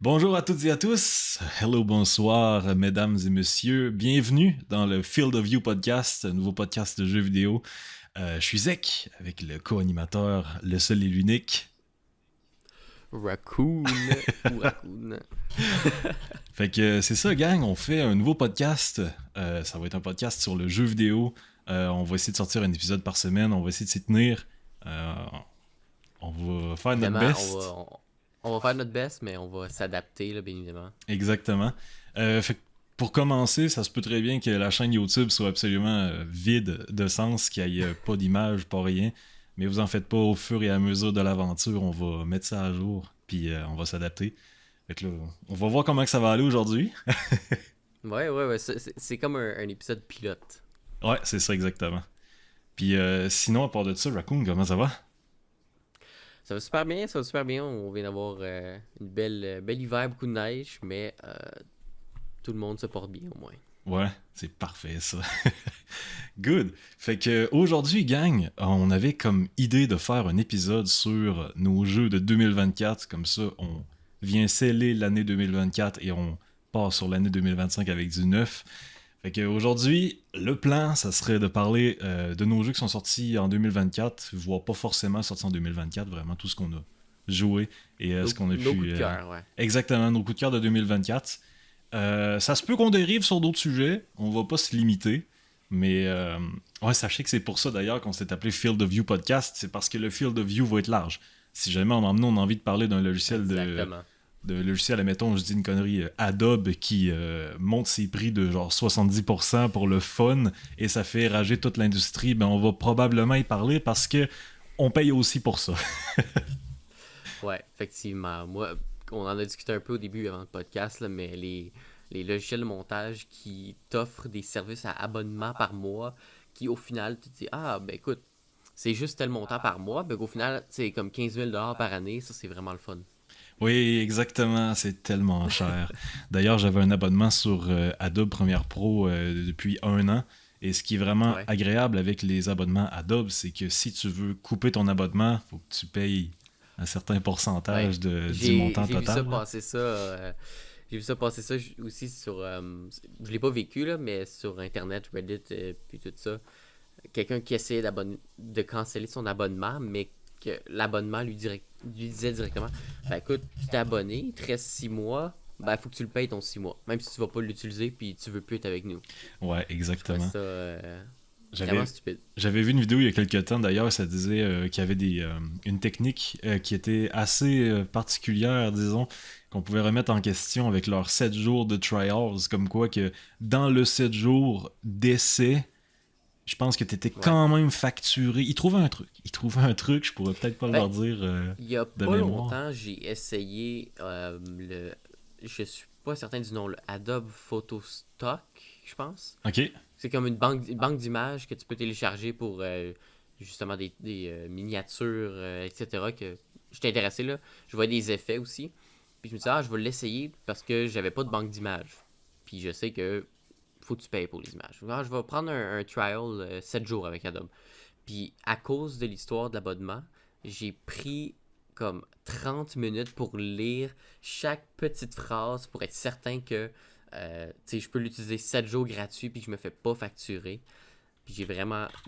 Bonjour à toutes et à tous. Hello, bonsoir, mesdames et messieurs. Bienvenue dans le Field of View podcast, un nouveau podcast de jeux vidéo. Je suis Zek, avec le co-animateur, le seul et l'unique. Raccoon ou Raccoon. Fait que c'est ça, gang, on fait un nouveau podcast. Ça va être un podcast sur le jeu vidéo. On va essayer de sortir un épisode par semaine. On va essayer de s'y tenir. Euh, on va faire notre Évidemment, best. on va faire notre best, mais on va s'adapter, là, bien évidemment. Exactement. Fait que pour commencer, ça se peut très bien que la chaîne YouTube soit absolument vide de sens, qu'il n'y ait pas d'image, pas rien. Mais vous en faites pas, au fur et à mesure de l'aventure, on va mettre ça à jour, puis on va s'adapter. Fait que là, on va voir comment que ça va aller aujourd'hui. Ouais. C'est comme un épisode pilote. Ouais, c'est ça exactement. Puis sinon, à part de ça, Raccoon, comment ça va? Ça va super bien, ça va super bien. On vient d'avoir une belle hiver, beaucoup de neige, mais tout le monde se porte bien au moins. Ouais, c'est parfait ça. Good. Fait que aujourd'hui, gang, on avait comme idée de faire un épisode sur nos jeux de 2024. Comme ça, on vient sceller l'année 2024 et on part sur l'année 2025 avec du neuf. Fait que aujourd'hui, le plan, ça serait de parler de nos jeux qui sont sortis en 2024, voire pas forcément sortis en 2024, vraiment tout ce qu'on a joué et ce qu'on a Nos pu... coups de cœur, ouais. Exactement, nos coups de cœur de 2024. Ça se peut qu'on dérive sur d'autres sujets, on va pas se limiter, mais ouais, sachez que c'est pour ça d'ailleurs qu'on s'est appelé Field of View Podcast, c'est parce que le Field of View va être large. Si jamais on a envie de parler d'un logiciel Exactement. de logiciel, admettons, je dis une connerie, Adobe qui monte ses prix de genre 70% pour le fun et ça fait rager toute l'industrie, ben on va probablement y parler parce que on paye aussi pour ça. Ouais, effectivement. Moi, on en a discuté un peu au début avant le podcast, là, mais les logiciels de montage qui t'offrent des services à abonnement par mois, qui au final, tu te dis, ah, ben écoute, c'est juste tel montant par mois, ben qu'au final, c'est comme 15 000 par année, ça c'est vraiment le fun. Oui, exactement, c'est tellement cher. D'ailleurs, j'avais un abonnement sur Adobe Premiere Pro depuis un an. Et ce qui est vraiment Ouais. agréable avec les abonnements Adobe, c'est que si tu veux couper ton abonnement, faut que tu payes un certain Ouais. pourcentage du montant J'ai vu ça total. Là. passer ça. J'ai vu ça passer ça aussi sur. Je l'ai pas vécu, là, mais sur Internet, Reddit, puis tout ça. Quelqu'un qui essayait de canceller son abonnement, mais que l'abonnement lui disait directement, ben écoute, tu t'es abonné, il te reste 6 mois, ben faut que tu le payes ton 6 mois. Même si tu vas pas l'utiliser, puis tu veux plus être avec nous. Ouais, Je trouvais exactement. ça vraiment J'avais, stupide. j'avais vu une vidéo il y a quelques temps d'ailleurs, ça disait qu'il y avait une technique qui était assez particulière, disons, qu'on pouvait remettre en question avec leurs 7 jours de trials, comme quoi que dans le 7 jours d'essai, je pense que tu étais Ouais. quand même facturé. Ils trouvaient un truc, je pourrais peut-être pas Ben, leur dire il y a de pas mémoire. longtemps, j'ai essayé je suis pas certain du nom, le Adobe Photostock, je pense. Ok, C'est comme une banque d'images que tu peux télécharger pour justement des miniatures, etc. que j'étais intéressé là. Je voyais des effets aussi. Puis je me disais, ah, je vais l'essayer parce que j'avais pas de banque d'images. Puis je sais que faut que tu payes pour les images. Ah, je vais prendre un trial 7 jours avec Adobe. Puis à cause de l'histoire de l'abonnement, j'ai pris comme 30 minutes pour lire chaque petite phrase pour être certain que je peux l'utiliser 7 jours gratuit puis que je me fais pas facturer. Puis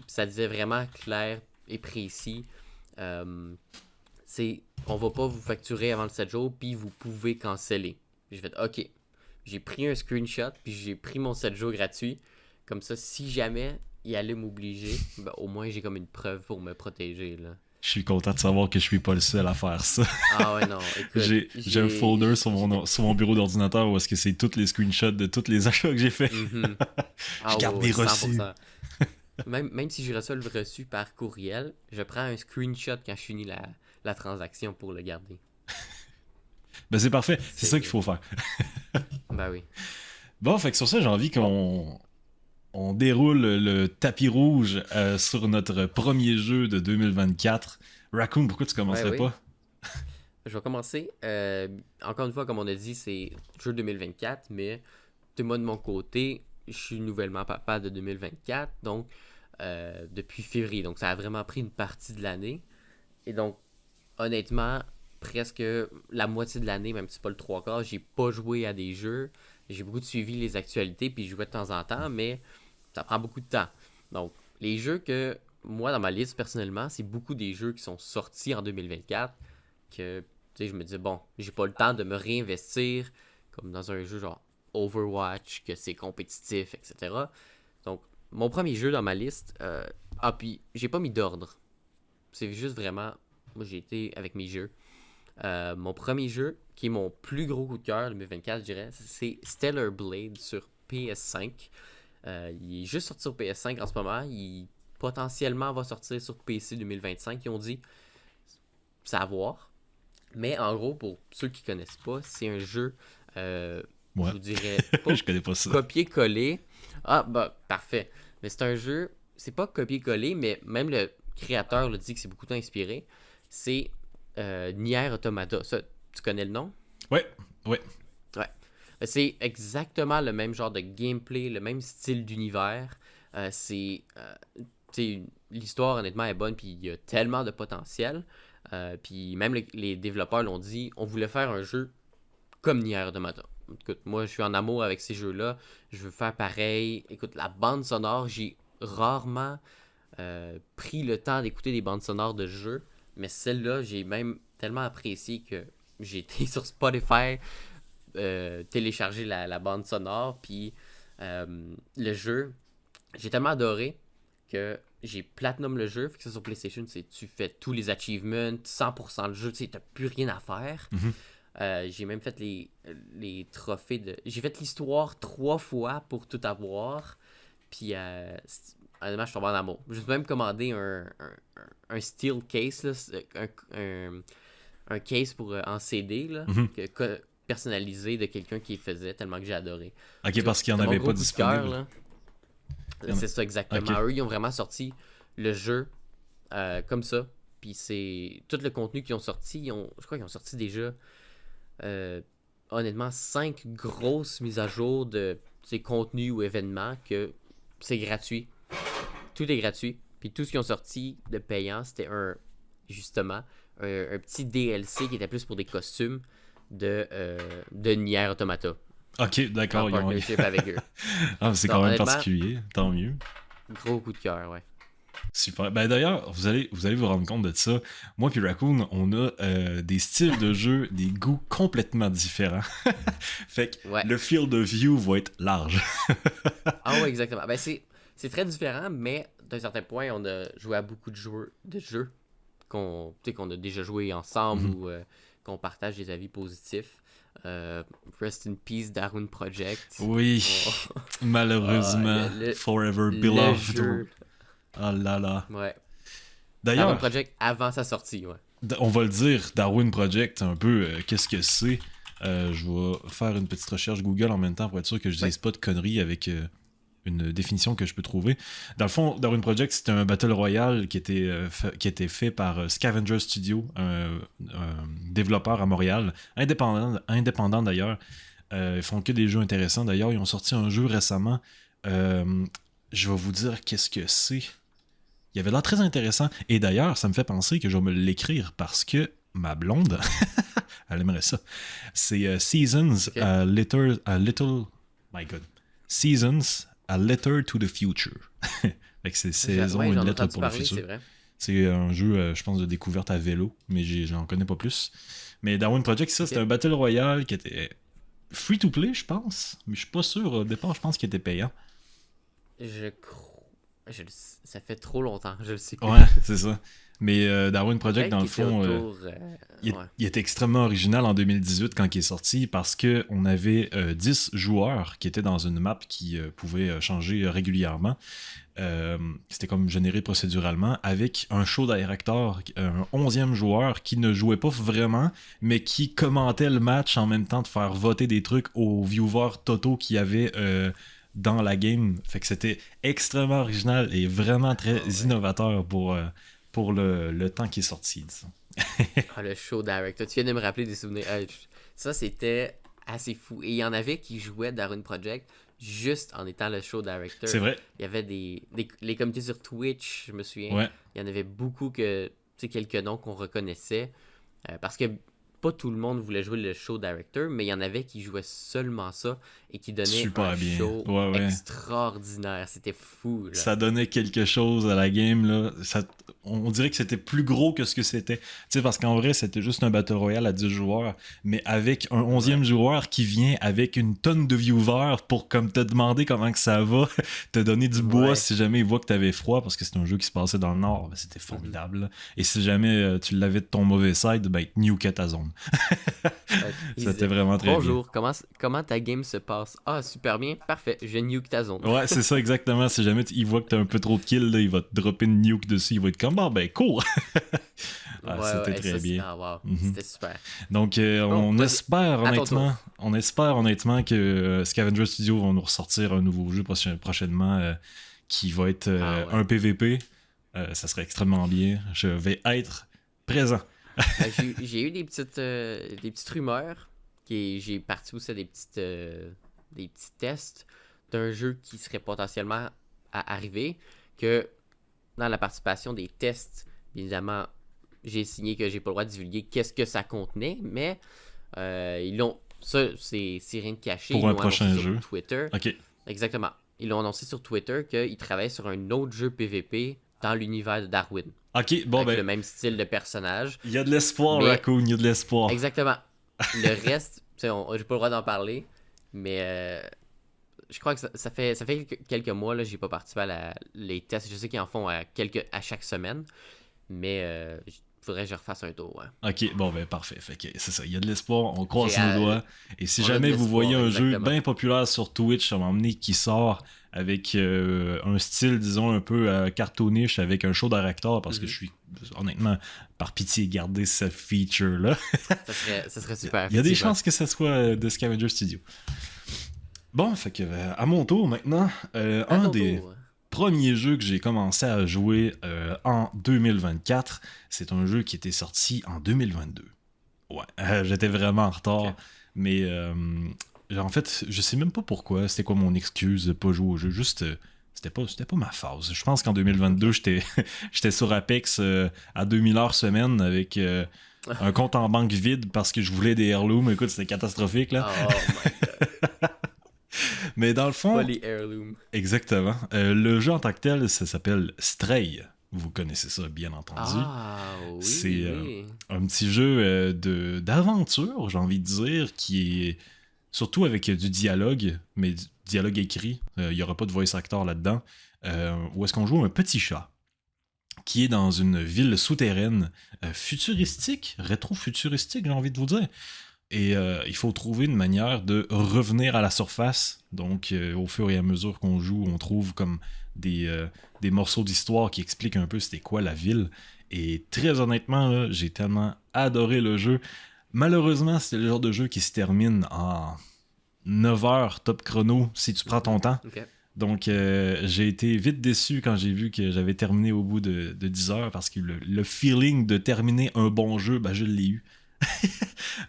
ça disait vraiment clair et précis. Euh, on va pas vous facturer avant le 7 jours puis vous pouvez canceller. J'ai fait OK. J'ai pris un screenshot puis j'ai pris mon 7 jours gratuit. Comme ça, si jamais il allait m'obliger, ben, au moins j'ai comme une preuve pour me protéger là. je suis content de savoir que je suis pas le seul à faire ça. Ah ouais, non, écoute, J'ai un folder sur j'étais. sur mon bureau d'ordinateur où est-ce que c'est tous les screenshots de tous les achats que j'ai fait. Mhm. Je Ah garde ouais, des ouais, reçus. 100%. Même si je reçois le reçu par courriel, je prends un screenshot quand je finis la transaction pour le garder. Ben c'est parfait, c'est ça qu'il C'est. faut faire. Ben oui. Bon, fait que sur ça, j'ai envie Bon, on déroule le tapis rouge sur notre premier jeu de 2024. Raccoon, pourquoi tu ouais, commencerais oui. pas? Je vais commencer. Encore une fois, comme on a dit, c'est jeu 2024, mais moi de mon côté, je suis nouvellement papa de 2024, donc depuis février. Donc ça a vraiment pris une partie de l'année. Et donc, honnêtement, presque la moitié de l'année, même si c'est pas le trois quarts, j'ai pas joué à des jeux. J'ai beaucoup suivi les actualités, puis je jouais de temps en temps, mais ça prend beaucoup de temps. Donc, les jeux que, moi, dans ma liste, personnellement, c'est beaucoup des jeux qui sont sortis en 2024, que, tu sais, je me dis, bon, j'ai pas le temps de me réinvestir, comme dans un jeu genre Overwatch, que c'est compétitif, etc. Donc, mon premier jeu dans ma liste, puis j'ai pas mis d'ordre. C'est juste vraiment, moi j'ai été avec mes jeux. Mon premier jeu, qui est mon plus gros coup de cœur 2024, je dirais, c'est Stellar Blade sur PS5. Il est juste sorti sur PS5 en ce moment. Il potentiellement va sortir sur PC 2025. Ils ont dit, c'est à voir. Mais en gros, pour ceux qui connaissent pas, c'est un jeu, je vous dirais, pas Je connais pas ça. copier-coller. Ah, bah, parfait. Mais c'est un jeu, c'est pas copier-coller, mais même le créateur le dit que c'est beaucoup inspiré. C'est Nier Automata. Ça, tu connais le nom? Ouais, ouais. Ouais. C'est exactement le même genre de gameplay, le même style d'univers. L'histoire, honnêtement, est bonne, puis il y a tellement de potentiel. Puis même les développeurs l'ont dit, on voulait faire un jeu comme Nier Automata. Écoute, moi, je suis en amour avec ces jeux-là. Je veux faire pareil. Écoute, la bande sonore, j'ai rarement pris le temps d'écouter des bandes sonores de jeux, mais celle-là, j'ai même tellement apprécié que j'ai été sur Spotify télécharger la bande sonore, puis le jeu, j'ai tellement adoré que j'ai platinum le jeu, fait que ça sur PlayStation, tu fais tous les achievements, 100% le jeu, tu sais, t'as plus rien à faire. J'ai même fait les trophées de... J'ai fait l'histoire 3 fois pour tout avoir, puis honnêtement, je suis tombé en amour. J'ai même commandé un steel case, là, un case pour en CD, là, personnalisé de quelqu'un qui faisait, tellement que j'ai adoré. Ok, parce qu'il n'y en avait pas disponible. C'est ça, exactement. Eux, ils ont vraiment sorti le jeu comme ça. Puis c'est tout le contenu qu'ils ont sorti. Je crois qu'ils ont sorti déjà, honnêtement, 5 grosses mises à jour de ces contenus ou événements que c'est gratuit. Tout est gratuit. Puis tout ce qu'ils ont sorti de payant, c'était justement, un petit DLC qui était plus pour des costumes de Nier Automata. Ok, d'accord. En partnership avec eux. Ah, c'est quand même particulier, tant mieux. Gros coup de cœur, ouais. Super. Ben d'ailleurs, vous allez vous rendre compte de ça. Moi puis Raccoon, on a des styles de jeu, des goûts complètement différents. Fait que le field of view va être large. Ah ouais, exactement. Ben c'est très différent, mais d'un certain point, on a joué à beaucoup de jeux qu'on a déjà joué ensemble ou qu'on partage des avis positifs. Rest in Peace, Darwin Project. Oui, malheureusement, Forever Beloved. Oh là là. Ouais. D'ailleurs, Darwin Project avant sa sortie, ouais. On va le dire, Darwin Project, un peu, qu'est-ce que c'est? Je vais faire une petite recherche Google en même temps pour être sûr que je dise pas de conneries avec une définition que je peux trouver. Dans le fond, Darwin Project, c'était un Battle Royale qui était fait par Scavenger Studio, un développeur à Montréal, indépendant d'ailleurs. Ils font que des jeux intéressants. D'ailleurs, ils ont sorti un jeu récemment. Je vais vous dire qu'est-ce que c'est. Il avait l'air très intéressant. Et d'ailleurs, ça me fait penser que je vais me l'écrire parce que ma blonde, elle aimerait ça. C'est Seasons, a Little... My God. Seasons, a Letter to the Future. Fait que c'est saison, une lettre pour le futur. C'est un jeu, je pense, de découverte à vélo, mais j'en connais pas plus. Mais Darwin Project, ça, c'était un Battle Royale qui était free-to-play, je pense. Mais je suis pas sûr. Au départ, je pense qu'il était payant. Je crois... Ça fait trop longtemps, je le sais plus. Ouais, c'est ça. Mais Darwin Project, dans le fond, il est extrêmement original en 2018 quand il est sorti parce qu'on avait 10 joueurs qui étaient dans une map qui pouvait changer régulièrement. C'était comme généré procéduralement avec un show director, un 11e joueur qui ne jouait pas vraiment, mais qui commentait le match en même temps de faire voter des trucs aux viewers totaux qui avaient... dans la game. Fait que c'était extrêmement original et vraiment très innovateur pour le temps qui est sorti, disons. Le show director. Tu viens de me rappeler des souvenirs. Ça, c'était assez fou. Et il y en avait qui jouaient Darwin Project juste en étant le show director. C'est vrai. Il y avait les comités sur Twitch, je me souviens. Ouais. Il y en avait beaucoup quelques noms qu'on reconnaissait. Parce que pas tout le monde voulait jouer le show director, mais il y en avait qui jouaient seulement ça et qui donnaient Super un bien. show Ouais. extraordinaire. C'était fou, là. Ça donnait quelque chose à la game, là. On dirait que c'était plus gros que ce que c'était. Tu sais, parce qu'en vrai, c'était juste un Battle Royale à 10 joueurs, mais avec un 11e joueur qui vient avec une tonne de viewers pour comme te demander comment que ça va, te donner du bois Ouais. si jamais il voit que t'avais froid, parce que c'est un jeu qui se passait dans le nord. Ben, c'était formidable, là. Et si jamais tu l'avais de ton mauvais side, ben, il te nukait ta zone. Il C'était disait, vraiment très bien. bonjour, comment ta game se passe? Ah, super bien, parfait, je nuke ta zone. Ouais, c'est ça exactement. Si jamais il voit que t'as un peu trop de kills, là, il va te dropper une nuke dessus. Il va être comme, bah ben, cours! C'était très ça, bien. Ah, wow, Mhm. c'était super. Donc, Bon, on vas-y, espère à ton tour. honnêtement que Scavenger Studio vont nous ressortir un nouveau jeu prochainement qui va être un PVP. Ça serait extrêmement bien. Je vais être présent. J'ai eu des petites rumeurs. J'ai parti aussi à des petits tests d'un jeu qui serait potentiellement à arriver. Que dans la participation des tests, évidemment, j'ai signé que j'ai pas le droit de divulguer qu'est-ce que ça contenait, mais ils l'ont. Ça, c'est rien de caché. Pour Ils un l'ont prochain annoncé jeu. sur Twitter. Ok. Exactement. Ils l'ont annoncé sur Twitter qu'ils travaillaient sur un autre jeu PVP dans l'univers de Darwin. Ok, bon Avec le ben, même style de personnage. il y a de l'espoir, Mais Raccoon, il y a de l'espoir. exactement. Le reste, j'ai pas le droit d'en parler, mais je crois que ça fait quelques mois là, j'ai pas participé à les tests. Je sais qu'ils en font à chaque semaine, mais faudrait que je refasse un tour. Ouais. Ok, bon ben parfait. Fait que c'est ça, il y a de l'espoir, on croise J'ai, nos euh, doigts. Et si on a de jamais vous l'espoir, voyez un jeu exactement. bien populaire sur Twitch à un moment donné qui sort avec un style, disons, un peu cartoonish, avec un show d'acteur, parce que je suis, honnêtement, par pitié, gardez ce feature-là. Ça serait super. Il y a des effectivement. chances que ça soit de Scavenger Studio. Bon, fait que à mon tour maintenant, À un ton des tour. premier jeu que j'ai commencé à jouer en 2024, c'est un jeu qui était sorti en 2022. Ouais, j'étais vraiment en retard, Ok. mais en fait, je sais même pas pourquoi, c'était quoi mon excuse de pas jouer au jeu, juste c'était pas ma phase. Je pense qu'en 2022, j'étais sur Apex à 2000 heures semaine avec un compte en banque vide parce que je voulais des heirlooms. Écoute, c'était catastrophique là. Oh my god. Mais dans le Pas fond, les heirlooms. exactement. Le jeu en tant que tel, ça s'appelle Stray. Vous connaissez ça, bien entendu. Ah C'est oui. un petit jeu d'aventure, j'ai envie de dire, qui est surtout avec du dialogue, mais du dialogue écrit. Il n'y aura pas de voice actor là-dedans. Où est-ce qu'on joue un petit chat qui est dans une ville souterraine futuristique, rétro-futuristique, j'ai envie de vous dire. Et il faut trouver une manière de revenir à la surface. Donc, au fur et à mesure qu'on joue, on trouve comme des morceaux d'histoire qui expliquent un peu c'était quoi la ville. Et très honnêtement, là, j'ai tellement adoré le jeu. Malheureusement, c'est le genre de jeu qui se termine en 9 heures top chrono si tu prends ton temps. Ok. Donc, j'ai été vite déçu quand j'ai vu que j'avais terminé au bout de 10 heures parce que le feeling de terminer un bon jeu, ben, je l'ai eu. Ah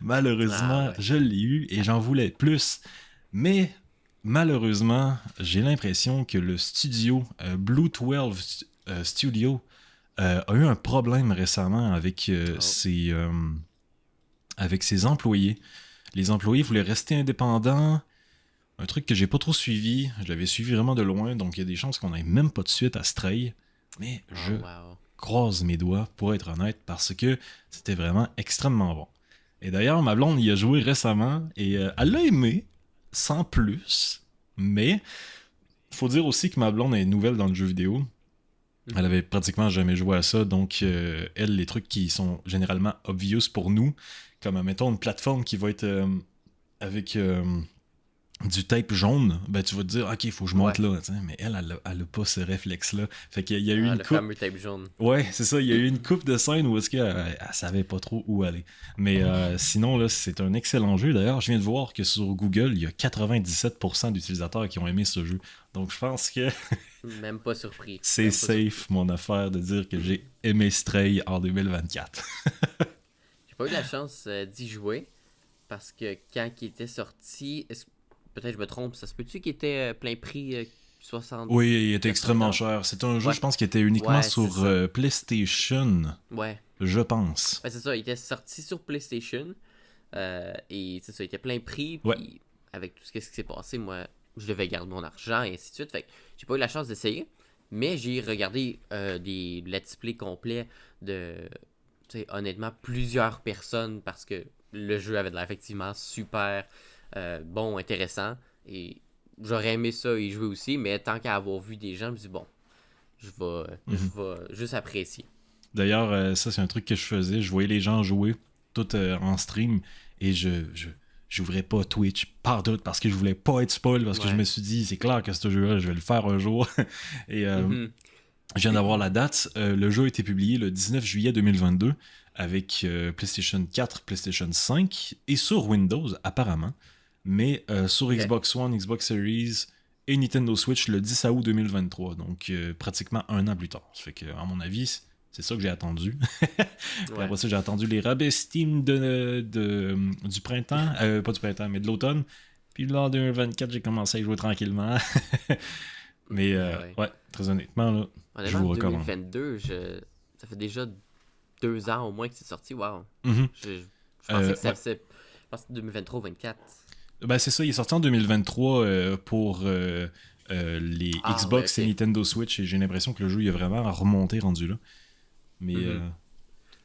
Malheureusement, ouais. je l'ai eu et j'en voulais plus. Mais malheureusement, j'ai l'impression que le studio Blue 12 Studio a eu un problème récemment Oh. avec ses employés. Les employés voulaient rester indépendants. Un truc que j'ai pas trop suivi. Je l'avais suivi vraiment de loin, donc il y a des chances qu'on n'ait même pas de suite à Stray. Mais je Oh wow. croise mes doigts, pour être honnête, parce que c'était vraiment extrêmement bon. Et d'ailleurs, ma blonde y a joué récemment, et elle l'a aimé, sans plus, mais faut dire aussi que ma blonde est nouvelle dans le jeu vidéo. Elle avait pratiquement jamais joué à ça, donc elle, les trucs qui sont généralement obvious pour nous, comme mettons une plateforme qui va être avec du tape jaune, ben tu vas te dire ok, il faut que je monte Ouais. là, t'sais. Mais elle a pas ce réflexe là. Fait qu'il y a eu Ah, une le coupe. fameux tape jaune. Ouais, c'est ça, il y a eu une coupe de scènes où est-ce qu'elle elle savait pas trop où aller. Mais sinon là, c'est un excellent jeu. D'ailleurs, je viens de voir que sur Google, il y a 97% d'utilisateurs qui ont aimé ce jeu. Donc je pense que Même pas surpris. c'est Même pas surpris. safe mon affaire de dire que j'ai aimé Stray en 2024. J'ai pas eu la chance d'y jouer parce que quand il était sorti, peut-être je me trompe, ça se peut-tu qu'il était plein prix 60. Oui, il était extrêmement $80. cher. C'était un jeu, Ouais. je pense, qui était uniquement Ouais, c'est sur ça. PlayStation, Ouais. je pense. C'est ça, il était sorti sur PlayStation. Et c'est ça, il était plein prix. Ouais. Puis avec tout ce qui s'est passé, moi, je devais garder mon argent et ainsi de suite. Fait que j'ai pas eu la chance d'essayer. Mais j'ai regardé des let's play complets de, tu sais, honnêtement, plusieurs personnes parce que le jeu avait de l'air effectivement super bon, intéressant. Et j'aurais aimé ça y jouer aussi. Mais tant qu'à avoir vu des gens, je me dis, bon, je vais juste apprécier. D'ailleurs, ça, c'est un truc que je faisais. Je voyais les gens jouer tout en stream et j'ouvrais pas Twitch par doute parce que je voulais pas être spoil parce que je Ouais. me suis dit, c'est clair que ce jeu-là, je vais le faire un jour. Et Mhm. je viens d'avoir la date. Le jeu a été publié le 19 juillet 2022 avec PlayStation 4, PlayStation 5 et sur Windows, apparemment. Mais sur Ok. Xbox One, Xbox Series et Nintendo Switch le 10 août 2023. Donc pratiquement un an plus tard. Ça fait que, à mon avis, c'est ça que j'ai attendu. Puis Ouais. après ça, j'ai attendu les rabais Steam du printemps. Pas du printemps, mais de l'automne. Puis là, en 2024, j'ai commencé à y jouer tranquillement. Mais Ouais. ouais, très honnêtement, là, je Honnêtement, vous recommande. 2022, ça fait déjà 2 ans au moins que c'est sorti. Wow. Mhm. Je pensais que ça Ouais. faisait. Je pense que 2023 ou 2024. Ben, c'est ça, il est sorti en 2023 pour les Ah ouais, Xbox et ok. Nintendo Switch et j'ai l'impression que le jeu il a vraiment remonté rendu là. Mais, Mhm.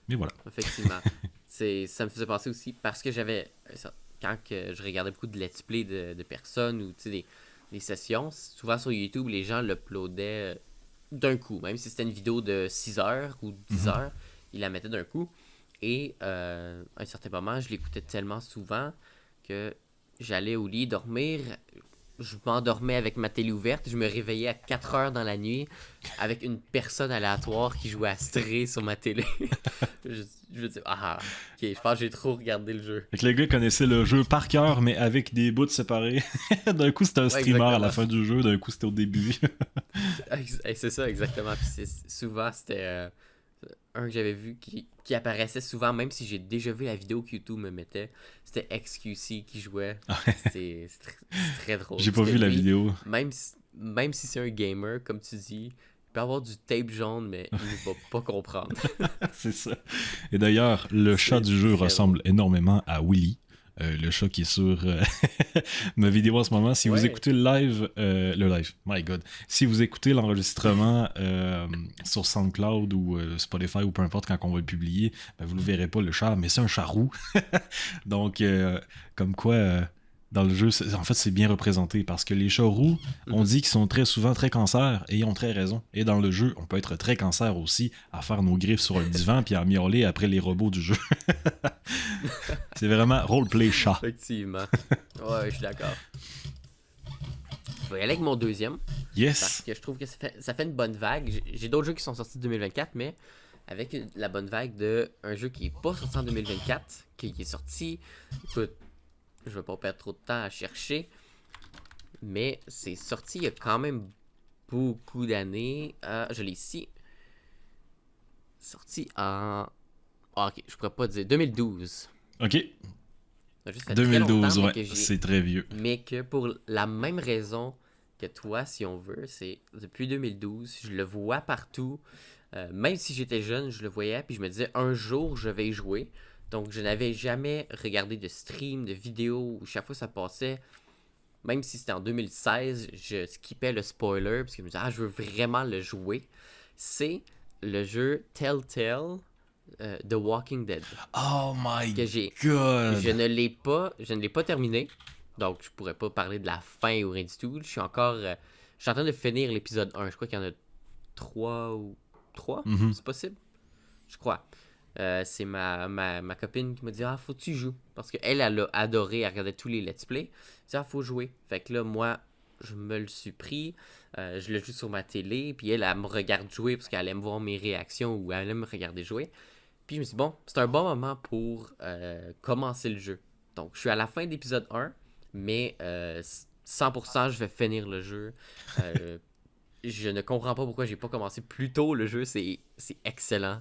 mais voilà. Effectivement. Ça me faisait penser aussi parce que j'avais. Quand que je regardais beaucoup de let's play de personnes ou tu sais, des sessions, souvent sur YouTube, les gens l'uploadaient d'un coup. Même si c'était une vidéo de 6 heures ou 10 Mhm. heures, ils la mettaient d'un coup. Et à un certain moment, je l'écoutais tellement souvent que j'allais au lit dormir. Je m'endormais avec ma télé ouverte. Je me réveillais à 4 heures dans la nuit avec une personne aléatoire qui jouait à Stray sur ma télé. Je me dis, ah, ok, je pense que j'ai trop regardé le jeu. Fait que les gars connaissaient le jeu par cœur, mais avec des bouts séparés. D'un coup, c'était un Ouais, streamer à la exactement. fin du jeu, d'un coup, c'était au début. C'est ça, exactement. Puis souvent, c'était un que j'avais vu qui apparaissait souvent, même si j'ai déjà vu la vidéo que YouTube me mettait. C'était XQC qui jouait. C'est très drôle. J'ai Parce pas que vu la lui, vidéo. même si c'est un gamer, comme tu dis, il peut avoir du tape jaune, mais il ne va pas comprendre. C'est ça. Et d'ailleurs, le chat C'est du jeu très ressemble drôle. énormément à Willy. Le chat qui est sur ma vidéo en ce moment. Si vous Ouais. écoutez le live, my god. Si vous écoutez l'enregistrement sur SoundCloud ou Spotify ou peu importe quand on va le publier, ben, vous ne le verrez pas le chat, mais c'est un chat roux. Donc, comme quoi, dans le jeu, en fait, c'est bien représenté parce que les chats roux, on Mhm. dit qu'ils sont très souvent très cancer et ils ont très raison. Et dans le jeu, on peut être très cancer aussi à faire nos griffes sur le divan puis à miauler après les robots du jeu. C'est vraiment roleplay chat. Effectivement. Ouais, je suis d'accord. Je vais y aller avec mon deuxième. Parce Yes! que je trouve que ça fait une bonne vague. J'ai d'autres jeux qui sont sortis en 2024, mais avec la bonne vague de un jeu qui est pas sorti en 2024, qui est sorti. Écoute, je vais pas perdre trop de temps à chercher, mais c'est sorti il y a quand même beaucoup d'années. Je l'ai ici. Sorti en. Ah, ok, je pourrais pas dire. 2012. Ok, Ça a juste fait très 2012, longtemps, ouais, c'est très vieux. mais que pour la même raison que toi, si on veut, c'est depuis 2012, je le vois partout. Même si j'étais jeune, je le voyais, puis je me disais un jour je vais y jouer. Donc je n'avais jamais regardé de stream, de vidéo où chaque fois ça passait, même si c'était en 2016, je skippais le spoiler parce que je me disais ah je veux vraiment le jouer. C'est le jeu Telltale The Walking Dead Oh my que j'ai god! je ne l'ai pas terminé. Donc, je pourrais pas parler de la fin ou rien du tout. Je suis en train de finir l'épisode 1. Je crois qu'il y en a 3 ou 3. Mhm. C'est possible? Je crois. C'est ma copine qui m'a dit ah, faut que tu joues. Parce qu'elle, elle a adoré, elle regardait tous les let's play. Elle dit ah, faut jouer. Fait que là, moi, je me le suis pris. Je le joue sur ma télé. Puis elle me regarde jouer parce qu'elle aime voir mes réactions ou elle aime me regarder jouer. Puis je me suis dit, bon, c'est un bon moment pour commencer le jeu. Donc, je suis à la fin de l'épisode 1, mais 100% je vais finir le jeu. Je ne comprends pas pourquoi j'ai pas commencé plus tôt le jeu. C'est excellent.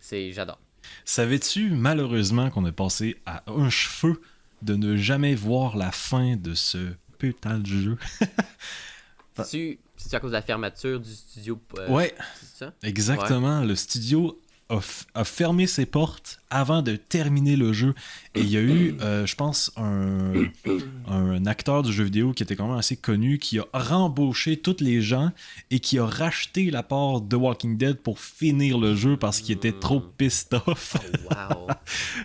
J'adore. Savais-tu, malheureusement, qu'on est passé à un cheveu de ne jamais voir la fin de ce putain de jeu? C'est-tu à cause de la fermeture du studio? Ouais, C'est ça? exactement. Le studio a fermé ses portes avant de terminer le jeu. Et il y a eu, je pense, un acteur du jeu vidéo qui était quand même assez connu, qui a rembauché tous les gens et qui a racheté la part de Walking Dead pour finir le jeu parce qu'il était trop pissed off. Oh, wow.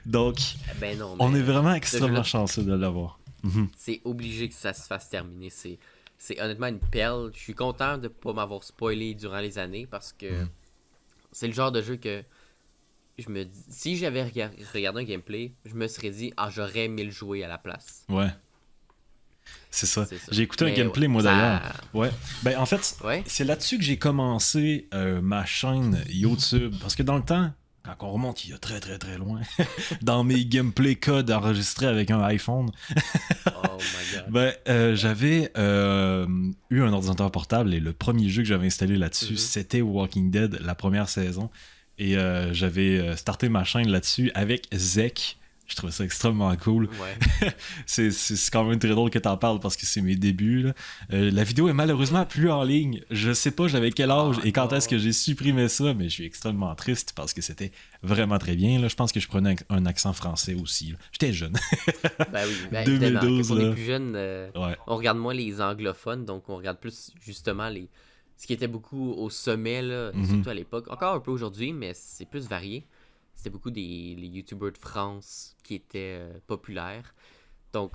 Donc, Ben non, on mais est vraiment ce extrêmement jeu-là, chanceux de l'avoir. Mhm. c'est obligé que ça se fasse terminer. C'est honnêtement une perle. Je suis content de pas m'avoir spoilé durant les années parce que c'est le genre de jeu que je me dis, si j'avais regardé un gameplay, je me serais dit, j'aurais aimé le jouer à la place. Ouais, c'est ça. C'est ça. J'ai écouté un Mais gameplay, moi, ça- d'ailleurs. Ouais. Ben, en fait, Ouais. c'est là-dessus que j'ai commencé ma chaîne YouTube. Parce que dans le temps, quand on remonte il y a très très très loin, dans mes gameplay codes enregistrés avec un iPhone, Oh my god. ben, j'avais eu un ordinateur portable et le premier jeu que j'avais installé là-dessus, c'était Walking Dead, la première saison. Et j'avais starté ma chaîne là-dessus avec Zek. Je trouvais ça extrêmement cool. Ouais. C'est quand même très drôle que t'en parles parce que c'est mes débuts. Là. La vidéo est malheureusement plus en ligne. Je sais pas j'avais quel âge et quand est-ce que j'ai supprimé ça, mais je suis extrêmement triste parce que c'était vraiment très bien. Là. Je pense que je prenais un accent français aussi. Là. J'étais jeune. Ben oui, ben 2012, évidemment. Quand on là. est plus jeune, Ouais. on regarde moins les anglophones, donc on regarde plus justement ce qui était beaucoup au sommet, là, surtout à l'époque. Encore un peu aujourd'hui, mais c'est plus varié. C'était beaucoup les YouTubers de France qui étaient populaires. Donc,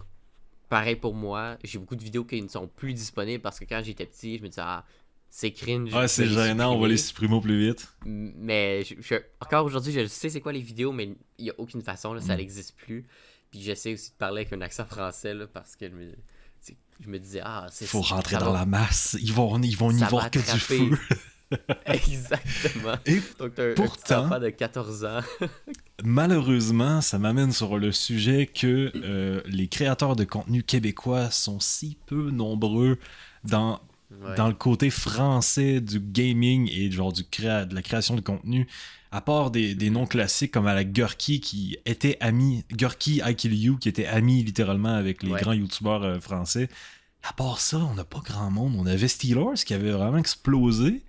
pareil pour moi, j'ai beaucoup de vidéos qui ne sont plus disponibles parce que quand j'étais petit, je me disais, c'est cringe. Ouais, je c'est vais les gênant, on va les supprimer. supprimer au plus vite. Mais encore aujourd'hui, je sais c'est quoi les vidéos, mais il n'y a aucune façon, là, ça n'existe plus. Puis j'essaie aussi de parler avec un accent français là, parce que je me disais, c'est Faut rentrer ça dans va- la masse. Ils vont n'y ça voir va que du attraper. feu. Exactement. Et Donc, t'as un petit pourtant, enfant de 14 ans. malheureusement, ça m'amène sur le sujet que les créateurs de contenu québécois sont si peu nombreux dans, Ouais. dans le côté français du gaming et genre de la création de contenu. À part des noms classiques comme à la Gurky qui était ami, Gurky I Kill You qui était ami littéralement avec les Ouais. grands youtubeurs français. À part ça, on n'a pas grand monde. On avait Steelers qui avait vraiment explosé,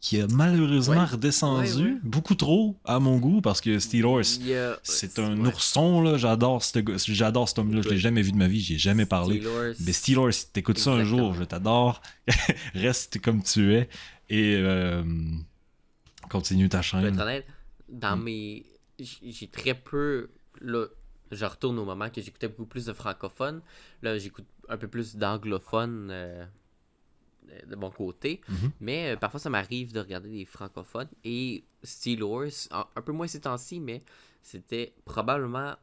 qui a malheureusement Ouais. redescendu Ouais. beaucoup trop à mon goût parce que Steelers, c'est un ourson là, j'adore cet homme-là, je l'ai jamais vu de ma vie, j'y ai jamais parlé. Mais Steelers, si t'écoutes ça un jour, je t'adore. Reste comme tu es et continue ta Je vais être chaîne. honnête, dans j'ai très peu. Là, je retourne au moment que j'écoutais beaucoup plus de francophones. Là, j'écoute un peu plus d'anglophones de mon côté. Mais parfois, ça m'arrive de regarder des francophones. Et Steelers, un peu moins ces temps-ci, mais c'était probablement,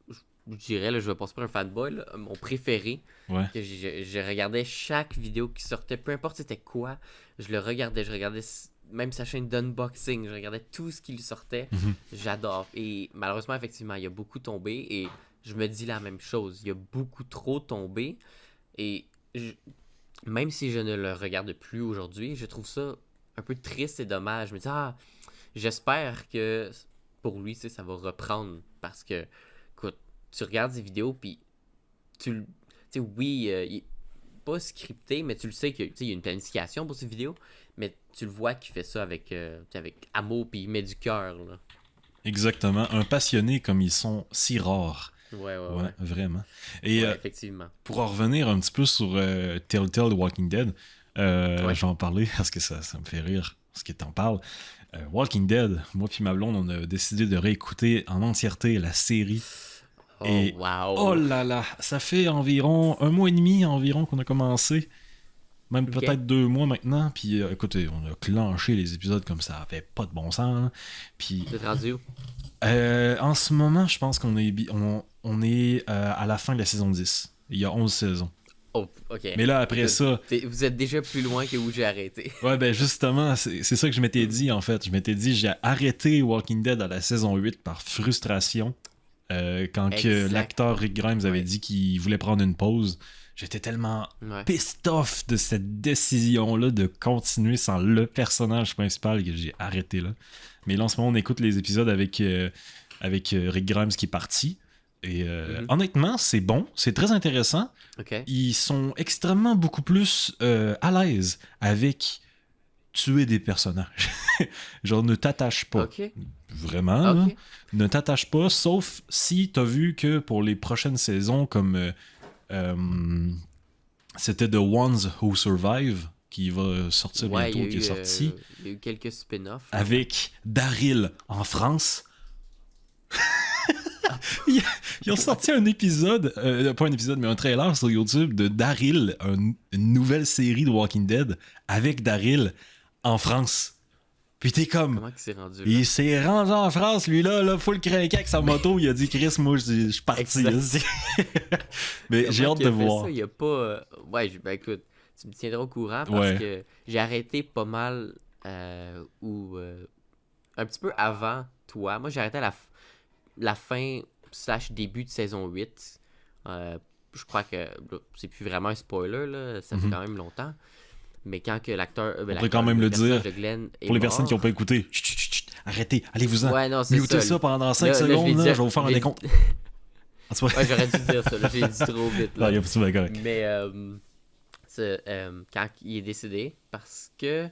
je dirais, là, je vais passer pour un fanboy, là, mon préféré. Ouais. Que je regardais chaque vidéo qui sortait, peu importe c'était quoi, je regardais même sa chaîne d'unboxing, je regardais tout ce qui lui sortait, j'adore. Et malheureusement, effectivement, il y a beaucoup tombé et je me dis la même chose, il y a beaucoup trop tombé et même si je ne le regarde plus aujourd'hui, je trouve ça un peu triste et dommage. Je me dis, j'espère que pour lui, ça va reprendre parce que, écoute, tu regardes des vidéos puis tu sais, oui, il est pas scripté, mais tu le sais qu'il y a une planification pour ces vidéos, mais tu le vois qu'il fait ça avec amour, puis il met du cœur, là. Exactement, un passionné comme ils sont si rares. Ouais. Vraiment. Et Ouais, effectivement. pour en revenir un petit peu sur Telltale The Walking Dead, Ouais. j'en parlais parce que ça me fait rire ce que t'en parles. Walking Dead, moi puis ma blonde, on a décidé de réécouter en entièreté la série. Oh, Et wow. oh là là, ça fait environ 1 mois et demi environ qu'on a commencé. Même Ok. peut-être 2 mois maintenant. Puis écoutez, on a clenché les épisodes comme ça avait pas de bon sens. Hein. Puis T'es rendu où? en ce moment, je pense qu'on est, on est à la fin de la saison 10. Il y a 11 saisons. Oh, ok. Mais là, après ça, Vous êtes déjà plus loin que où j'ai arrêté. ouais, ben justement, c'est ça que je m'étais dit en fait. Je m'étais dit, j'ai arrêté Walking Dead à la saison 8 par frustration. Quand que Exact. l'acteur Rick Grimes avait Ouais. dit qu'il voulait prendre une pause, j'étais tellement Ouais. pissed off de cette décision-là de continuer sans le personnage principal que j'ai arrêté là. Mais là, en ce moment, on écoute les épisodes avec Rick Grimes qui est parti. Et honnêtement, c'est bon, c'est très intéressant. Ok. Ils sont extrêmement beaucoup plus à l'aise avec tuer des personnages. Genre, ne t'attache pas. Ok. Vraiment, là. Ok. Ne t'attache pas, sauf si t'as vu que pour les prochaines saisons, comme c'était The Ones Who Survive, qui va sortir Ouais, bientôt, qui est sorti, il y a eu quelques spin-offs. Là. avec Daryl en France. Ils ont sorti un épisode, pas un épisode, mais un trailer sur YouTube de Daryl, une nouvelle série de Walking Dead avec Daryl en France. Puis t'es comme, Comment il s'est rendu là? il s'est rendu en France, lui là, full craqué avec sa moto, il a dit Chris, moi je suis parti. Mais j'ai hâte de voir. Ça, il y a pas. Ouais, ben écoute, tu me tiendras au courant parce Ouais. que j'ai arrêté pas mal un petit peu avant toi. Moi, j'ai arrêté à la fin / début de saison 8. Je crois que là, c'est plus vraiment un spoiler, là, ça fait quand même longtemps. Mais quand que l'acteur. On pourrait quand même le dire. De Glenn est Pour les personnes mort. qui n'ont pas écouté, chut, chut, chut, arrêtez, allez-vous-en. Ouais, non, c'est Mutez ça pendant 5 Là, je secondes, l'ai là, dit- je vais vous faire un j'ai décompte. dit- Ah, tu vois? Ouais, j'aurais dû dire ça, là, j'ai dit trop vite. Non, Là. il y a pas de correct. Mais quand il est décédé, parce que,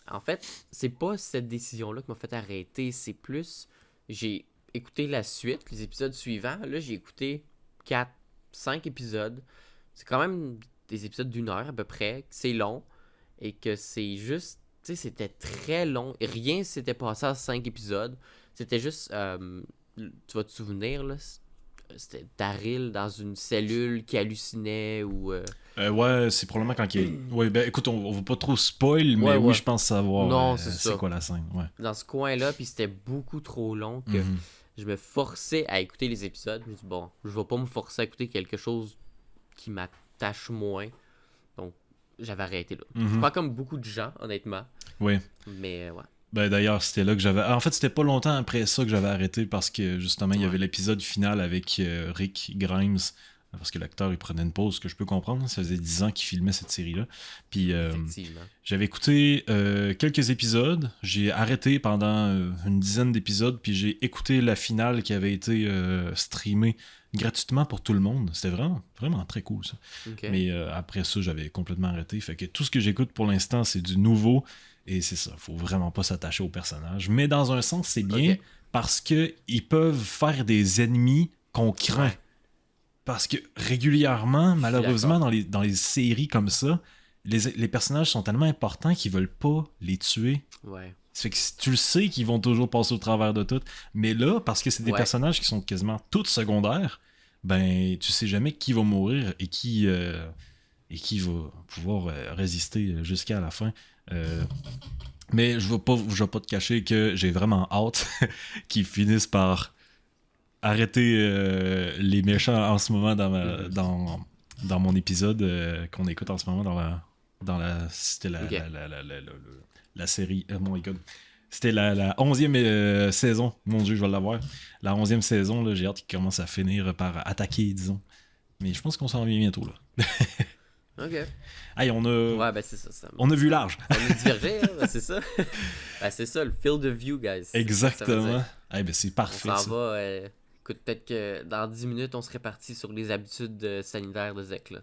en fait, c'est pas cette décision-là qui m'a fait arrêter, c'est plus, j'ai écouté la suite, les épisodes suivants. Là, j'ai écouté 4, 5 épisodes. C'est quand même des épisodes d'1 heure à peu près, c'est long, et que c'est juste, tu sais, c'était très long. Rien s'était passé en 5 épisodes. C'était juste, tu vas te souvenir, là, c'était Daryl dans une cellule qui hallucinait ou... Ouais, c'est probablement quand il est. Ouais, ben écoute, on va pas trop spoil, mais Ouais, oui, ouais. je pense savoir Non, c'est ça. quoi la scène. Ouais. dans ce coin-là, puis c'était beaucoup trop long que Mhm. je me forçais à écouter les épisodes. Je me dis, bon, je vais pas me forcer à écouter quelque chose qui m'attache moins. Donc, j'avais arrêté là. Je Mhm. crois comme beaucoup de gens, honnêtement. Oui. Mais ouais. Ben d'ailleurs, c'était là que j'avais. En fait, c'était pas longtemps après ça que j'avais arrêté parce que justement, il y avait l'épisode final avec Rick Grimes. Parce que l'acteur, il prenait une pause, ce que je peux comprendre. Ça faisait 10 ans qu'il filmait cette série-là. Puis Effectivement. j'avais écouté quelques épisodes. J'ai arrêté pendant une dizaine d'épisodes. Puis j'ai écouté la finale qui avait été streamée gratuitement pour tout le monde. C'était vraiment, vraiment très cool, ça. Ok. Mais après ça, j'avais complètement arrêté. Fait que tout ce que j'écoute pour l'instant, c'est du nouveau. Et c'est ça. Faut vraiment pas s'attacher au personnage. Mais dans un sens, c'est bien Ok. parce que ils peuvent faire des ennemis qu'on craint. Ouais. Parce que régulièrement, malheureusement, d'accord. dans les séries comme ça, les personnages sont tellement importants qu'ils veulent pas les tuer. Ouais. Ça fait que tu le sais qu'ils vont toujours passer au travers de tout. Mais là, parce que c'est des Ouais. personnages qui sont quasiment tous secondaires, ben tu sais jamais qui va mourir et qui va pouvoir résister jusqu'à la fin. Mais je vais pas te cacher que j'ai vraiment hâte qu'ils finissent par arrêter les méchants en ce moment dans mon épisode qu'on écoute en ce moment dans la c'était Ok. la série oh my god, c'était la 11e saison. Mon dieu, je vais l'avoir, la 11e saison là, j'ai hâte qu'il commence à finir par attaquer, disons, mais je pense qu'on s'en vient bientôt là. Ok. Hey, on a Ouais, ben c'est ça. on a vu large. On est divergé, hein, ben, c'est ça. Ben, c'est ça, le field of view, guys. C'est ça que ça veut Exactement. dire. Hey, ben c'est On parfait s'en ça. va. Écoute, peut-être que dans 10 minutes, on serait parti sur les habitudes sanitaires de Zek. Là.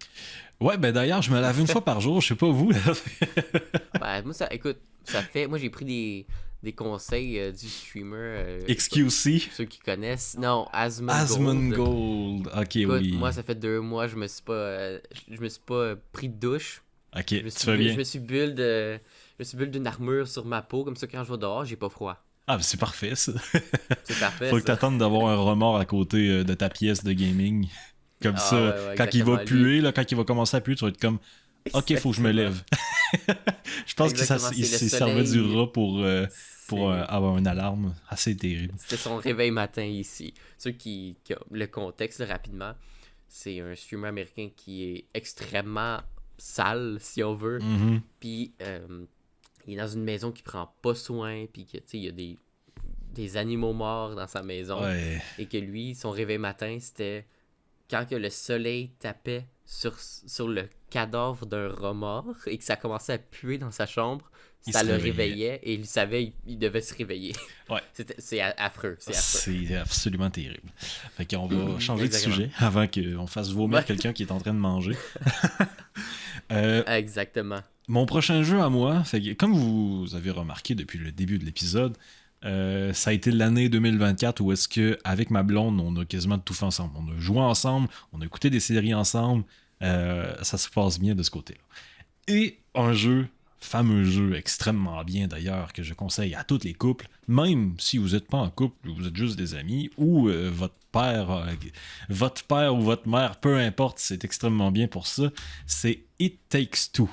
Ouais, ben d'ailleurs, je me lave une fois par jour, je sais pas vous là. Ben, moi, écoute, ça fait. Moi, j'ai pris des conseils du streamer. XQC. Ceux qui connaissent. Non, Asmongold. Ok, Écoute, oui. moi, ça fait 2 mois, je me suis pas pris de douche. Ok, Je me tu suis, fais bien. je me suis build d'une armure sur ma peau, comme ça, quand je vais dehors, j'ai pas froid. Ah, ben c'est parfait ça. C'est parfait. Faut que ça. t'attendes d'avoir un remords à côté de ta pièce de gaming. Comme Ah, ça, ouais, ouais, quand il va exactement. puer, là, quand il va commencer à puer, tu vas être comme ok, faut que je me lève. Je pense que Exactement, il c'est le s'est servi du soleil. rat pour C'est- avoir une alarme assez terrible. C'était son réveil matin ici. Ceux qui ont le contexte là, rapidement, c'est un streamer américain qui est extrêmement sale, si on veut. Mhm. Puis il est dans une maison qui prend pas soin, puis que tu sais, il y a des animaux morts dans sa maison. Ouais. Et que lui, son réveil matin, c'était quand que le soleil tapait sur le cadavre d'un rat mort et que ça commençait à puer dans sa chambre, Il ça se le réveillait. réveillait et il savait il devait se réveiller. Ouais. C'est affreux, c'est affreux. C'est absolument terrible. Fait qu'on va changer Exactement. de sujet avant qu'on fasse vomir Ouais. quelqu'un qui est en train de manger. Euh, Exactement. Mon prochain jeu à moi, fait que, comme vous avez remarqué depuis le début de l'épisode, ça a été l'année 2024 où est-ce que avec ma blonde, on a quasiment tout fait ensemble. On a joué ensemble, on a écouté des séries ensemble, ça se passe bien de ce côté-là. Et un jeu, fameux jeu extrêmement bien d'ailleurs, que je conseille à tous les couples, même si vous n'êtes pas en couple, vous êtes juste des amis, ou votre père ou votre mère, peu importe, c'est extrêmement bien pour ça, c'est It Takes Two.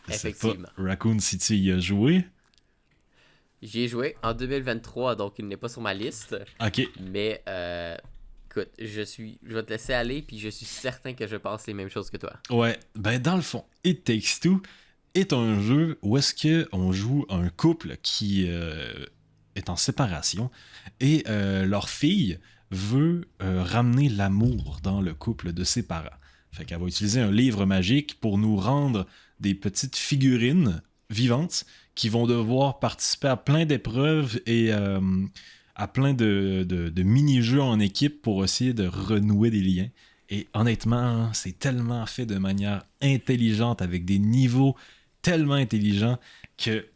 Je sais pas, Effectivement. Raccoon City y a joué. J'y ai joué en 2023, donc il n'est pas sur ma liste. Ok, Mais écoute, je vais te laisser aller, puis je suis certain que je pense les mêmes choses que toi. ouais, ben dans le fond, It Takes Two est un jeu où est-ce que on joue un couple qui est en séparation et leur fille veut ramener l'amour dans le couple de ses parents. Fait qu'elle va utiliser un livre magique pour nous rendre des petites figurines vivantes qui vont devoir participer à plein d'épreuves et à plein de mini-jeux en équipe pour essayer de renouer des liens. Et honnêtement, c'est tellement fait de manière intelligente, avec des niveaux tellement intelligents que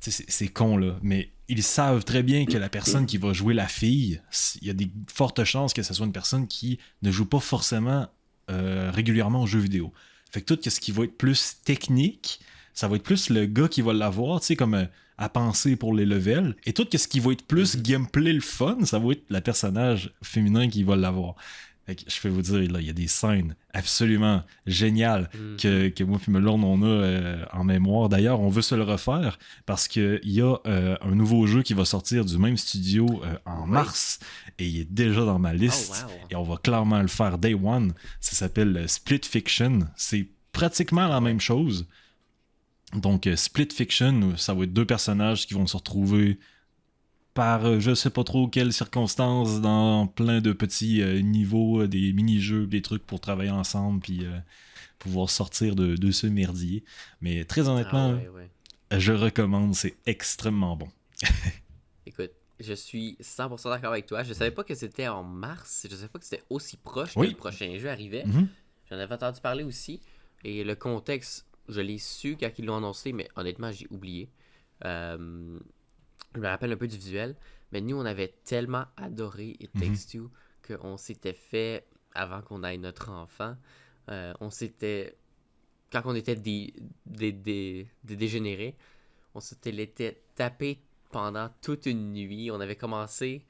c'est con là, mais ils savent très bien que la personne qui va jouer la fille, il y a des fortes chances que ce soit une personne qui ne joue pas forcément régulièrement aux jeux vidéo. Fait que tout ce qui va être plus technique, ça va être plus le gars qui va l'avoir, tu sais, comme à penser pour les levels. Et tout ce qui va être plus gameplay le fun, ça va être le personnage féminin qui va l'avoir. Fait que je peux vous dire, là, il y a des scènes absolument géniales que moi et Melon, on a en mémoire. D'ailleurs, on veut se le refaire parce qu'il y a un nouveau jeu qui va sortir du même studio en mars et il est déjà dans ma liste. Oh, wow. Et on va clairement le faire day one. Ça s'appelle Split Fiction. C'est pratiquement la même chose. Donc, Split Fiction, ça va être deux personnages qui vont se retrouver par je sais pas trop quelles circonstances dans plein de petits niveaux, des mini-jeux, des trucs pour travailler ensemble puis pouvoir sortir de ce merdier. Mais très honnêtement, je recommande, c'est extrêmement bon. Écoute, je suis 100% d'accord avec toi. Je savais pas que c'était en mars. Je savais pas que c'était aussi proche que Oui. le prochain jeu arrivait. Mhm. J'en avais entendu parler aussi. Et le contexte, je l'ai su quand ils l'ont annoncé, mais honnêtement, j'ai oublié. Je me rappelle un peu du visuel. Mais nous, on avait tellement adoré It Takes Two qu'on s'était fait, avant qu'on ait notre enfant, on s'était... Quand on était des dégénérés, on s'était l'était tapé pendant toute une nuit. On avait commencé,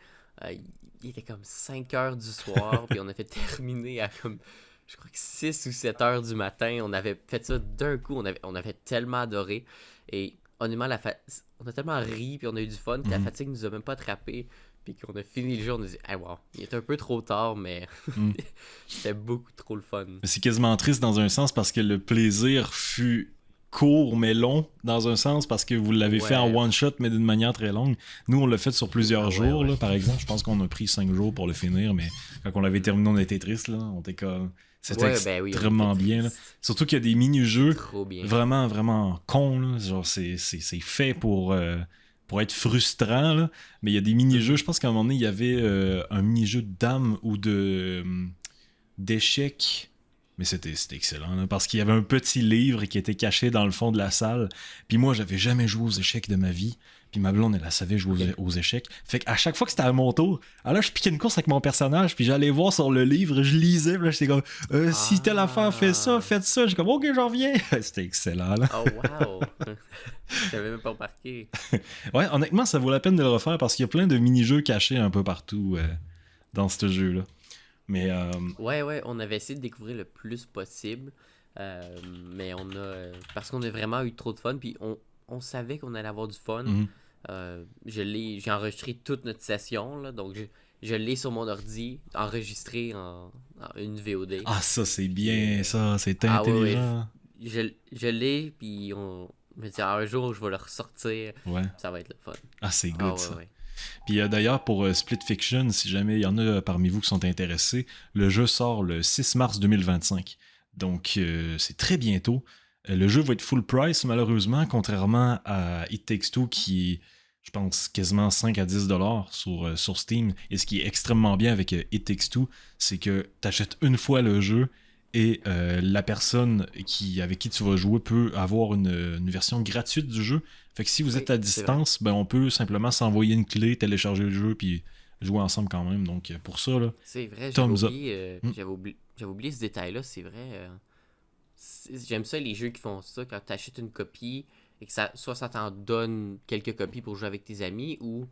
il était comme 5 heures du soir, puis on avait terminé à comme, je crois que 6 ou 7 heures du matin. On avait fait ça d'un coup, on avait tellement adoré. Et honnêtement, on a tellement ri, puis on a eu du fun, puis la fatigue nous a même pas attrapés. Puis qu'on a fini le jeu, on a dit, hey, wow, il était un peu trop tard, mais c'était beaucoup trop le fun. Mais c'est quasiment triste dans un sens parce que le plaisir fut court mais long dans un sens parce que vous l'avez fait en one shot mais d'une manière très longue. Nous on l'a fait sur plusieurs jours là, par exemple. Je pense qu'on a pris 5 jours pour le finir, mais quand on l'avait terminé on était triste là. On était comme... C'était extrêmement bien là. Surtout qu'il y a des mini-jeux vraiment vraiment cons là. Genre c'est fait pour être frustrant là. Mais il y a des mini-jeux. Je pense qu'à un moment donné il y avait un mini-jeu de dames ou d'échecs. Mais c'était excellent, là, parce qu'il y avait un petit livre qui était caché dans le fond de la salle. Puis moi, j'avais jamais joué aux échecs de ma vie. Puis ma blonde, elle savait jouer aux échecs. Fait qu'à chaque fois que c'était à mon tour, alors je piquais une course avec mon personnage, puis j'allais voir sur le livre, je lisais, puis là, j'étais comme si telle affaire fait ça, faites ça. J'ai comme, ok, j'en reviens. C'était excellent, là. Oh, wow! J'avais même pas remarqué. Ouais, honnêtement, ça vaut la peine de le refaire parce qu'il y a plein de mini-jeux cachés un peu partout dans ce jeu-là. Mais ouais, on avait essayé de découvrir le plus possible, mais parce qu'on a vraiment eu trop de fun, puis on savait qu'on allait avoir du fun. J'ai enregistré toute notre session, là, donc je l'ai sur mon ordi, enregistré en une VOD. Ah, ça c'est bien, ça, c'est intelligent. Je l'ai, puis je me dis, un jour je vais le ressortir, ça va être le fun. Ah, c'est good ça. Ouais. Puis d'ailleurs, pour Split Fiction, si jamais il y en a parmi vous qui sont intéressés, le jeu sort le 6 mars 2025. Donc, c'est très bientôt. Le jeu va être full price, malheureusement, contrairement à It Takes Two, qui est, je pense, quasiment 5 à 10 dollars sur Steam. Et ce qui est extrêmement bien avec It Takes Two, c'est que tu achètes une fois le jeu et la personne avec qui tu vas jouer peut avoir une version gratuite du jeu. Fait que si vous êtes à distance, ben on peut simplement s'envoyer une clé, télécharger le jeu, puis jouer ensemble quand même. Donc pour ça, là, C'est vrai, thumbs up. j'avais oublié ce détail-là, c'est vrai. J'aime ça les jeux qui font ça quand tu achètes une copie et que soit ça t'en donne quelques copies pour jouer avec tes amis ou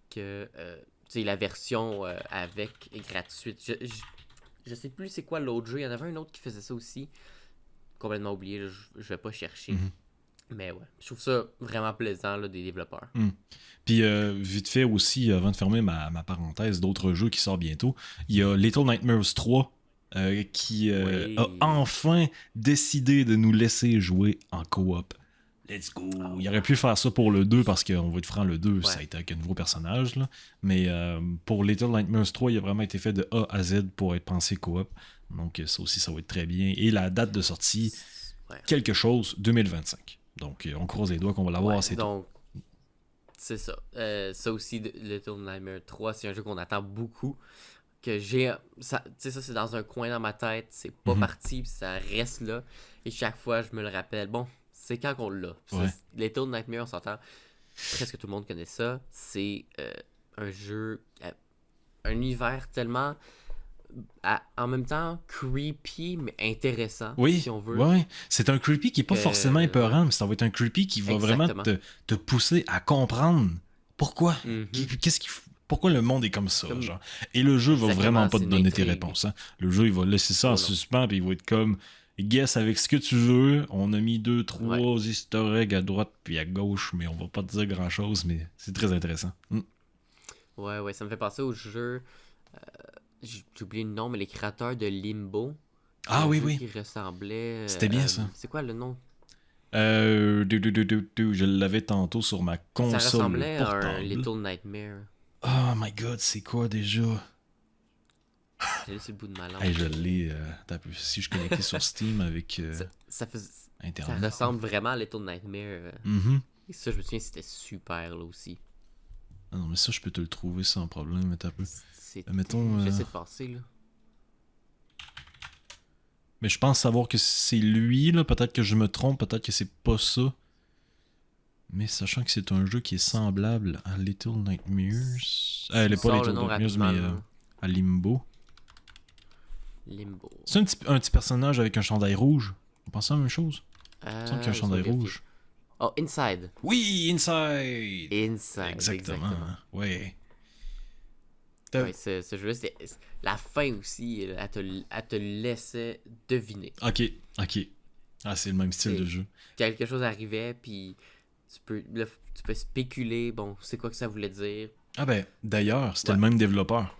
que tu sais, la version avec est gratuite. Je sais plus c'est quoi l'autre jeu. Il y en avait un autre qui faisait ça aussi. Complètement oublié, là, je vais pas chercher. Mhm. Mais ouais, je trouve ça vraiment plaisant là, des développeurs. Puis vite fait aussi, avant de fermer ma parenthèse d'autres jeux qui sortent bientôt, il y a Little Nightmares 3 qui Oui. a enfin décidé de nous laisser jouer en coop. Let's go! Il aurait pu faire ça pour le 2 parce qu'on va être franc, le 2, ça a été avec un nouveau personnage. Là. Mais pour Little Nightmares 3, il a vraiment été fait de A à Z pour être pensé coop. Donc ça aussi, ça va être très bien. Et la date de sortie, quelque chose, 2025. Donc on croise les doigts qu'on va l'avoir assez tôt. Donc, c'est ça. Ça aussi, Little Nightmares 3, c'est un jeu qu'on attend beaucoup. Que j'ai. Ça, c'est dans un coin dans ma tête. C'est pas parti, puis ça reste là. Et chaque fois, je me le rappelle. Bon, c'est quand qu'on l'a. Ouais. Little Nightmares, on s'entend. Presque tout le monde connaît ça. C'est un jeu. Un univers tellement. En même temps, creepy, mais intéressant, oui, si on veut. Oui, c'est un creepy qui n'est pas forcément épeurant, mais ça va être un creepy qui va Exactement. vraiment te pousser à comprendre pourquoi. Pourquoi le monde est comme ça, genre. Et le jeu va vraiment pas te donner tes réponses. Hein. Le jeu, il va laisser ça en suspens, puis il va être comme guess avec ce que tu veux. On a mis 2-3 easter eggs à droite puis à gauche, mais on va pas te dire grand-chose, mais c'est très intéressant. Ouais, ça me fait penser au jeu... j'ai oublié le nom, mais les créateurs de Limbo. Ah oui. Qui ressemblait... C'était bien ça. C'est quoi le nom? Je l'avais tantôt sur ma console ça ressemblait portable. à un Little Nightmare. Oh my god, c'est quoi déjà? J'ai laissé le bout de ma langue. Hey, je l'ai. Si je connectais sur Steam avec ça Internet. Ça ressemble vraiment à Little Nightmare. Et ça, je me souviens, c'était super là aussi. Ah non, mais ça, je peux te le trouver sans problème. Mais mettons. J'essaie de passer là. Mais je pense savoir que c'est lui, là. Peut-être que je me trompe, peut-être que c'est pas ça. Mais sachant que c'est un jeu qui est semblable à Little Nightmares. Elle est pas Little Nightmares, mais à Limbo. C'est un petit personnage avec un chandail rouge. On pense à la même chose? Il me semble qu'il y a un chandail rouge. Oh, Inside. Oui, Inside! Exactement. Ouais. Ouais, ce jeu-là, la fin aussi, elle te laissait deviner. Ok. Ah, c'est le même style de jeu. Quelque chose arrivait, puis tu peux spéculer, bon, c'est quoi que ça voulait dire. Ah ben, d'ailleurs, c'était le même développeur.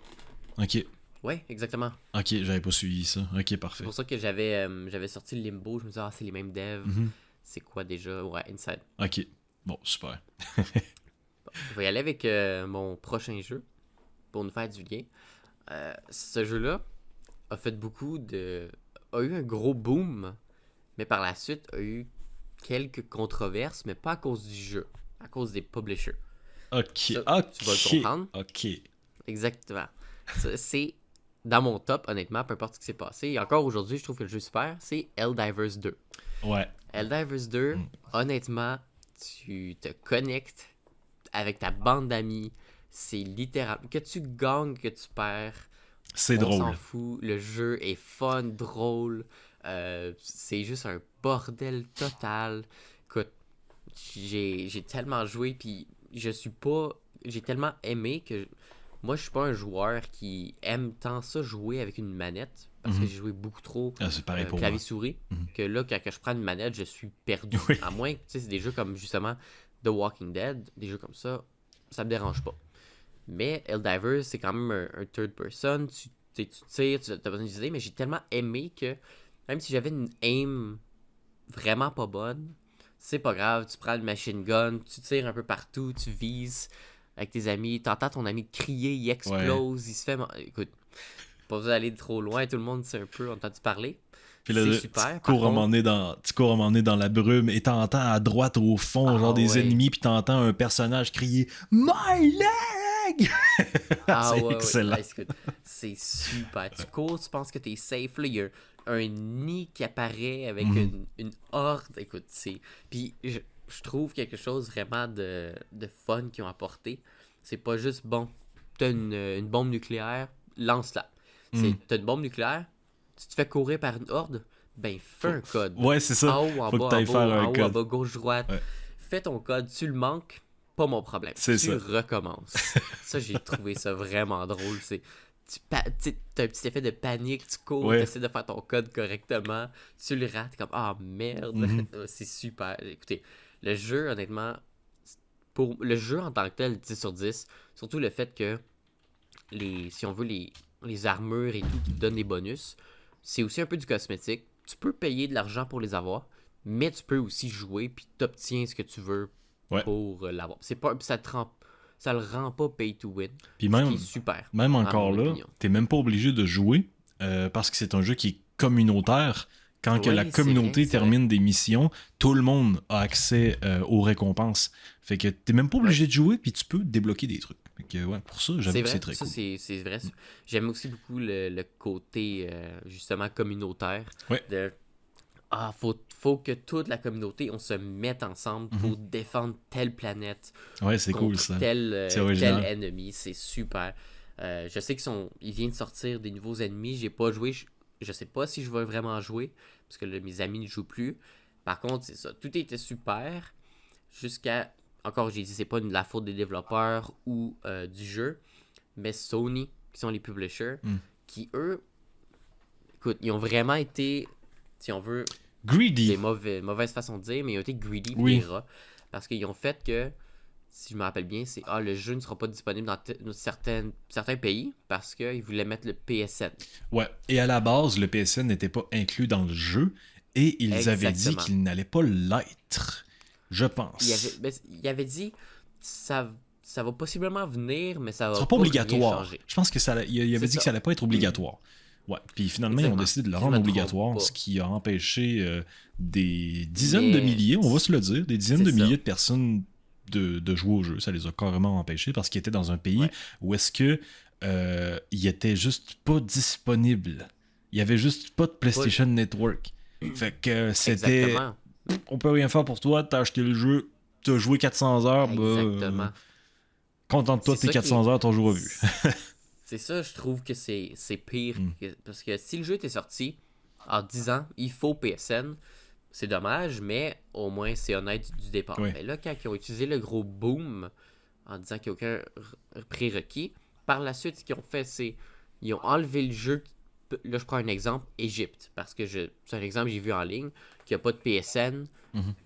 Ok. Ouais, exactement. Ok, j'avais pas suivi ça. Ok, parfait. C'est pour ça que j'avais sorti le Limbo, je me disais, c'est les mêmes devs. C'est quoi déjà? Ouais, Inside. Ok, bon, super. Je vais y aller avec mon prochain jeu, pour nous faire du bien. Ce jeu-là a eu un gros boom, mais par la suite a eu quelques controverses, mais pas à cause du jeu, à cause des publishers. Ok. Tu vas le comprendre. Ok. Exactement. C'est dans mon top, honnêtement, peu importe ce qui s'est passé. Et encore aujourd'hui, je trouve que le jeu est super. C'est Helldivers 2. Ouais. Helldivers 2, honnêtement, tu te connectes avec ta bande d'amis. C'est littéralement... Que tu gagnes, que tu perds. C'est drôle. On s'en fout. Le jeu est fun, drôle. C'est juste un bordel total. Écoute, j'ai tellement joué, puis je suis pas... J'ai tellement aimé que... Moi, je suis pas un joueur qui aime tant ça jouer avec une manette, parce que j'ai joué beaucoup trop clavier-souris, que là, quand je prends une manette, je suis perdu. Oui. À moins que c'est des jeux comme, justement, The Walking Dead, des jeux comme ça me dérange pas. Mais Helldivers, c'est quand même un third person, tu tires, tu as besoin d'idées, mais j'ai tellement aimé que, même si j'avais une aim vraiment pas bonne, c'est pas grave, tu prends une machine gun, tu tires un peu partout, tu vises... avec tes amis, t'entends ton ami crier, il explose, il se fait... Écoute, pas besoin d'aller trop loin, tout le monde sait un peu entendu parler. Puis là, C'est super. tu cours à un moment donné dans la brume et t'entends à droite au fond genre des ennemis puis t'entends un personnage crier « My leg! » C'est excellent. Écoute, c'est super. Tu cours, tu penses que t'es safe. Là, il y a un nid qui apparaît avec une horde. Écoute, c'est... Puis je trouve quelque chose vraiment de fun qu'ils ont apporté. C'est pas juste, bon, t'as une bombe nucléaire, lance-la. T'as une bombe nucléaire, tu te fais courir par une horde, ben fais un code. Ouais, c'est ça. En haut, en Faut bas, que t'ailles faire un code. en bas, gauche, droite. Ouais. Fais ton code, tu le manques, pas mon problème. C'est tu ça. recommences. Ça, j'ai trouvé ça vraiment drôle. T'as un petit effet de panique, tu cours, t'essaies de faire ton code correctement, tu le rates comme ah merde. C'est super. Écoutez, le jeu, honnêtement, pour le jeu en tant que tel, 10 sur 10, surtout le fait que si on veut les armures et tout qui te donnent des bonus, c'est aussi un peu du cosmétique. Tu peux payer de l'argent pour les avoir, mais tu peux aussi jouer puis t'obtiens ce que tu veux pour l'avoir. C'est pas, ça le rend pas pay to win. Puis même, ce qui est super. Même encore là, t'es même pas obligé de jouer parce que c'est un jeu qui est communautaire. Quand que la communauté termine des missions, tout le monde a accès aux récompenses. Fait que t'es même pas obligé de jouer, puis tu peux débloquer des trucs. Fait que pour ça, j'avoue que c'est très cool. C'est vrai. J'aime aussi beaucoup le côté justement communautaire. Faut que toute la communauté, on se mette ensemble pour défendre telle planète. Ouais, c'est cool ça. Tel ennemi. C'est super. Je sais qu'ils viennent de sortir des nouveaux ennemis. J'ai pas joué. Je sais pas si je vais vraiment jouer parce que mes amis ne jouent plus. Par contre, c'est ça. Tout était super jusqu'à... Encore, j'ai dit, c'est pas la faute des développeurs ou du jeu, mais Sony, qui sont les publishers, qui, eux, écoute, ils ont vraiment été, si on veut... Greedy. C'est mauvaise façon de dire, mais ils ont été greedy des rats. Parce qu'ils ont fait que, si je me rappelle bien, c'est le jeu ne sera pas disponible dans certains pays parce qu'ils voulaient mettre le PSN. Ouais, et à la base, le PSN n'était pas inclus dans le jeu et ils avaient dit qu'il n'allait pas l'être, je pense. Il avait dit ça va possiblement venir, mais ça va sera pas obligatoire. Changer. Je pense que il avait dit que ça allait pas être obligatoire. Ouais, puis finalement, ils ont décidé de le rendre obligatoire, ce qui a empêché des dizaines de milliers, on va se le dire, des dizaines de milliers de personnes de jouer au jeu. Ça les a carrément empêchés parce qu'ils étaient dans un pays où est-ce que il était juste pas disponible. Il y avait juste pas de PlayStation Network. Fait que c'était... On peut rien faire pour toi, t'as acheté le jeu, t'as joué 400 heures, contente-toi de tes 400 heures, ton jeu revu. C'est ça, je trouve que c'est pire. Parce que si le jeu était sorti en 10 ans, il faut PSN. C'est dommage, mais au moins c'est honnête du départ. Mais là, quand ils ont utilisé le gros boom en disant qu'il n'y a aucun prérequis, par la suite, ce qu'ils ont fait, c'est ils ont enlevé le jeu. Là, je prends un exemple, Égypte. Parce que c'est un exemple que j'ai vu en ligne, qu'il n'y a pas de PSN.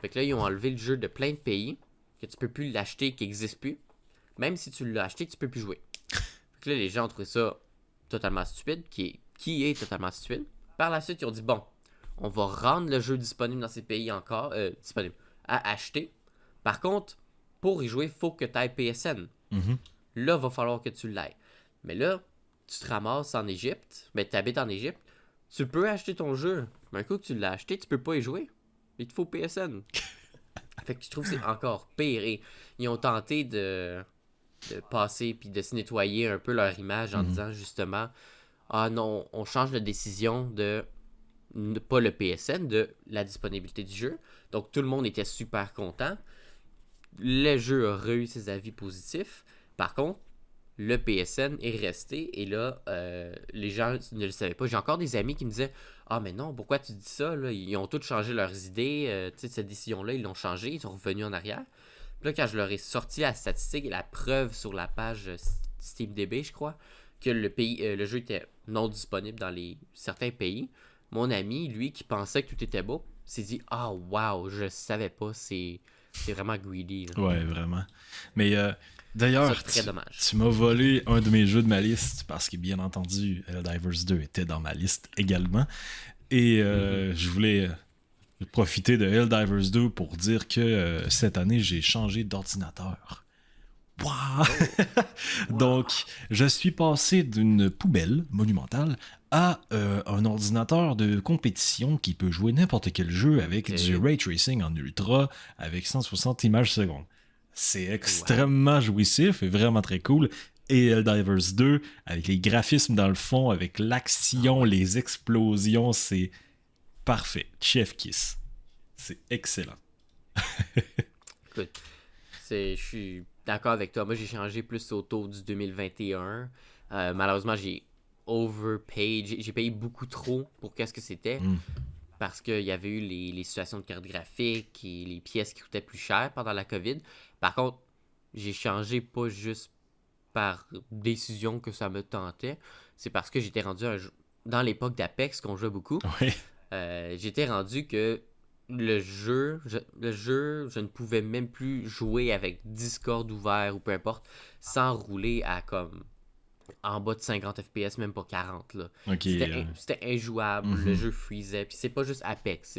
Fait que là, ils ont enlevé le jeu de plein de pays, que tu peux plus l'acheter, qui n'existe plus. Même si tu l'as acheté, tu peux plus jouer. Fait que là, les gens ont trouvé ça totalement stupide, qui est totalement stupide. Par la suite, ils ont dit, bon, on va rendre le jeu disponible dans ces pays encore, disponible à acheter. Par contre, pour y jouer, il faut que tu ailles PSN. Là, il va falloir que tu l'ailles. Mais là, tu te ramasses en Égypte, tu habites en Égypte, tu peux acheter ton jeu. Mais un coup que tu l'as acheté, tu peux pas y jouer. Il te faut PSN. Fait que je trouve que c'est encore pire. Et ils ont tenté de passer puis de se nettoyer un peu leur image en disant justement non, on change de décision de pas le PSN, de la disponibilité du jeu. Donc tout le monde était super content. Le jeu a eu ses avis positifs. Par contre, le PSN est resté et là, les gens ne le savaient pas. J'ai encore des amis qui me disaient « Ah, mais non, pourquoi tu dis ça? Là? Ils ont tous changé leurs idées. Cette décision-là, ils l'ont changé. Ils sont revenus en arrière. » Puis là, quand je leur ai sorti la statistique et la preuve sur la page SteamDB, je crois, que le jeu était non disponible dans certains pays, mon ami, lui, qui pensait que tout était beau, s'est dit « Ah, wow, je savais pas. C'est vraiment greedy. » Ouais, vraiment. Mais... D'ailleurs, tu m'as volé un de mes jeux de ma liste parce que, bien entendu, Helldivers 2 était dans ma liste également. Et je voulais profiter de Helldivers 2 pour dire que cette année, j'ai changé d'ordinateur. Wouah! Wow. Donc, je suis passé d'une poubelle monumentale à un ordinateur de compétition qui peut jouer n'importe quel jeu avec Ok. du ray tracing en ultra avec 160 images secondes. C'est Wow. extrêmement jouissif et vraiment très cool. Et Helldivers 2, avec les graphismes dans le fond, avec l'action, les explosions, c'est parfait. Chef Kiss. C'est excellent. Écoute, je suis d'accord avec toi. Moi, j'ai changé plus autour du 2021. Malheureusement, j'ai overpaid. J'ai payé beaucoup trop pour qu'est-ce que c'était. Mm. Parce qu'il y avait eu les situations de carte graphique et les pièces qui coûtaient plus cher pendant la COVID. Par contre, j'ai changé pas juste par décision que ça me tentait. C'est parce que j'étais rendu dans l'époque d'Apex qu'on jouait beaucoup. Ouais. J'étais rendu que je ne pouvais même plus jouer avec Discord ouvert ou peu importe sans rouler à comme en bas de 50 FPS, même pas 40 là. Ok. C'était injouable, Mhm. le jeu freezait. Puis c'est pas juste Apex,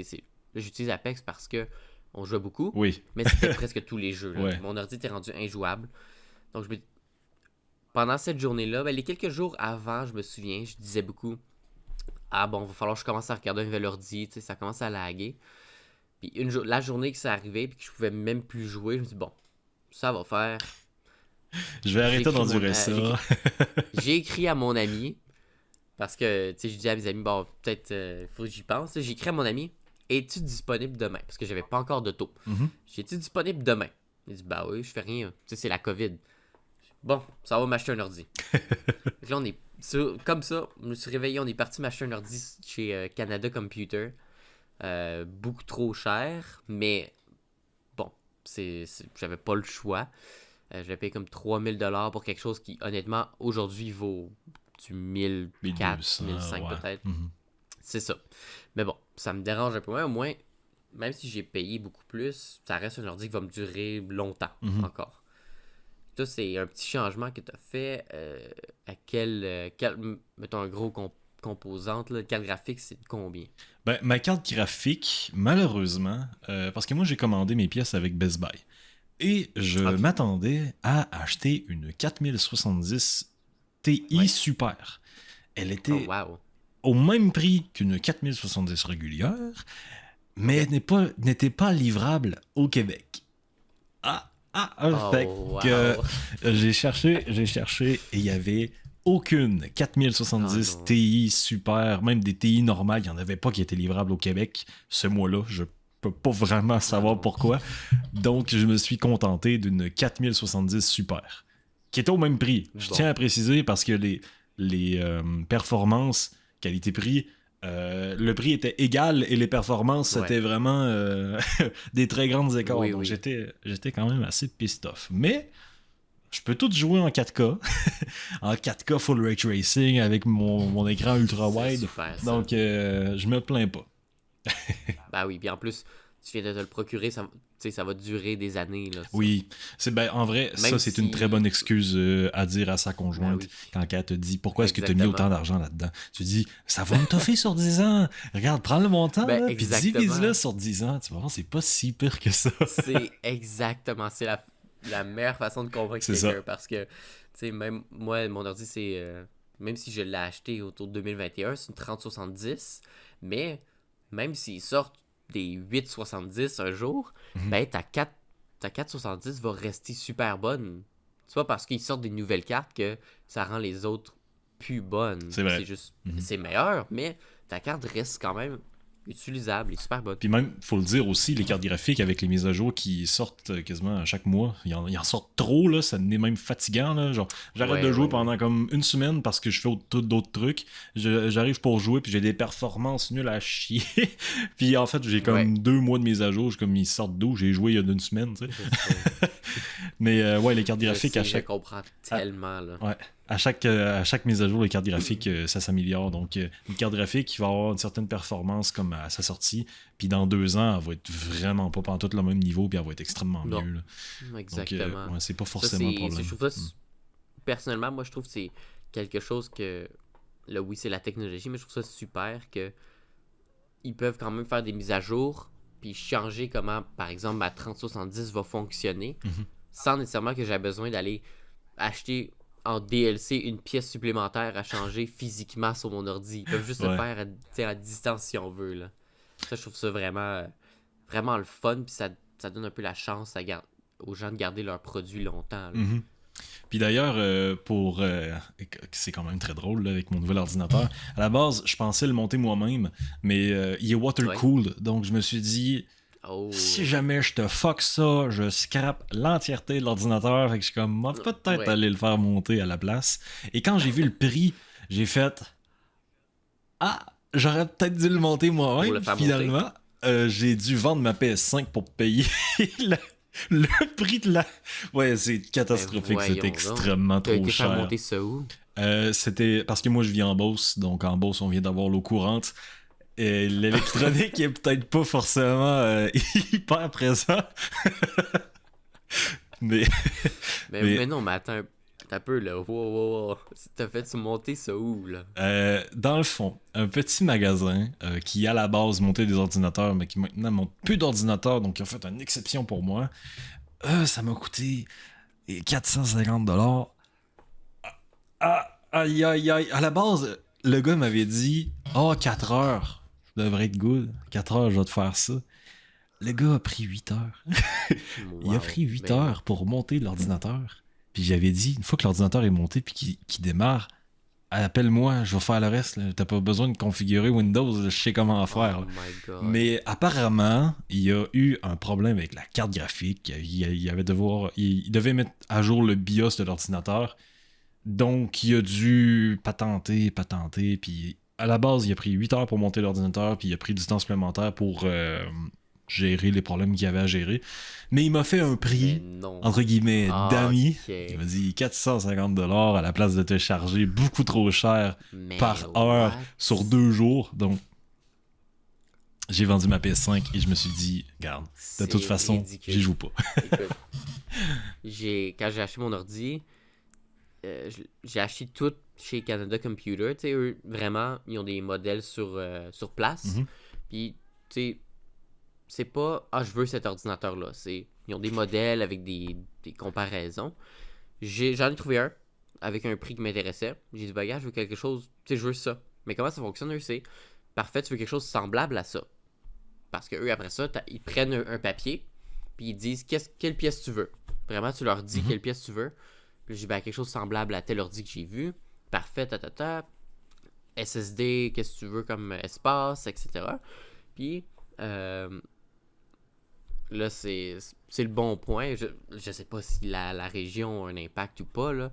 j'utilise Apex parce que on jouait beaucoup, Oui. mais c'était presque tous les jeux là. Ouais. Mon ordi était rendu injouable. Donc pendant cette journée-là, les quelques jours avant, je me souviens, je disais beaucoup ah bon, va falloir que je commence à regarder un nouvel ordi, tu sais, ça commence à laguer. Puis la journée que c'est arrivé, puis que je pouvais même plus jouer, je me dis bon, ça va faire. Je vais arrêter J'ai écrit d'endurer mon- ça. J'ai écrit à mon ami, parce que, tu sais, je dis à mes amis, bon, peut-être, faut que j'y pense. J'ai écrit à mon ami, es-tu disponible demain? Parce que j'avais pas encore d'auto. Mhm. J'ai-tu disponible demain? Il dit, bah oui, je fais rien. Tu sais, c'est la COVID. Bon, ça va m'acheter un ordi. Donc là, comme ça, je me suis réveillé, on est parti m'acheter un ordi chez Canada Computer. Beaucoup trop cher, mais bon, j'avais pas le choix. J'avais payé comme 3000$ pour quelque chose qui, honnêtement, aujourd'hui vaut du 1400, 1500 ouais. peut-être. Mhm. C'est ça. Mais bon, ça me dérange un peu moins. Au moins, même si j'ai payé beaucoup plus, ça reste un ordi qui va me durer longtemps encore. Toi, c'est un petit changement que tu as fait. À mettons, un gros composante, là, carte graphique, c'est de combien? Ben, ma carte graphique, malheureusement, parce que moi j'ai commandé mes pièces avec Best Buy. Et je Ok. m'attendais à acheter une 4070 Ti Ouais. Super. Elle était Oh, wow. au même prix qu'une 4070 régulière, mais n'était pas livrable au Québec. Fait Oh, que wow. j'ai cherché et il y avait aucune 4070 Oh, non. Ti Super, même des Ti normales, il n'y en avait pas qui étaient livrables au Québec ce mois-là. Je peux pas vraiment savoir non. pourquoi. Donc, je me suis contenté d'une 4070 Super, qui était au même prix. Je Bon. tiens à préciser parce que les performances qualité-prix, le prix était égal et les performances, Ouais. c'était vraiment des très grandes écarts. Oui, Donc, oui. j'étais quand même assez pissed off. Mais je peux tout jouer en 4K. En 4K full ray tracing avec mon écran ultra C'est wide. super, ça. Donc, je me plains pas. Bah oui, puis en plus, tu viens de te le procurer, ça va durer des années. Là, ça. Oui, en vrai, Même ça c'est une si- très bonne excuse à dire à sa conjointe Ben oui. quand elle te dit pourquoi est-ce que tu as mis Exactement. autant d'argent là-dedans. Tu dis ça va me toffer sur 10 ans. Regarde, prends le montant Ben, là, puis exactement. divise-le sur 10 ans. Tu vas voir, c'est pas si pire que ça. C'est exactement, c'est la meilleure façon de convaincre C'est quelqu'un ça. parce que, tu sais, même moi, mon ordi, c'est, même si je l'ai acheté autour de 2021, c'est une 3070, mais même s'ils sortent des 870 un jour, ben ta 470 va rester super bonne. C'est pas parce qu'ils sortent des nouvelles cartes que ça rend les autres plus bonnes. C'est vrai. C'est juste, c'est meilleur, mais ta carte reste quand même utilisable et super bonne. Puis même, faut le dire aussi, les cartes graphiques avec les mises à jour qui sortent quasiment à chaque mois, ils en sortent trop, là, ça devient même fatigant. Là, genre, j'arrête de jouer pendant comme une semaine parce que je fais d'autres trucs. J'arrive pour jouer, puis j'ai des performances nulles à chier. Puis en fait, j'ai comme 2 mois de mise à jour, comme ils sortent d'où, j'ai joué il y a une semaine. Tu sais. Mais ouais, les cartes graphiques à chaque. Je comprends tellement. Là. Ouais. À chaque mise à jour, les cartes graphiques, ça s'améliore. Donc, une carte graphique, il va avoir une certaine performance comme à sa sortie. Puis dans 2 ans, elle va être vraiment pas pantoute le même niveau, puis elle va être extrêmement Non. mieux. Là. Exactement. Donc, ouais, c'est pas forcément un problème. Je trouve ça, personnellement, moi, je trouve que c'est quelque chose que. Là, oui, c'est la technologie, mais je trouve ça super que ils peuvent quand même faire des mises à jour, puis changer comment, par exemple, ma 3070 va fonctionner. sans nécessairement que j'aie besoin d'aller acheter en DLC une pièce supplémentaire à changer physiquement sur mon ordi. Ils peuvent juste le Ouais. faire à distance si on veut. Là. Ça, je trouve ça vraiment le fun. Puis ça donne un peu la chance aux gens de garder leurs produits longtemps. Là. Mhm. Puis d'ailleurs, c'est quand même très drôle là, avec mon nouvel ordinateur. À la base, je pensais le monter moi-même, mais il est water-cooled. Donc je me suis dit, Oh. si jamais je te fuck ça, je scrape l'entièreté de l'ordinateur. Fait que je suis comme, moi, peut-être Ouais. aller le faire monter à la place. Et quand j'ai vu le prix, j'ai fait, ah, j'aurais peut-être dû le monter Pour moi-même. le faire Finalement, j'ai dû vendre ma PS5 pour payer le, le prix de la. Ouais, c'est catastrophique. voyons C'est donc. extrêmement T'as trop été faire cher. monter ça où? C'était parce que moi, je vis en Beauce. Donc, en Beauce, on vient d'avoir l'eau courante. Et l'électronique est peut-être pas forcément hyper présent. mais Mais non, mais attends un peu là. Wow. T'as fait monter ça où là? dans le fond, un petit magasin qui à la base montait des ordinateurs, mais qui maintenant monte plus d'ordinateurs, donc ils ont fait une exception pour moi. Ça m'a coûté 450$. Aïe. À la base, le gars m'avait dit 4 heures, je devrais être good. 4 heures, je vais te faire ça. Le gars a pris 8 heures. Il a pris 8 Ben non. heures pour monter l'ordinateur. Puis j'avais dit, une fois que l'ordinateur est monté puis qu'il démarre, appelle-moi, je vais faire le reste. Là. T'as pas besoin de configurer Windows, je sais comment faire. Oh là. my god. Mais apparemment, il y a eu un problème avec la carte graphique. Il devait mettre à jour le BIOS de l'ordinateur. Donc, il a dû patenter. Puis à la base, il a pris 8 heures pour monter l'ordinateur. Puis il a pris du temps supplémentaire pour gérer les problèmes qu'il y avait à gérer. Mais il m'a fait un Mais prix, non. entre guillemets, d'amis. Ok. Il m'a dit 450$ à la place de te charger beaucoup trop cher Mais par heure what? sur 2 jours. Donc, j'ai vendu ma PS5 et je me suis dit, regarde, de toute C'est façon, ridicule. j'y joue pas. Écoute, quand j'ai acheté mon ordi, j'ai acheté tout chez Canada Computer. Tu sais, eux, vraiment, ils ont des modèles sur place. Mhm. Puis, tu sais, c'est pas « Ah, je veux cet ordinateur-là ». Ils ont des modèles avec des comparaisons. J'en ai trouvé un avec un prix qui m'intéressait. J'ai dit « Bah, gars, je veux quelque chose, tu sais, je veux ça ». Mais comment ça fonctionne, eux, c'est « Parfait, tu veux quelque chose semblable à ça ». Parce que eux, après ça, ils prennent un papier, puis ils disent quelle pièce tu veux. Vraiment, tu leur dis Mhm. quelle pièce tu veux. Puis j'ai dit, ben, quelque chose semblable à tel ordi que j'ai vu. Parfait, SSD, qu'est-ce que tu veux comme espace, etc. Puis là, c'est le bon point. Je sais pas si la région a un impact ou pas, là.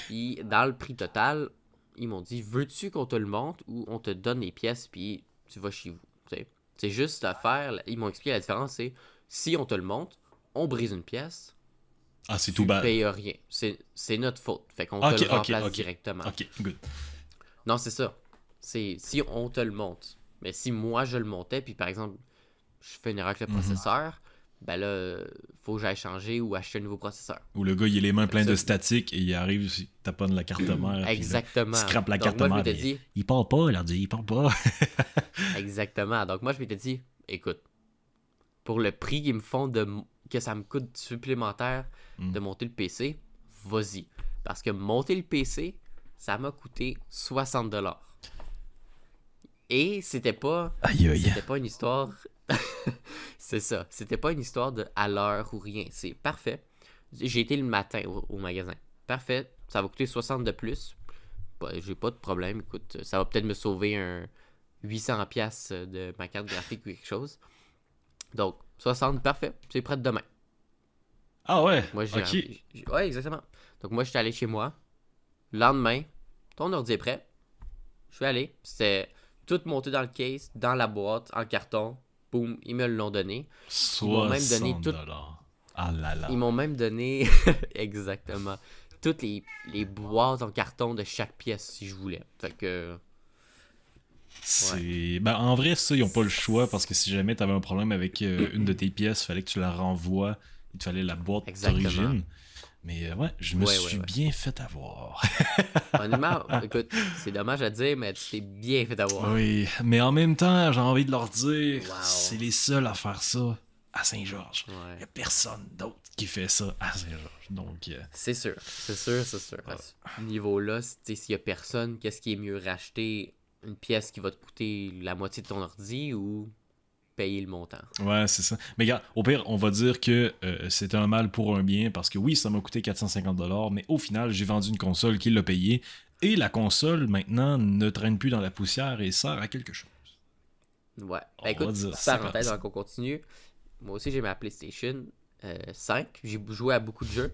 Puis dans le prix total, ils m'ont dit, veux-tu qu'on te le monte ou on te donne les pièces, puis tu vas chez vous. T'sais. C'est juste à faire. Ils m'ont expliqué la différence, c'est si on te le monte, on brise une pièce. Ah, c'est Tu tout bad. payes rien. C'est notre faute. Fait qu'on Ok, te le ok, remplace ok. directement. Ok, good. Non, c'est ça. C'est si on te le monte. Mais si moi je le montais, puis par exemple, je fais une erreur avec le processeur, ben là, faut que j'aille changer ou acheter un nouveau processeur. Où le gars, il a les mains pleines ça, de statique et il arrive, il taponne la carte mère. Exactement. Il scrape la Donc, carte moi, je mère. m'étais puis dit, il part pas, l'ordi, il part pas. exactement. Donc moi, je m'étais dit, écoute, pour le prix qu'ils me font que ça me coûte supplémentaire de monter le PC, vas-y. Parce que monter le PC, ça m'a coûté 60$. Et c'était pas une histoire. C'est ça. C'était pas une histoire de à l'heure ou rien. C'est parfait. J'ai été le matin au magasin. Parfait. Ça va coûter 60$ de plus. J'ai pas de problème. Écoute, ça va peut-être me sauver un 800$ de ma carte graphique ou quelque chose. Donc, 60$, parfait. C'est prêt demain. Ah ouais, Moi, ok. Ouais, exactement. Donc, moi, j'étais allé chez moi. Le lendemain, ton ordi est prêt. Je suis allé. C'était tout monté dans le case, dans la boîte, en carton. Boum, ils me l'ont donné. m'ont même donné tout- $60. Ah là là. Ils m'ont même donné, exactement, toutes les boîtes en carton de chaque pièce si je voulais. Fait que, Ben, en vrai, ça, ils ont pas le choix parce que si jamais t'avais un problème avec une de tes pièces, fallait que tu la renvoies. Il te fallait la boîte Exactement. d'origine. Mais ouais, je me Ouais, suis ouais. bien fait avoir. honnêtement, écoute, c'est dommage à dire, mais tu t'es bien fait avoir. Oui, mais en même temps, j'ai envie de leur dire, Wow. c'est les seuls à faire ça. à Saint-Georges. Il Ouais. n'y a personne d'autre qui fait ça à Saint-Georges. Donc, C'est sûr. À ce niveau-là, s'il y a personne, qu'est-ce qui est mieux, racheter une pièce qui va te coûter la moitié de ton ordi ou payer le montant? ouais, c'est ça. Mais regarde, au pire, on va dire que c'est un mal pour un bien parce que oui, ça m'a coûté 450$, mais au final, j'ai vendu une console qui l'a payé et la console, maintenant, ne traîne plus dans la poussière et sert à quelque chose. Ouais. On Ben, va écoute, dire petite ça comme parenthèse ça. avant qu'on continue. Moi aussi, j'ai ma PlayStation 5. J'ai joué à beaucoup de jeux.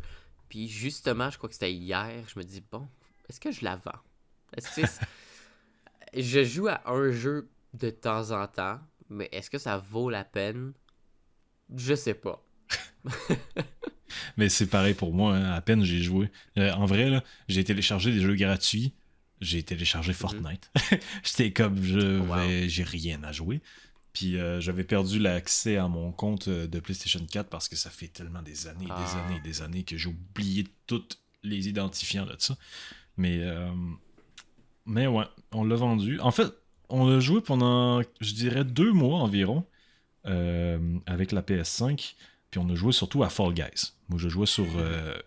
Puis justement, je crois que c'était hier, je me dis, bon, est-ce que je la vends? Est-ce que je joue à un jeu de temps en temps, mais est-ce que ça vaut la peine? Je sais pas. Mais c'est pareil pour moi, hein. À peine j'ai joué. En vrai, là, j'ai téléchargé des jeux gratuits. J'ai téléchargé Mhm. Fortnite. J'étais comme, Oh, wow. j'ai rien à jouer. Puis j'avais perdu l'accès à mon compte de PlayStation 4 parce que ça fait tellement des années, des années, Ah, des années que j'ai oublié tous les identifiants de ça. Mais, euh, mais ouais, on l'a vendu. En fait, on l'a joué pendant, je dirais, 2 mois environ avec la PS5. Puis on a joué surtout à Fall Guys. Moi, je jouais sur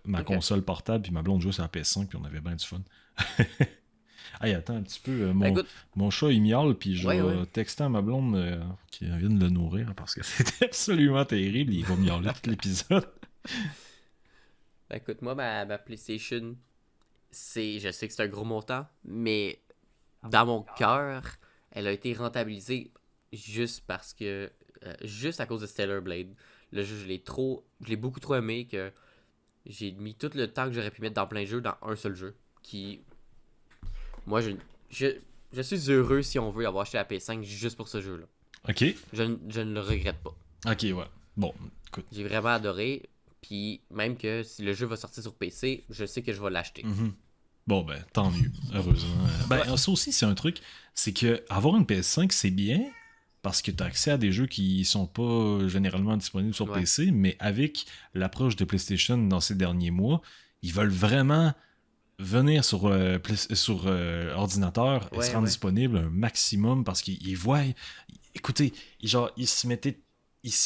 ma ok. console portable, puis ma blonde jouait sur la PS5, puis on avait bien du fun. Hey, attends un petit peu. Ben écoute, Mon chat, il miaule, puis je ouais, ouais. vais texter à ma blonde qui vient de le nourrir, parce que c'était absolument terrible. Il va miauler tout l'épisode. Ben écoute, moi, ma PlayStation, je sais que c'est un gros montant, mais dans mon cœur, elle a été rentabilisée juste parce que, juste à cause de Stellar Blade. Le jeu, je l'ai beaucoup trop aimé que j'ai mis tout le temps que j'aurais pu mettre dans plein de jeux dans un seul jeu. Qui, moi, je, je suis heureux si on veut avoir acheté la PS5 juste pour ce jeu-là. Ok. Je ne le regrette pas. Ok, ouais. Bon, écoute. J'ai vraiment adoré. Puis même que si le jeu va sortir sur PC, je sais que je vais l'acheter. Mhm. Bon, ben, tant mieux. Heureusement. Ouais. Ben, ça aussi, c'est un truc. C'est que avoir une PS5, c'est bien parce que tu as accès à des jeux qui sont pas généralement disponibles sur Ouais. PC, mais avec l'approche de PlayStation dans ces derniers mois, ils veulent vraiment venir sur, sur ordinateur et se Ouais, rendre ouais. disponible un maximum parce qu'ils voient. Écoutez, genre, ils se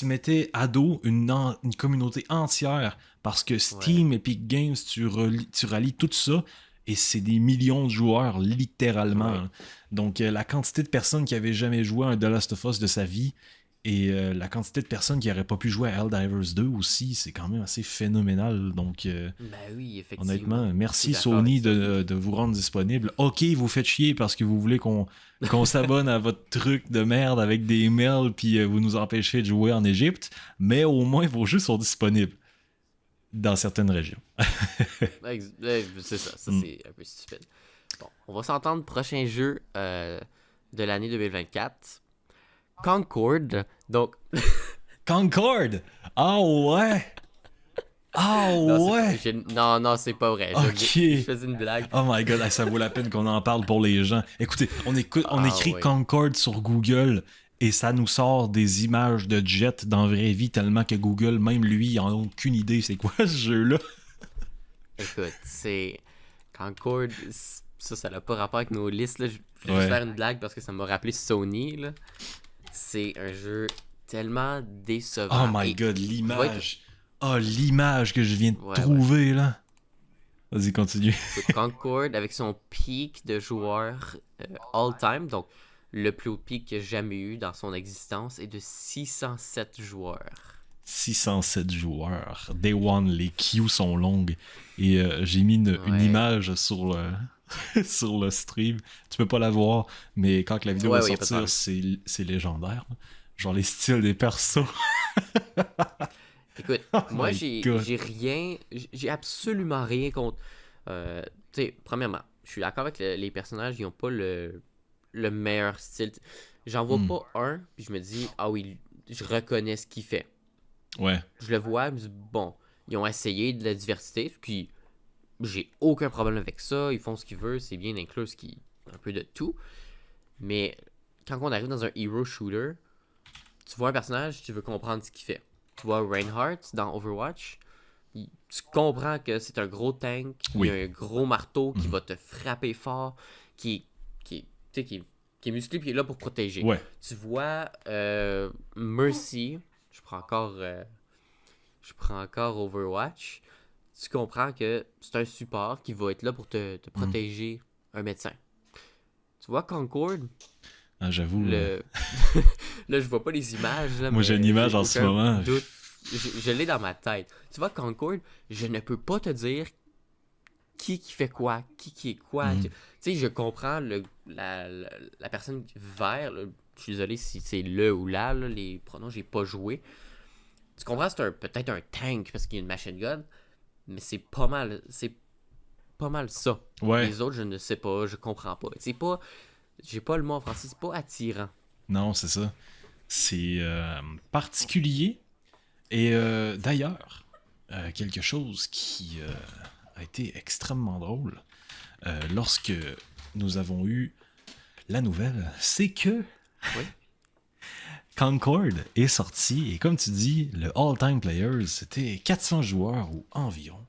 mettaient à dos une communauté entière parce que Ouais. Steam, Epic Games, tu rallies tout ça et c'est des millions de joueurs, littéralement, Ouais. hein. Donc, la quantité de personnes qui avaient jamais joué à un The Last of Us de sa vie et la quantité de personnes qui n'auraient pas pu jouer à Helldivers 2 aussi, c'est quand même assez phénoménal. Donc, Ben oui, effectivement. honnêtement, Je suis merci d'accord avec Sony ça. de vous rendre disponible. Ok, vous faites chier parce que vous voulez qu'on s'abonne à votre truc de merde avec des mails puis vous nous empêchez de jouer en Égypte, mais au moins vos jeux sont disponibles dans certaines régions. C'est ça. Ça, Mm. c'est un peu stupide. Bon, on va s'entendre. Prochain jeu de l'année 2024. Concord. Donc, Concorde! Ah ouais! Ah non, ouais! non, c'est pas vrai. Je Ok! faisais une blague. Oh my god, ça vaut la peine qu'on en parle pour les gens. Écoutez, on Ah écrit oui. Concorde sur Google et ça nous sort des images de jet dans la vraie vie tellement que Google, même lui, il en a aucune idée c'est quoi ce jeu-là. Écoute, c'est. Concord, ça n'a pas rapport avec nos listes. Là. Je vais juste Ouais. faire une blague parce que ça m'a rappelé Sony. Là. C'est un jeu tellement Oh décevant. my Et god, il va être. l'image. Oh, l'image que je viens de Ouais, ouais. trouver là. Vas-y, continue. Écoute, Concord, avec son pic de joueurs all-time, donc le plus haut pic qu'il a jamais eu dans son existence, est de 607 joueurs. 607 joueurs. Day One, les queues sont longues. Et j'ai mis une Ouais. image sur sur le stream. Tu peux pas la voir, mais quand la vidéo Ouais, va ouais, y a pas de sortir, problème. c'est légendaire, là. Genre les styles des persos. Écoute, Oh moi, my god. j'ai absolument rien contre. Tu sais, premièrement, je suis d'accord avec les personnages, ils ont pas le meilleur style. J'en vois Hmm. pas un, puis je me dis, ah oui, je reconnais ce qu'il fait. Ouais. Je le vois, je me dis, bon, ils ont essayé de la diversité, puis j'ai aucun problème avec ça, ils font ce qu'ils veulent, c'est bien d'inclure un peu de tout. Mais quand on arrive dans un hero shooter, tu vois un personnage, tu veux comprendre ce qu'il fait. Tu vois Reinhardt dans Overwatch, tu comprends que c'est un gros tank, il Oui. a un gros marteau qui Mhm. va te frapper fort, tu sais, qui est musclé puis il est là pour protéger. Ouais. Tu vois Mercy, je prends encore Overwatch, tu comprends que c'est un support qui va être là pour te protéger un médecin. Tu vois, Concord, Ah, j'avoue. là, je vois pas les images. Là, Moi, j'ai une image en ce moment. Doute. Je l'ai dans ma tête. Tu vois, Concord, je ne peux pas te dire qui fait quoi, qui est quoi. Tu sais, je comprends la personne vert. Là, je suis désolé si c'est le ou la, là, les pronoms, j'ai pas joué. Tu comprends, c'est peut-être un tank parce qu'il y a une machine gun, mais c'est pas mal ça. Ouais. Les autres, je ne sais pas, je comprends pas. C'est pas, j'ai pas le mot en français, c'est pas attirant. Non, c'est ça. C'est particulier. Et d'ailleurs, quelque chose qui a été extrêmement drôle lorsque nous avons eu la nouvelle, c'est que Oui. Concord est sorti, et comme tu dis, le all-time players, c'était 400 joueurs ou environ.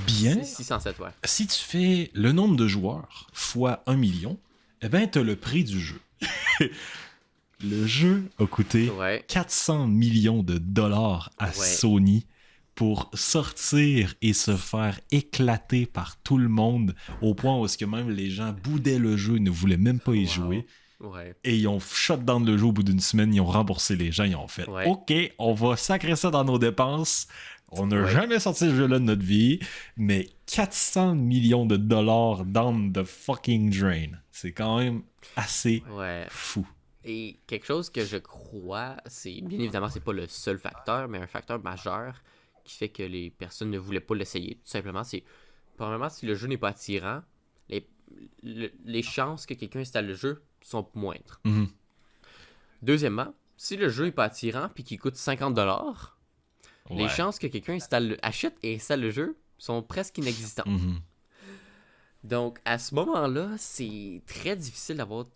Bien. 607, ouais. Si tu fais le nombre de joueurs fois 1 million, eh ben, t'as le prix du jeu. Le jeu a coûté 400 millions de dollars à Sony pour sortir et se faire éclater par tout le monde, au point où est-ce que même les gens boudaient le jeu et ne voulaient même pas y jouer. Ouais. Et ils ont shut down le jeu au bout d'une semaine, ils ont remboursé les gens, ils ont fait OK, on va sacrer ça dans nos dépenses. On n'a jamais sorti ce jeu-là de notre vie, mais 400 millions de dollars down the fucking drain. C'est quand même assez fou. Et quelque chose que je crois, c'est bien évidemment, c'est pas le seul facteur, mais un facteur majeur qui fait que les personnes ne voulaient pas l'essayer. Tout simplement, c'est premièrement, si le jeu n'est pas attirant, les chances que quelqu'un installe le jeu sont moindres. Mm-hmm. Deuxièmement, si le jeu n'est pas attirant puis qu'il coûte 50$, les chances que quelqu'un achète et installe le jeu sont presque inexistantes. Mm-hmm. Donc, à ce moment-là, c'est très difficile d'avoir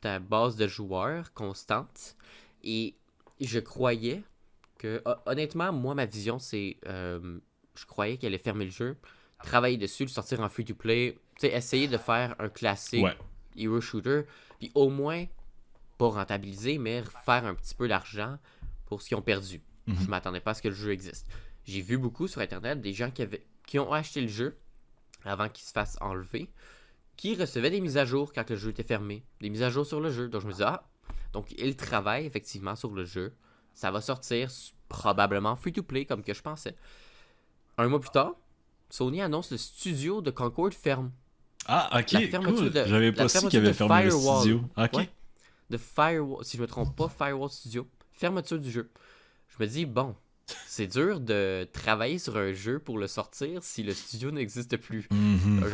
ta base de joueurs constante. Et je croyais que, honnêtement, moi, ma vision, c'est... je croyais qu'elle allait fermer le jeu, travailler dessus, le sortir en free-to-play, essayer de faire un classique hero shooter, puis au moins, pas rentabiliser, mais faire un petit peu d'argent pour ce qu'ils ont perdu. Mm-hmm. Je m'attendais pas à ce que le jeu existe. J'ai vu beaucoup sur Internet des gens qui ont acheté le jeu avant qu'il se fasse enlever, qui recevaient des mises à jour quand le jeu était fermé, des mises à jour sur le jeu. Donc je me disais, donc ils travaillent effectivement sur le jeu, ça va sortir probablement free-to-play comme que je pensais. Un mois plus tard, Sony annonce le studio de Concord ferme. Ah, ok, cool. J'avais pas su qu'il avait fermé le studio. Ok. Ouais, de Firewall, si je me trompe pas, Firewall Studio. Fermeture du jeu. Je me dis, bon, c'est dur de travailler sur un jeu pour le sortir si le studio n'existe plus. Mm-hmm.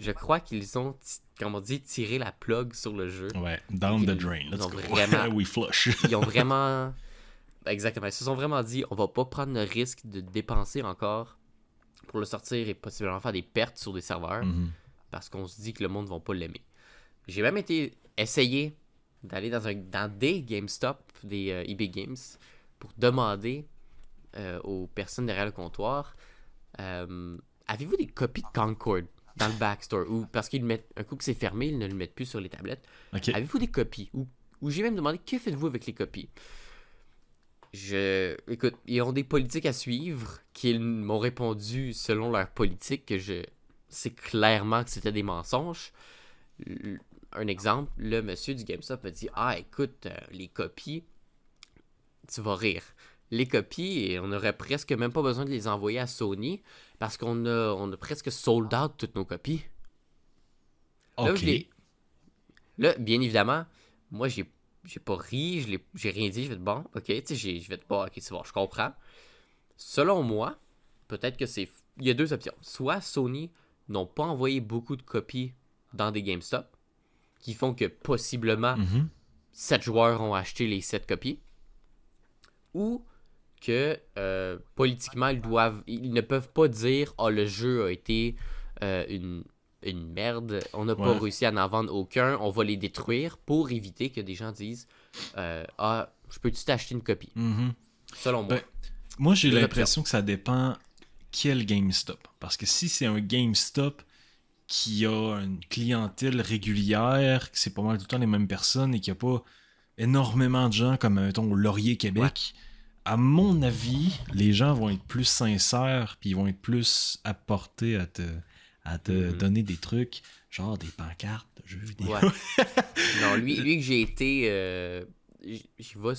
Je crois qu'ils ont, comme on dit, tiré la plug sur le jeu. Ouais, down the drain. Let's go. Vraiment, we flush. Ils ont vraiment... Exactement. Ils se sont vraiment dit, on va pas prendre le risque de dépenser encore pour le sortir et possiblement faire des pertes sur des serveurs parce qu'on se dit que le monde ne va pas l'aimer. J'ai même essayé d'aller dans des GameStop, des eBay Games, pour demander aux personnes derrière le comptoir, avez-vous des copies de Concord dans le backstore? Ou parce qu'ils le mettent, un coup que c'est fermé, ils ne le mettent plus sur les tablettes. Okay. Avez-vous des copies? Ou j'ai même demandé, que faites-vous avec les copies? Écoute, ils ont des politiques à suivre qu'ils m'ont répondu selon leur politique que je sais clairement que c'était des mensonges. Un exemple, le monsieur du GameStop a dit, écoute, les copies, tu vas rire. Les copies, et on n'aurait presque même pas besoin de les envoyer à Sony parce qu'on a presque sold out toutes nos copies. Ok. Là, bien évidemment, moi, j'ai pas ri, j'ai rien dit, je vais être bon, ok, tu sais, je vais être bon, ok, c'est bon, je comprends. Selon moi, peut-être que il y a deux options. Soit Sony n'ont pas envoyé beaucoup de copies dans des GameStop, qui font que possiblement 7 joueurs ont acheté les 7 copies, ou que politiquement, ils ne peuvent pas dire « le jeu a été une merde, on n'a pas réussi à n'en vendre aucun, on va les détruire » pour éviter que des gens disent « je peux-tu t'acheter une copie? » Selon moi. Moi, j'ai l'impression que ça dépend quel GameStop. Parce que si c'est un GameStop qui a une clientèle régulière, que c'est pas mal tout le temps les mêmes personnes et qu'il n'y a pas énormément de gens comme, mettons, au Laurier Québec, À mon avis, les gens vont être plus sincères, puis ils vont être plus apportés à te Mhm. donner des trucs, genre des pancartes de jeux vidéo. Ouais. Non, lui que j'ai été. J'y vais.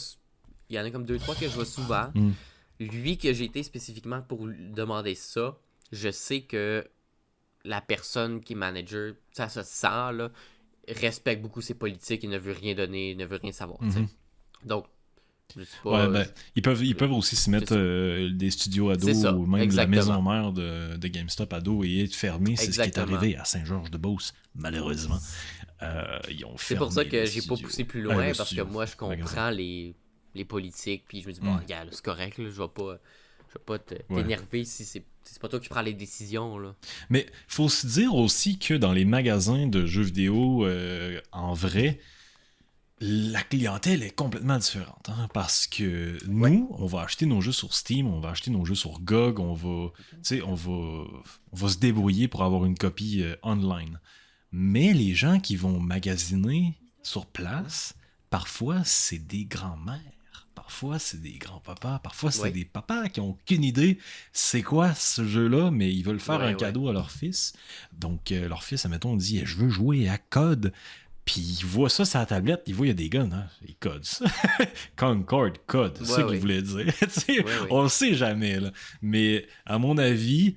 Il y en a comme deux, trois que je vois souvent. Hmm. Lui que j'ai été spécifiquement pour lui demander ça, je sais que la personne qui est manager, ça se sent, là, respecte beaucoup ses politiques et ne veut rien donner, ne veut rien savoir, tu sais. Mhm. Donc, je sais Ouais, pas. ben, ils peuvent aussi se C'est mettre ça. des studios à dos C'est ça, ou même la exactement. maison mère de GameStop à dos et être fermé. C'est ce qui est Exactement. arrivé à Saint-Georges-de-Beauce, malheureusement. Ils ont C'est pour ça fermé le que j'ai pas studio. poussé plus Le loin, parce que studio, moi, je magasin. comprends les politiques, puis je me dis, bon, Hmm. regarde, c'est correct, là, je vais pas Ouais. t'énerver si c'est pas toi qui prends les décisions, là. Mais faut se dire aussi que dans les magasins de jeux vidéo en vrai, la clientèle est complètement différente. Hein, parce que Ouais. nous, on va acheter nos jeux sur Steam, on va acheter nos jeux sur GOG, tu sais, on va se débrouiller pour avoir une copie online. Mais les gens qui vont magasiner sur place, parfois c'est des grands-mères. Parfois, c'est des grands-papas. Parfois, c'est Ouais. des papas qui ont aucune idée c'est quoi ce jeu-là, mais ils veulent faire un Ouais, ouais. cadeau à leur fils. Donc, leur fils, admettons, dit je veux jouer à Code. Puis, il voit ça sur la tablette, il voit il y a des guns, hein. Il code ça. Concord, code, c'est ça Ouais, qu'il ouais. voulait dire. Tu sais, Ouais, ouais. on le sait jamais, là. Mais, à mon avis,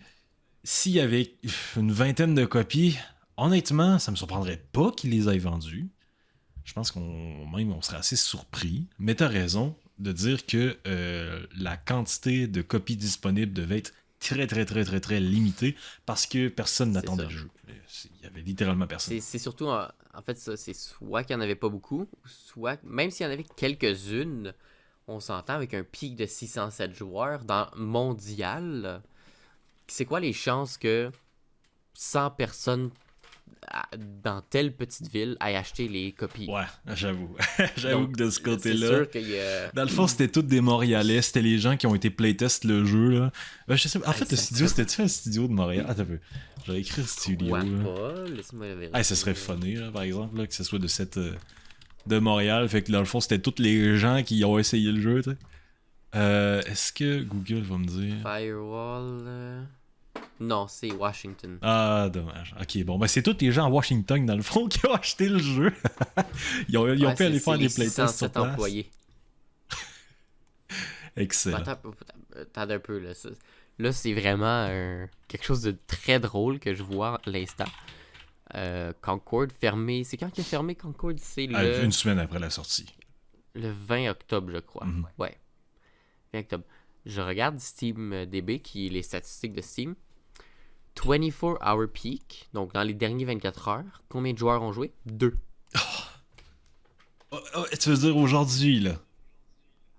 s'il y avait une vingtaine de copies, honnêtement, ça me surprendrait pas qu'ils les aient vendues. Je pense on serait assez surpris. Mais t'as raison de dire que la quantité de copies disponibles devait être très, très, très, très, très limitée parce que personne C'est n'attendait ça. le jeu. Il y avait littéralement personne. C'est surtout, en fait, ça, c'est soit qu'il n'y en avait pas beaucoup, ou soit, même s'il y en avait quelques-unes, on s'entend avec un pic de 607 joueurs dans mondial. C'est quoi les chances que 100 personnes dans telle petite ville aient acheté les copies? Ouais, j'avoue. J'avoue Donc, que de ce c'est côté-là. sûr qu'il y a... Dans le fond, c'était tous des Montréalais. C'était les gens qui ont été playtest le jeu, là. Je sais pas. En fait, le studio, Exactement. c'était-tu un studio de Montréal? Attends un peu. J'aurais écrit le studio, Crois là. pas, laisse-moi vérifier. Ah, ce serait funny, là, par exemple, là, que ce soit de Montréal. Fait que dans le fond, c'était tous les gens qui ont essayé le jeu, tu sais. Est-ce que Google va me dire... Firewall... Non, c'est Washington. Ah, dommage. Ok, bon, ben c'est tous les gens à Washington, dans le fond, qui ont acheté le jeu. Ils ont Ouais, pu aller c'est faire les des playtests sur 607 place. employés. Excellent. Attends un peu, là. Là, c'est vraiment quelque chose de très drôle que je vois à l'instant. Concord fermé. C'est quand qu'il a fermé Concord? C'est Une semaine après la sortie. le 20 octobre, je crois. Mhm. Ouais, 20 octobre. Je regarde SteamDB, qui est les statistiques de Steam. 24 hour peak, donc dans les derniers 24 heures, combien de joueurs ont joué? 2. Tu veux dire aujourd'hui, là?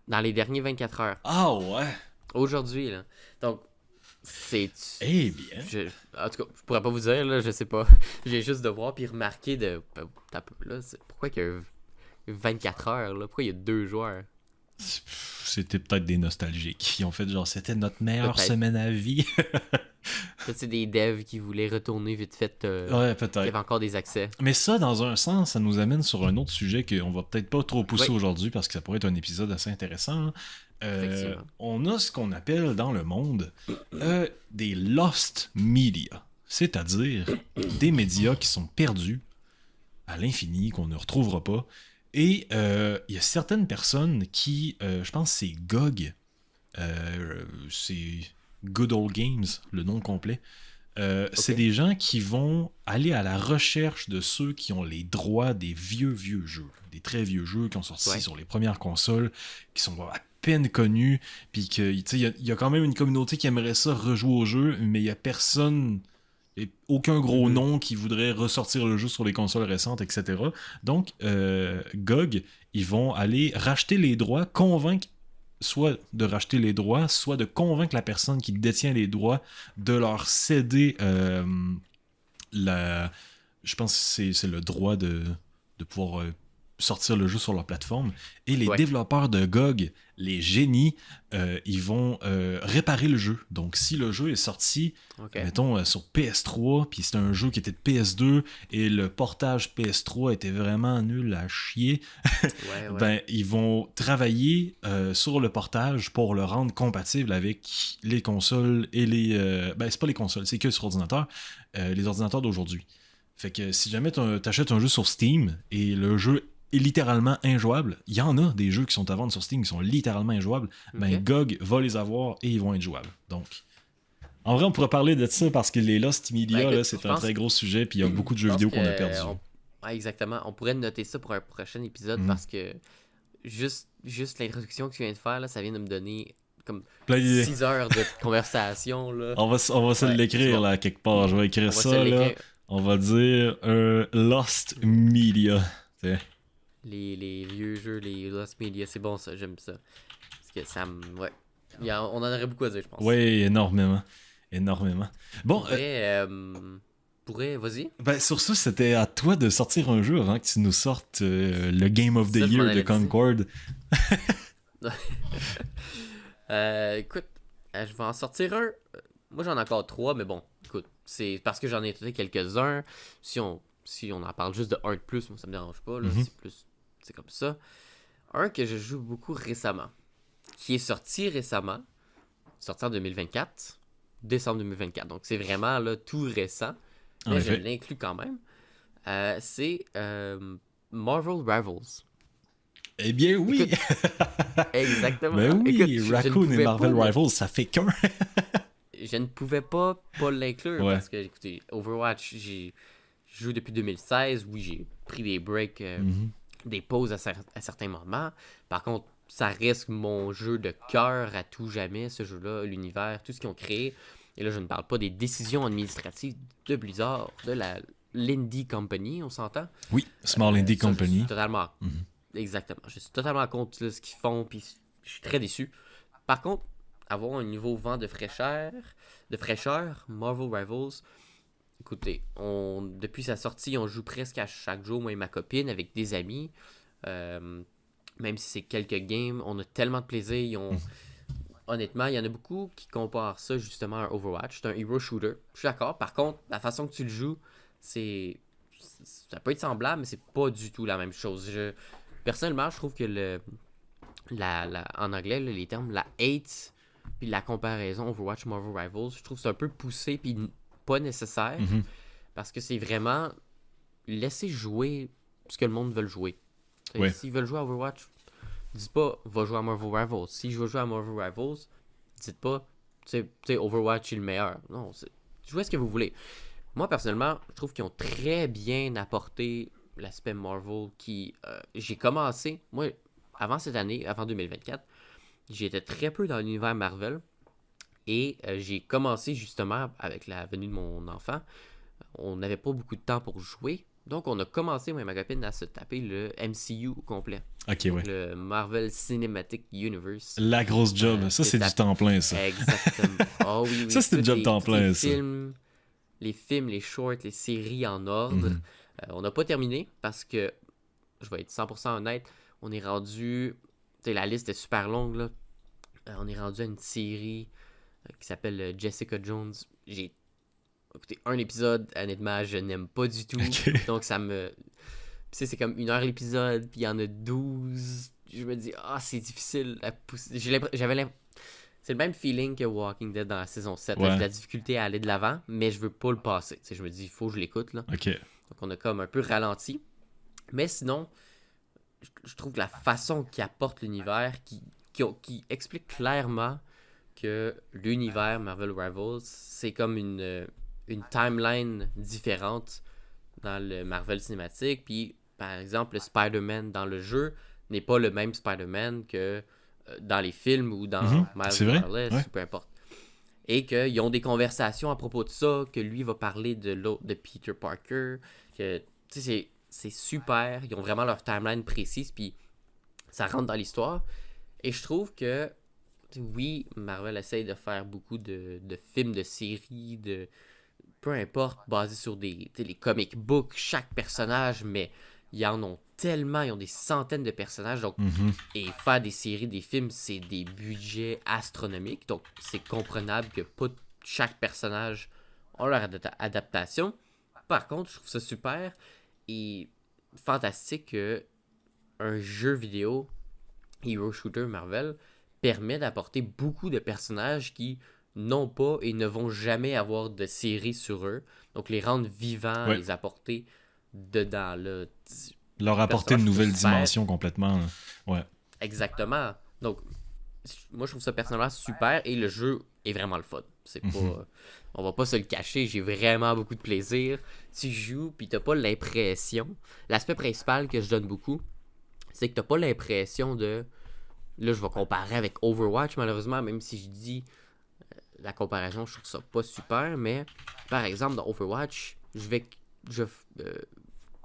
Dans les derniers 24 heures. Ah ouais. Aujourd'hui, là. Donc, c'est... Eh bien. En tout cas, je pourrais pas vous dire, là, je sais pas. J'ai juste de voir puis remarquer de... Là, pourquoi qu'il y a 24 heures, là? Pourquoi il y a 2 joueurs? C'était peut-être des nostalgiques qui ont fait genre c'était notre meilleure Peut-être. semaine à vie. Peut-être c'est des devs qui voulaient retourner vite fait. Ouais, Il y avait peut-être. encore des accès. Mais ça, dans un sens, ça nous amène sur un autre sujet qu'on va peut-être pas trop pousser Oui. aujourd'hui parce que ça pourrait être un épisode assez intéressant. Effectivement. On a ce qu'on appelle dans le monde des lost media, c'est-à-dire des médias qui sont perdus à l'infini, qu'on ne retrouvera pas. Et il y a certaines personnes qui, je pense que c'est GOG, c'est Good Old Games, le nom complet. C'est des gens qui vont aller à la recherche de ceux qui ont les droits des vieux jeux, des très vieux jeux qui ont sorti sur les premières consoles, qui sont à peine connus, puis que il y a quand même une communauté qui aimerait ça rejouer au jeu, mais il y a personne, et aucun gros nom qui voudrait ressortir le jeu sur les consoles récentes, etc. Donc, GOG, ils vont aller racheter les droits, convaincre soit de racheter les droits, soit de convaincre la personne qui détient les droits de leur céder je pense que c'est le droit de pouvoir sortir le jeu sur leur plateforme. Et les Ouais. développeurs de GOG, les génies, ils vont réparer le jeu. Donc, si le jeu est sorti, Ok. mettons, sur PS3, puis c'était un jeu qui était de PS2, et le portage PS3 était vraiment nul à chier, Ouais, ouais. ben, ils vont travailler sur le portage pour le rendre compatible avec les consoles et les... ben, c'est pas les consoles, c'est que sur ordinateur, les ordinateurs d'aujourd'hui. Fait que si jamais t'achètes un jeu sur Steam et le jeu est littéralement injouable, il y en a des jeux qui sont à vendre sur Steam qui sont littéralement injouables, ben Ok. GOG va les avoir et ils vont être jouables. Donc, en vrai, on pourrait parler de ça parce que les Lost Ben, Media, écoute, là, je c'est un pense, très gros sujet, puis il y a beaucoup de je jeux pense vidéo qu'on a que perdus. ouais, exactement. On pourrait noter ça pour un prochain épisode Mhm. parce que juste l'introduction que tu viens de faire, là, ça vient de me donner comme Plein d'idées. 6 heures de conversation. Là. On va se Ouais, c'est l'écrire bon. là quelque part. Je vais écrire On va se ça là. l'écrire. On va dire Lost Media. T'sais. Les vieux jeux, les Lost Media, c'est bon ça, j'aime ça. Parce que ça me. Ouais. On en aurait beaucoup à dire, je pense. Ouais, énormément. Énormément. Bon, Vas-y. ben, sur ça, c'était à toi de sortir un jeu avant que tu nous sortes le Game of the Ça, je m'en Year de allais dire. Concord. Écoute, je vais en sortir un. Moi, j'en ai encore 3, mais bon, écoute, c'est parce que j'en ai noté quelques-uns. Si on en parle juste de un de plus, moi, ça me dérange pas, là. Mhm. C'est comme ça. Un que je joue beaucoup récemment, qui est sorti récemment, sorti en 2024, décembre 2024. Donc, c'est vraiment, là, tout récent, En mais je effet. l'inclus quand même. C'est Marvel Rivals. Eh bien, oui! Écoute, exactement. Ben Écoute, oui, je ne Raccoon et pouvais Marvel pas Rivals, ça fait qu'un. je ne pouvais pas l'inclure Ouais. parce que, écoutez, Overwatch, j'ai joué depuis 2016. Oui, j'ai pris des breaks, Mhm. des pauses à certains moments. Par contre, ça reste mon jeu de cœur à tout jamais, ce jeu-là, l'univers, tout ce qu'ils ont créé. Et là, je ne parle pas des décisions administratives de Blizzard, de l'Indie Company, on s'entend. Oui, Small Indie Ça, je suis Company. totalement... Mhm. Exactement. Je suis totalement contre là, ce qu'ils font, puis je suis très déçu. Par contre, avoir un nouveau vent de fraîcheur, Marvel Rivals, écoutez, depuis sa sortie, on joue presque à chaque jour, moi et ma copine, avec des amis. Euh, Même si c'est quelques games, on a tellement de plaisir. Honnêtement, il y en a beaucoup qui comparent ça justement à Overwatch. C'est un hero shooter. Je suis d'accord. Par contre, la façon que tu le joues, c'est ça peut être semblable, mais c'est pas du tout la même chose. Personnellement, je trouve que en anglais, là, les termes, la hate puis la comparaison Overwatch Marvel Rivals, je trouve que c'est un peu poussé puis pas nécessaire Mhm. parce que c'est vraiment laisser jouer ce que le monde veut jouer. Ouais. S'ils veulent jouer à Overwatch, dites pas va jouer à Marvel Rivals. Si je veux jouer à Marvel Rivals, dites pas tu sais, Overwatch est le meilleur. Non, jouez ce que vous voulez. Moi, personnellement, je trouve qu'ils ont très bien apporté l'aspect Marvel j'ai commencé, moi, avant cette année, avant 2024, j'étais très peu dans l'univers Marvel. Et j'ai commencé justement avec la venue de mon enfant. On n'avait pas beaucoup de temps pour jouer. Donc, on a commencé, moi et ma copine, à se taper le MCU au complet. Ok, ouais. Le Marvel Cinematic Universe. La grosse job. Ça, C'est c'est du temps plein, ça. Exactement. Oh oui, oui. Ça, c'est Tous du job temps tous les plein, ça. films, les shorts, les séries en ordre. Mhm. On n'a pas terminé parce que, je vais être 100% honnête, on est rendu... Tu sais, la liste est super longue, là. On est rendu à une série qui s'appelle Jessica Jones. J'ai écouté un épisode, honnêtement, je n'aime pas du tout. Ok. Donc, ça me... Tu sais, c'est comme 1 heure l'épisode, puis il y en a 12. Je me dis, c'est difficile à pousser. C'est le même feeling que Walking Dead dans la saison 7. Ouais. J'ai de la difficulté à aller de l'avant, mais je veux pas le passer. Tu sais, je me dis, il faut que je l'écoute, là. Ok. Donc, on a comme un peu ralenti. Mais sinon, je trouve que la façon qu'il apporte l'univers, qui explique clairement que l'univers Marvel Rivals, c'est comme une timeline différente dans le Marvel cinématique. Puis, par exemple, le Spider-Man dans le jeu n'est pas le même Spider-Man que dans les films ou dans Mhm. Miles C'est vrai? Morales, Ouais. peu importe. Et qu'ils ont des conversations à propos de ça, que lui va parler de Peter Parker, que, tu sais, c'est super. Ils ont vraiment leur timeline précise, puis ça rentre dans l'histoire. Et je trouve que, oui, Marvel essaye de faire beaucoup de films, de séries, peu importe, basés sur les comic books, chaque personnage, mais Ils en ont tellement, ils ont des centaines de personnages. Donc, et faire des séries, des films, c'est des budgets astronomiques. Donc, c'est comprenable que pas chaque personnage a leur adaptation. Par contre, je trouve ça super et fantastique que un jeu vidéo Hero Shooter Marvel permet d'apporter beaucoup de personnages qui n'ont pas et ne vont jamais avoir de série sur eux. Donc, les rendre vivants, Ouais. les apporter dedans, là. Leur apporter une Personnage, nouvelle je trouve super. dimension complètement. Ouais. Exactement. Donc, moi, je trouve ce personnage super et le jeu est vraiment le fun. C'est pas... On va pas se le cacher, j'ai vraiment beaucoup de plaisir. Tu joues, puis t'as pas l'impression... L'aspect principal que je donne beaucoup, c'est que t'as pas l'impression de... Là, je vais comparer avec Overwatch, malheureusement, même si je dis la comparaison, je trouve ça pas super, mais par exemple, dans Overwatch, je vais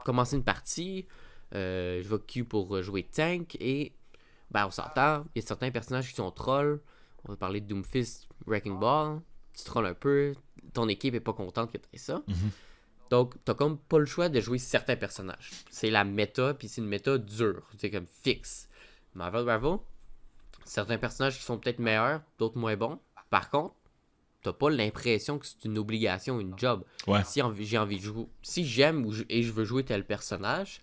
commencer une partie, je vais queue pour jouer tank, et ben, on s'entend, il y a certains personnages qui sont trolls, on va parler de Doomfist, Wrecking Ball, tu trolls un peu, ton équipe est pas contente que tu aies ça. Donc, t'as comme pas le choix de jouer certains personnages. C'est la méta, puis c'est une méta dure, c'est comme fixe. Marvel Bravo, certains personnages qui sont peut-être meilleurs, d'autres moins bons. Par contre, t'as pas l'impression que c'est une obligation, une job. Ouais. Si j'ai envie de jouer, si j'aime et je veux jouer tel personnage,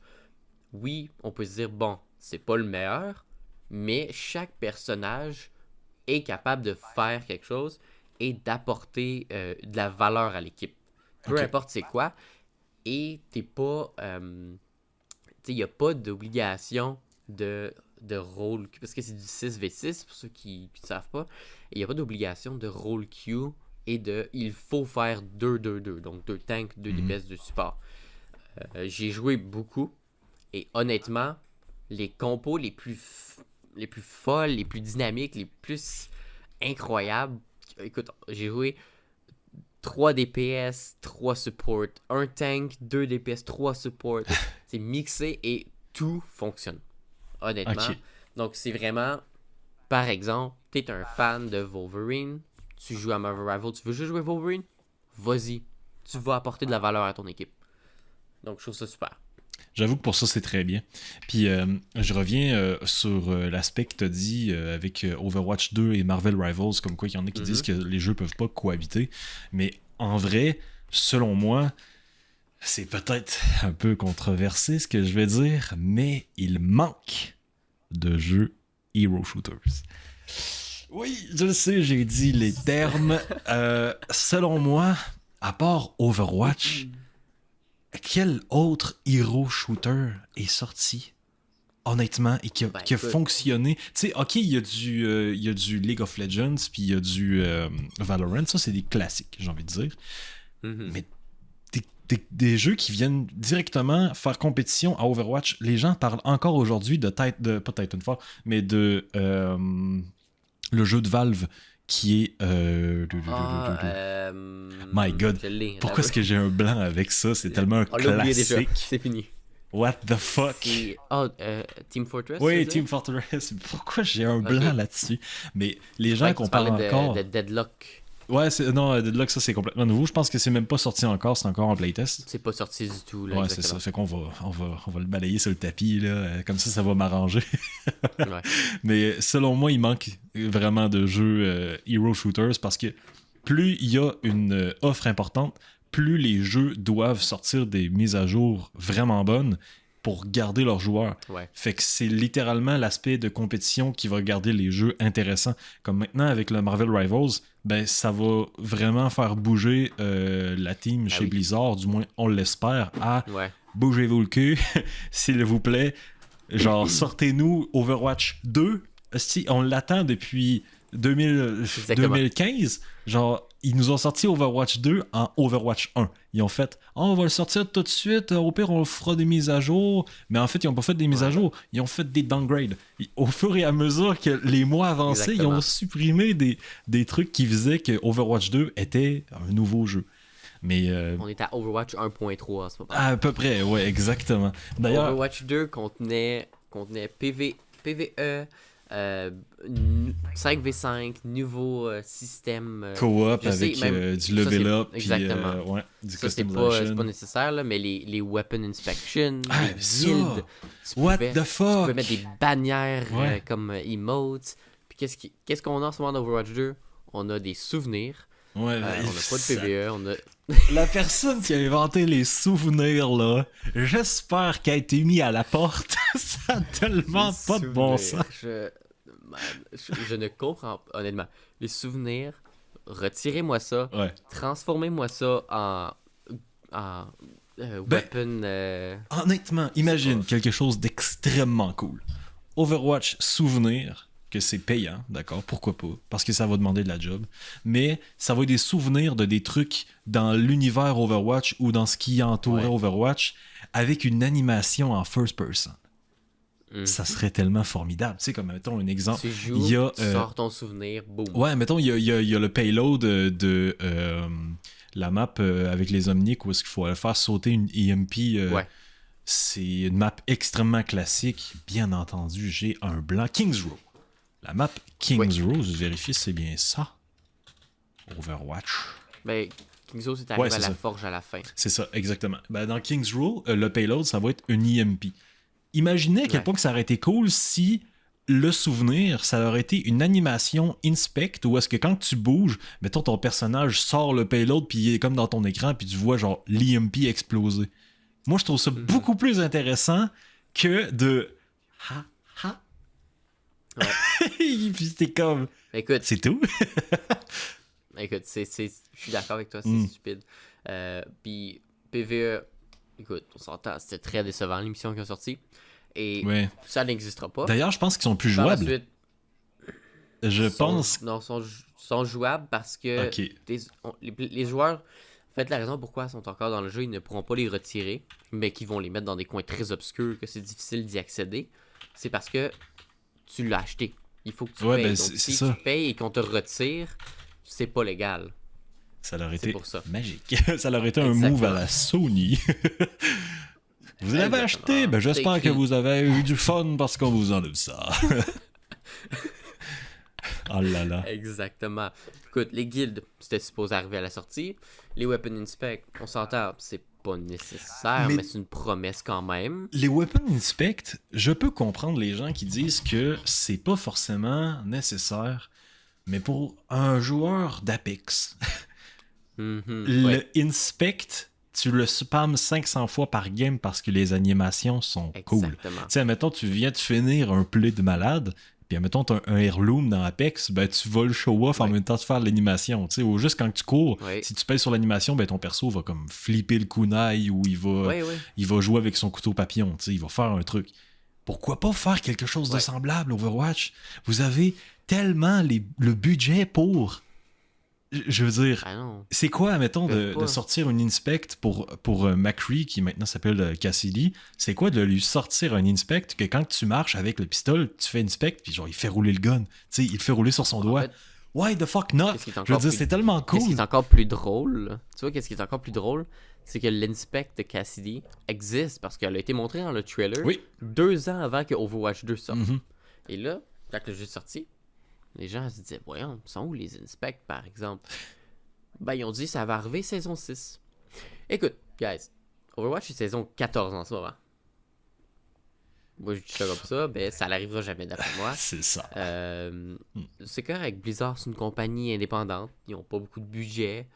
oui, on peut se dire, bon, c'est pas le meilleur, mais chaque personnage est capable de faire quelque chose et d'apporter de la valeur à l'équipe. Peu Ok. importe c'est quoi. Et t'es pas... il n'y a pas d'obligation de rôle... Parce que c'est du 6v6, pour ceux qui ne savent pas. Il n'y a pas d'obligation de rôle queue et de... Il faut faire 2-2-2. Donc 2 tanks, 2 DPS, 2 support. J'ai joué beaucoup. Et honnêtement, les compos les plus folles, les plus dynamiques, les plus incroyables... Écoute, j'ai joué 3 DPS, 3 support, 1 tank, 2 DPS, 3 support. C'est mixé et tout fonctionne. Honnêtement. Ok. Donc, c'est vraiment, par exemple, t'es un fan de Wolverine, tu joues à Marvel Rival, tu veux juste jouer Wolverine, vas-y. Tu vas apporter de la valeur à ton équipe. Donc, je trouve ça super. J'avoue que pour ça, c'est très bien. Puis, je reviens sur l'aspect que tu as dit avec Overwatch 2 et Marvel Rivals, comme quoi il y en a qui disent que les jeux peuvent pas cohabiter. Mais en vrai, selon moi, c'est peut-être un peu controversé ce que je vais dire, mais il manque de jeux Hero Shooters. Oui, je le sais, j'ai dit les termes. Selon moi, à part Overwatch, quel autre hero shooter est sorti, honnêtement, et qui a écoute. fonctionné? Tu sais, ok, il y a du League of Legends, puis il y a du Valorant, ça c'est des classiques, j'ai envie de dire. Mais des jeux qui viennent directement faire compétition à Overwatch, les gens parlent encore aujourd'hui pas Titanfall, mais de le jeu de Valve qui est... My God, pourquoi est-ce que j'ai un blanc avec ça? C'est tellement un On l'a oublié déjà, classique. c'est fini. What the fuck? Team Fortress? Oui, c'est Team ça? Fortress. Pourquoi j'ai un blanc là-dessus? Mais les gens Ouais, qu'on tu parle parlais encore... de Deadlock. Ouais, non, Deadlock, ça c'est complètement nouveau. Je pense que c'est même pas sorti encore, c'est encore en playtest. C'est pas sorti du tout, là, Ouais, c'est ça. exactement. Fait qu'on va le balayer sur le tapis, là. Comme ça va m'arranger. Ouais. Mais selon moi, il manque vraiment de jeux Hero Shooters parce que plus il y a une offre importante, plus les jeux doivent sortir des mises à jour vraiment bonnes pour garder leurs joueurs. Ouais. Fait que c'est littéralement l'aspect de compétition qui va garder les jeux intéressants. Comme maintenant avec le Marvel Rivals, ben ça va vraiment faire bouger la team chez oui. Blizzard, du moins on l'espère, à Ouais. bougez-vous le cul, s'il vous plaît. Genre, sortez-nous Overwatch 2. Si on l'attend depuis 2015. Genre, ils nous ont sorti Overwatch 2 en Overwatch 1. Ils ont fait, on va le sortir tout de suite. Au pire, on fera des mises à jour. Mais en fait, ils n'ont pas fait des mises à jour. Ils ont fait des downgrades. Au fur et à mesure que les mois avançaient, Exactement. ils ont supprimé des trucs qui faisaient que Overwatch 2 était un nouveau jeu. Mais On est à Overwatch 1.3 à ce moment. à peu près, ouais, exactement. D'ailleurs, Overwatch 2 contenait PVE, 5v5, nouveau système. Co-op je sais, avec même, du ça, level c'est- up, puis exactement. ouais, du Ça, c'est customization. pas nécessaire, là, mais les weapon inspection, Ah, les ça! guildes, What the tu fuck? pouvais mettre des bannières Ouais. comme emotes. Puis qu'est-ce qu'on a en ce moment dans Overwatch 2? On a des souvenirs. Ouais, On n'a pas de PvE. On a... La personne qui a inventé les souvenirs, là, j'espère qu'elle a été mise à la porte. Ça a tellement Les pas de bon souvenirs. sens. Man, je ne comprends pas, honnêtement. Les souvenirs, retirez-moi ça. Ouais. Transformez-moi ça en weapon. Honnêtement, imagine quelque chose d'extrêmement cool. Overwatch Souvenir, que c'est payant, d'accord, pourquoi pas, parce que ça va demander de la job, mais ça va être des souvenirs de des trucs dans l'univers Overwatch ou dans ce qui entourait Ouais. Overwatch avec une animation en first person. Ça serait tellement formidable. Tu sais, comme, mettons, un exemple. Tu joues, Il y a, tu sors ton souvenir, boum. Ouais, mettons, il y a le payload de la map avec les Omnics où est-ce qu'il faut aller faire sauter une EMP. Ouais. C'est une map extrêmement classique. Bien entendu, j'ai un blanc. Kings Row. La map Kings Row, je vérifie si c'est bien ça. Overwatch. Ben, Kingzo, c'est arrivé Ouais, à c'est la ça. forge à la fin. C'est ça, exactement. Ben, dans Kings Row, le payload, ça va être une EMP. Imaginez à quel Ouais. point que ça aurait été cool si le souvenir, ça aurait été une animation inspect où est-ce que quand tu bouges, mettons ton personnage sort le payload puis il est comme dans ton écran puis tu vois genre l'EMP exploser. Moi, je trouve ça beaucoup plus intéressant que de ha ha. Ouais. Puis t'es comme Écoute, c'est tout. je suis d'accord avec toi, c'est Mm. stupide. Puis PvE, écoute, on s'entend, c'était très décevant l'émission qui a sorti. Et Ouais. ça n'existera pas. D'ailleurs, je pense qu'ils sont plus Par la jouables. suite, Je sont- pense. Non, sont jouables parce que Ok. les joueurs, en fait, la raison pourquoi ils sont encore dans le jeu, ils ne pourront pas les retirer, mais qu'ils vont les mettre dans des coins très obscurs, que c'est difficile d'y accéder, c'est parce que tu l'as acheté. Il faut que tu Ouais, payes. ben, Donc, c'est si ça. tu payes et qu'on te retire, c'est pas légal. Ça leur C'est été pour ça. magique. Ça leur été un Exactement. move à la Sony. Vous l'avez Exactement. acheté? Ben, C'est j'espère que écrit. vous avez eu du fun parce qu'on vous enlève ça. Oh là là. Exactement. Écoute, les guildes, c'était supposé arriver à la sortie. Les Weapon Inspect, on s'entend, c'est pas nécessaire, Mais- mais c'est une promesse quand même. Les Weapon Inspect, je peux comprendre les gens qui disent que c'est pas forcément nécessaire, mais pour un joueur d'Apex, Mhm, le ouais, Inspect, tu le spammes 500 fois par game parce que les animations sont cool. exactement. Tu sais, admettons, tu viens de finir un play de malade, puis admettons, t'as un heirloom dans Apex, ben tu vas le show-off en Ouais. même temps de faire l'animation. Tu sais, ou juste quand tu cours, Ouais. si tu payes sur l'animation, ben ton perso va comme flipper le kunai ou Ouais, ouais. il va jouer avec son couteau papillon. Tu sais, il va faire un truc. Pourquoi pas faire quelque chose de Ouais. semblable Overwatch? Vous avez tellement le budget pour... Je veux dire... Ah non. C'est quoi, mettons, Peuvent de pas. sortir une inspect pour McCree, qui maintenant s'appelle Cassidy? C'est quoi de lui sortir un inspect que quand tu marches avec le pistolet, tu fais inspect, puis genre, il fait rouler le gun. Tu sais, il le fait rouler sur son doigt. fait, Why the fuck not? qu'est-ce qui est Je veux encore dire, plus- c'est tellement Qu'est-ce qui cool. est encore plus drôle, là? Tu vois, qu'est-ce qui est encore plus drôle? C'est que l'Inspect de Cassidy existe parce qu'elle a été montrée dans le trailer Oui. 2 ans avant que Overwatch 2 sorte. Mhm. Et là, quand le jeu est sorti, les gens se disaient, voyons, sont où les Inspects, par exemple? Ben, ils ont dit, ça va arriver saison 6. Écoute, guys, Overwatch est saison 14 en ce moment. Moi, je dis ça comme ça, ben, ça n'arrivera jamais d'après moi. C'est ça. C'est correct, Blizzard, c'est une compagnie indépendante. Ils n'ont pas beaucoup de budget.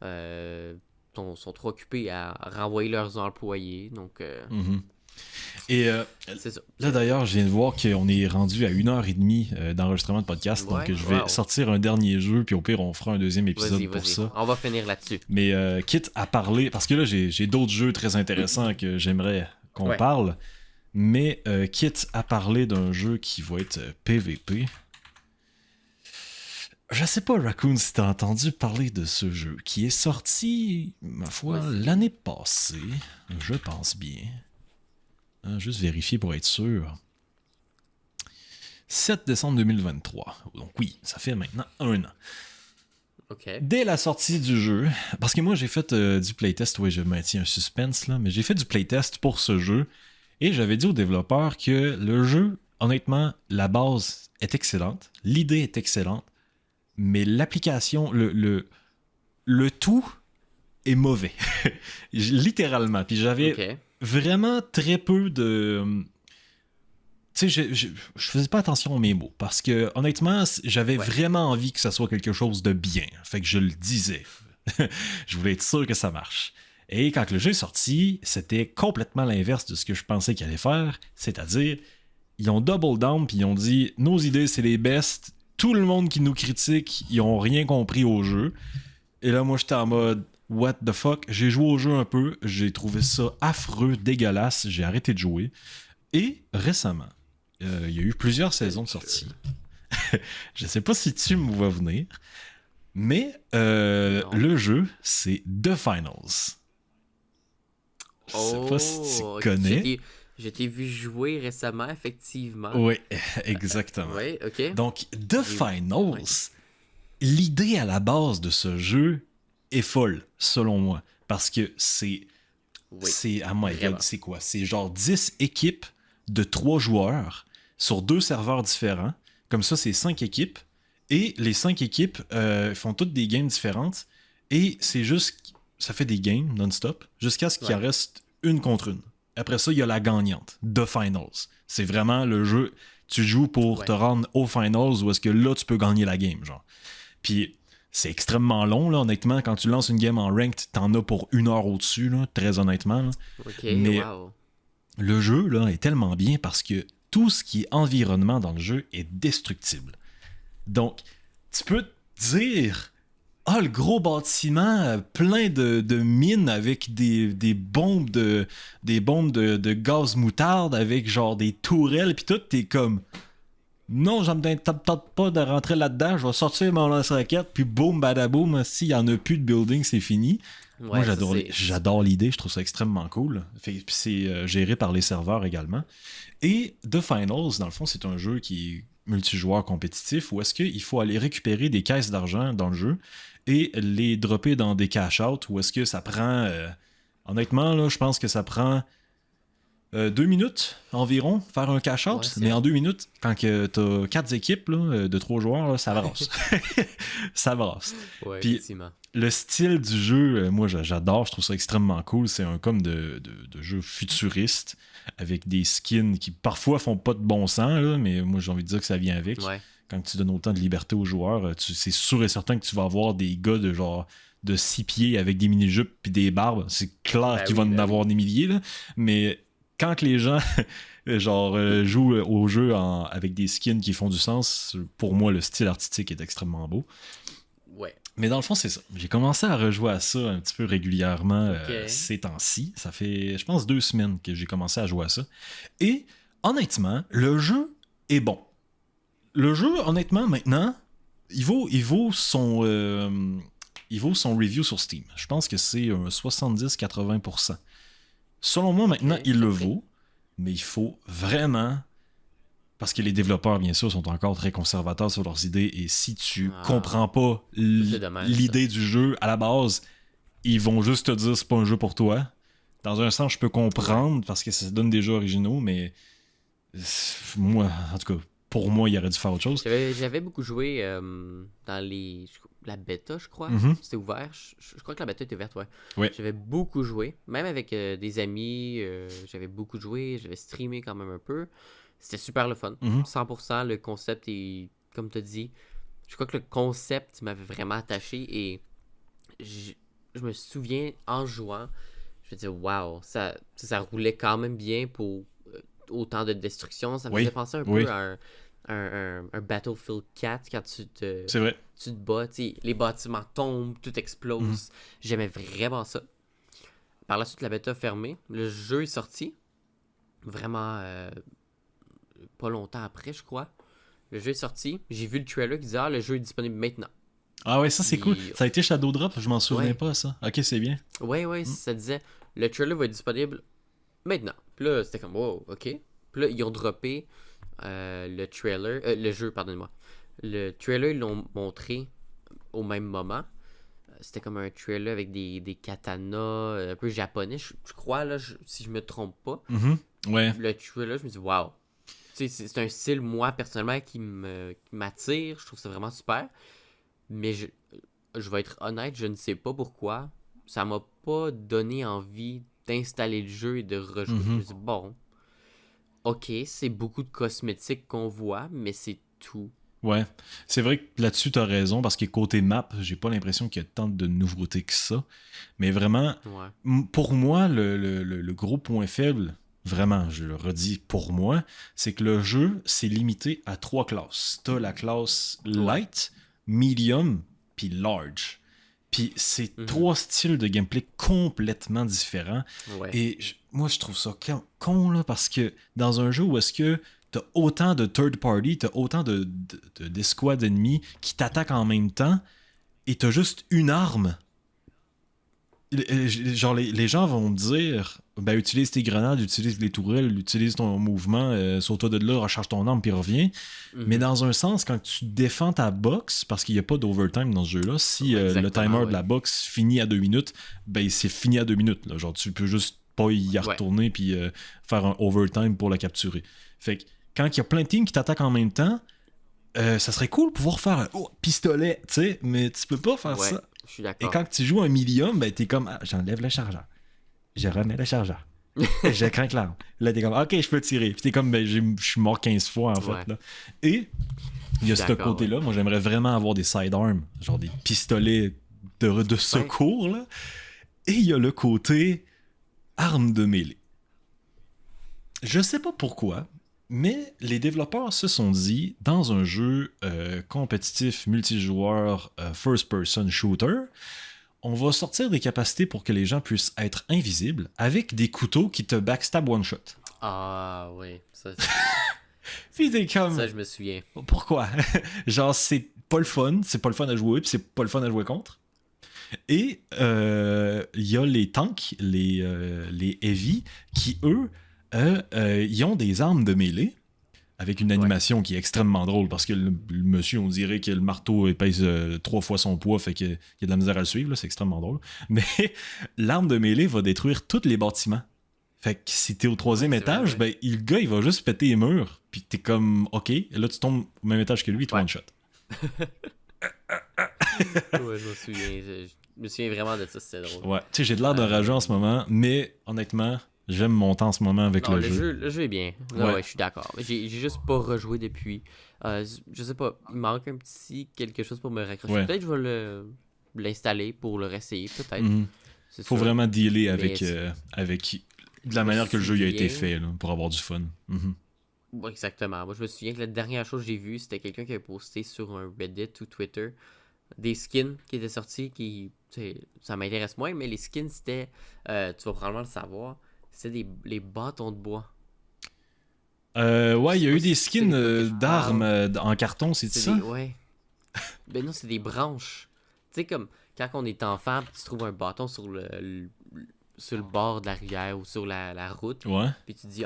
Sont trop occupés à renvoyer leurs employés. Donc, Mhm. Et c'est ça. là, d'ailleurs, je viens de voir qu'on est rendu à 1h30 d'enregistrement de podcast, Ouais, donc je vais wow. sortir un dernier jeu, puis au pire, on fera un deuxième épisode Vas-y, pour vas-y. ça. On va finir là-dessus. Mais quitte à parler, parce que là, j'ai d'autres jeux très intéressants que j'aimerais qu'on Ouais. parle, mais quitte à parler d'un jeu qui va être PVP, je sais pas, Raccoon, si t'as entendu parler de ce jeu, qui est sorti, ma foi, Vas-y. l'année passée, je pense bien. Hein, juste vérifier pour être sûr. 7 décembre 2023. Donc oui, ça fait maintenant 1 an. OK. Dès la sortie du jeu, parce que moi j'ai fait du playtest, oui je maintiens un suspense là, mais j'ai fait du playtest pour ce jeu et j'avais dit aux développeurs que le jeu honnêtement, la base est excellente, l'idée est excellente, mais l'application, le tout est mauvais. Littéralement. Puis j'avais Ok. vraiment très peu de... Tu sais, je faisais pas attention à mes mots parce que, honnêtement, j'avais Ouais. vraiment envie que ça soit quelque chose de bien. Fait que je le disais. Je voulais être sûr que ça marche. Et quand le jeu est sorti, c'était complètement l'inverse de ce que je pensais qu'il allait faire. C'est-à-dire, ils ont double down puis ils ont dit nos idées, c'est les best. Tout le monde qui nous critique, ils ont rien compris au jeu. Et là, moi, j'étais en mode what the fuck. J'ai joué au jeu un peu. J'ai trouvé ça affreux, dégueulasse. J'ai arrêté de jouer. Et récemment, il y a eu plusieurs saisons de sortie. Je sais pas si tu me vois venir, mais Non. le jeu, c'est The Finals. Je sais pas si tu Oh, connais. je t'ai vu jouer récemment, effectivement. Oui, exactement. Ouais, ok. Donc, The J'ai- Finals, ouais. l'idée à la base de ce jeu est folle, selon moi. Parce que c'est. Oui, C'est. Ah my vraiment. god, c'est quoi? C'est genre 10 équipes de 3 joueurs sur 2 serveurs différents. Comme ça, c'est 5 équipes. Et les 5 équipes font toutes des games différentes. Et c'est juste. Ça fait des games non-stop jusqu'à ce qu'il en Ouais. reste une contre une. Après ça, il y a la gagnante, The Finals. C'est vraiment le jeu. Tu joues pour Ouais. te rendre aux Finals où est-ce que là, tu peux gagner la game, genre. Puis c'est extrêmement long, là, honnêtement. Quand tu lances une game en ranked, t'en as pour 1 heure au-dessus, là, très honnêtement. Là. Ok, Mais wow. le jeu, là, est tellement bien parce que tout ce qui est environnement dans le jeu est destructible. Donc, tu peux te dire... Ah, le gros bâtiment plein de mines avec des bombes de gaz moutarde avec genre des tourelles puis tout, t'es comme non, j'en tente pas de rentrer là-dedans, je vais sortir mon lance-roquette puis boum badaboum, s'il y en a plus de building, c'est fini. Moi Ouais, ça c'est j'adore l'idée, je trouve ça extrêmement cool. Puis c'est géré par les serveurs également. Et The Finals, dans le fond, c'est un jeu qui est multijoueur compétitif où est-ce qu'il faut aller récupérer des caisses d'argent dans le jeu et les dropper dans des cash-out où est-ce que ça prend... honnêtement, là, je pense que ça prend 2 minutes environ, faire un cash-out. Ouais, Mais c'est en 2 minutes, quand que t'as 4 équipes là, de 3 joueurs, là, ça brasse. Ça brasse. ouais, Puis effectivement. le style du jeu, moi j'adore, je trouve ça extrêmement cool. C'est un comme de jeu futuriste avec des skins qui parfois font pas de bon sens, là, mais moi j'ai envie de dire que ça vient avec. Ouais. Quand tu donnes autant de liberté aux joueurs, c'est sûr et certain que tu vas avoir des gars de genre de 6 pieds avec des mini-jupes puis des barbes. C'est clair Ben qu'il oui, va en ben avoir oui. des milliers, là. Mais quand que les gens genre jouent au jeu avec des skins qui font du sens, pour moi le style artistique est extrêmement beau. Ouais. Mais dans le fond, c'est ça. J'ai commencé à rejouer à ça un petit peu régulièrement Ok. ces temps-ci. Ça fait, je pense, 2 semaines que j'ai commencé à jouer à ça. Et honnêtement, le jeu est bon. Le jeu, honnêtement, maintenant, il vaut son review sur Steam. Je pense que c'est un 70-80%. Selon moi, maintenant, Ok, il le parfait. vaut. Mais il faut vraiment parce que les développeurs, bien sûr, sont encore très conservateurs sur leurs idées et si tu Ah, comprends pas c'est dommage ça. l'idée du jeu à la base, ils vont juste te dire c'est pas un jeu pour toi. Dans un sens, je peux Ouais. comprendre parce que ça donne des jeux originaux, mais moi, en tout cas, pour moi, il aurait dû faire autre chose. J'avais beaucoup joué dans la bêta, je crois. Mhm. C'était ouvert. Je crois que la bêta était ouverte, ouais. Ouais. J'avais beaucoup joué. Même avec des amis, j'avais beaucoup joué. J'avais streamé quand même un peu. C'était super le fun. Mhm. 100%, le concept est, comme tu as dit, je crois que le concept m'avait vraiment attaché et je, je me souviens en jouant, je me disais, waouh, ça roulait quand même bien pour autant de destruction. Ça me faisait Oui. penser un Oui. peu à un Battlefield 4 quand C'est vrai. tu te bats, tu sais, les bâtiments tombent, tout Mhm. explose. J'aimais vraiment ça. Par la suite, la bêta fermée. Le jeu est sorti. Vraiment pas longtemps après, je crois. Le jeu est sorti. J'ai vu le trailer qui disait le jeu est disponible maintenant. Ah ouais, ça c'est cool. Puis, Ça a été Shadow Drop, je m'en souvenais ouais, pas ça. Ok, c'est bien. ouais, Mhm. ça disait le trailer va être disponible maintenant. Puis là, c'était comme wow, ok. Puis là, ils ont droppé le trailer, le jeu, pardonnez-moi. Le trailer, ils l'ont montré au même moment. C'était comme un trailer avec des katanas un peu japonais, je crois, là, si je me trompe pas. Mhm. Ouais. Le trailer, je me dis, waouh, sais, c'est un style, moi, personnellement, qui m'attire. Je trouve ça vraiment super. Mais je vais être honnête, je ne sais pas pourquoi. Ça m'a pas donné envie d'installer le jeu et de rejouer. Je me dis, bon, ok, c'est beaucoup de cosmétiques qu'on voit, mais c'est tout. Ouais, c'est vrai que là-dessus, t'as raison, parce que côté map, j'ai pas l'impression qu'il y a tant de nouveautés que ça. Mais vraiment, Ouais. pour moi, le gros point faible, vraiment, je le redis pour moi, c'est que le jeu, c'est limité à 3 classes. T'as la classe Light, Medium, puis Large. Puis c'est 3 styles de gameplay complètement différents. Ouais. Et moi, je trouve ça con, là, parce que dans un jeu où est-ce que t'as autant de third party, t'as autant d'escouades ennemies qui t'attaquent en même temps, et t'as juste une arme. Genre, les gens vont me dire, ben, utilise tes grenades, utilise les tourelles, utilise ton mouvement, saute-toi de là, recharge ton arme, puis reviens. Mais dans un sens, quand tu défends ta box, parce qu'il n'y a pas d'overtime dans ce jeu-là, si le timer de la box finit à 2 minutes, ben c'est fini à 2 minutes. Là. Genre, tu peux juste pas y retourner puis faire un overtime pour la capturer. Fait que quand il y a plein de teams qui t'attaquent en même temps, ça serait cool de pouvoir faire un pistolet, tu sais, mais tu peux pas faire ça. Je suis d'accord. Et quand tu joues un medium, ben t'es comme, j'enlève le chargeur. Je remets le chargeur. Je craque l'arme. Là, t'es comme, ok, je peux tirer. Puis t'es comme, ben, je suis mort 15 fois, en fait. Là. Et il y a ce côté-là. Moi, j'aimerais vraiment avoir des sidearms, genre des pistolets de secours. Là. Et il y a le côté arme de mêlée. Je sais pas pourquoi, mais les développeurs se sont dit, dans un jeu compétitif multijoueur first-person shooter, on va sortir des capacités pour que les gens puissent être invisibles avec des couteaux qui te backstab one-shot. Ah oui, ça Puis t'es comme... Ça, je me souviens. Pourquoi? Genre, c'est pas le fun à jouer, puis c'est pas le fun à jouer contre. Et il y a les tanks, les heavy, qui eux, ils ont des armes de mêlée avec une animation qui est extrêmement drôle parce que le monsieur, on dirait que le marteau pèse 3 fois son poids, fait qu'il y a de la misère à le suivre, là, c'est extrêmement drôle. Mais l'arme de mêlée va détruire tous les bâtiments. Fait que si t'es au 3e étage, ben, le gars, il va juste péter les murs, puis t'es comme, ok, et là, tu tombes au même étage que lui, tu one-shot. Ouais, je me souviens. Je me souviens vraiment de ça, c'était drôle. Ouais, tu sais, j'ai de l'air de rageux en ce moment, mais honnêtement, j'aime mon temps en ce moment avec le jeu. Le jeu est bien. Ouais, je suis d'accord. J'ai juste pas rejoué depuis. Je sais pas, il manque quelque chose pour me raccrocher. Ouais. Peut-être que je vais l'installer pour le réessayer, peut-être. Faut vraiment dealer avec de la manière que le jeu a été fait là, pour avoir du fun. Ouais, exactement. Moi, je me souviens que la dernière chose que j'ai vue, c'était quelqu'un qui avait posté sur un Reddit ou Twitter des skins qui étaient sortis, ça m'intéresse moins, mais les skins, c'était, tu vas probablement le savoir, c'était les bâtons de bois. Ouais, il y a eu des skins d'armes en carton, c'est ça? Ouais. Ben non, c'est des branches. Tu sais, comme quand on est enfant, tu trouves un bâton sur le bord de la rivière ou sur la route. Ouais. Puis tu te dis,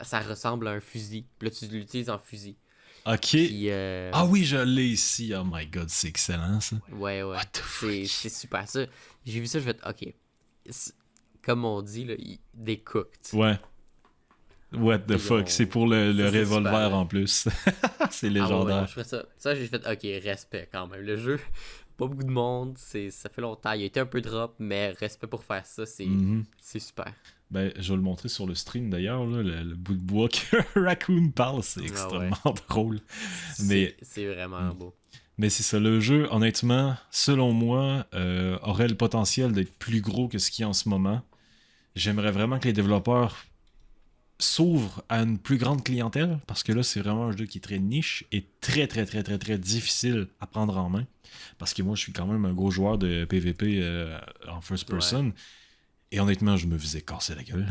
ça ressemble à un fusil. Puis là, tu l'utilises en fusil. Ok. Puis, ah oui, je l'ai ici. Oh my god, c'est excellent ça. Ouais. C'est super ça. J'ai vu ça, je vais être, ok. Comme on dit, là, des cooked. Ouais. What the fuck, c'est pour le revolver super, en plus. C'est légendaire. Ouais, je ferais ça. Ça, j'ai fait, ok, respect quand même. Le jeu, pas beaucoup de monde, ça fait longtemps. Il a été un peu drop, mais respect pour faire ça, c'est super. Ben, je vais le montrer sur le stream d'ailleurs, là, le bout de bois que Raccoon parle, c'est extrêmement drôle. Mais c'est vraiment beau. Mais c'est ça, le jeu, honnêtement, selon moi, aurait le potentiel d'être plus gros que ce qu'il y a en ce moment. J'aimerais vraiment que les développeurs s'ouvrent à une plus grande clientèle, parce que là, c'est vraiment un jeu qui est très niche et très, très, très, très, très difficile à prendre en main. Parce que moi, je suis quand même un gros joueur de PvP en first person. Ouais. Et honnêtement, je me faisais casser la gueule.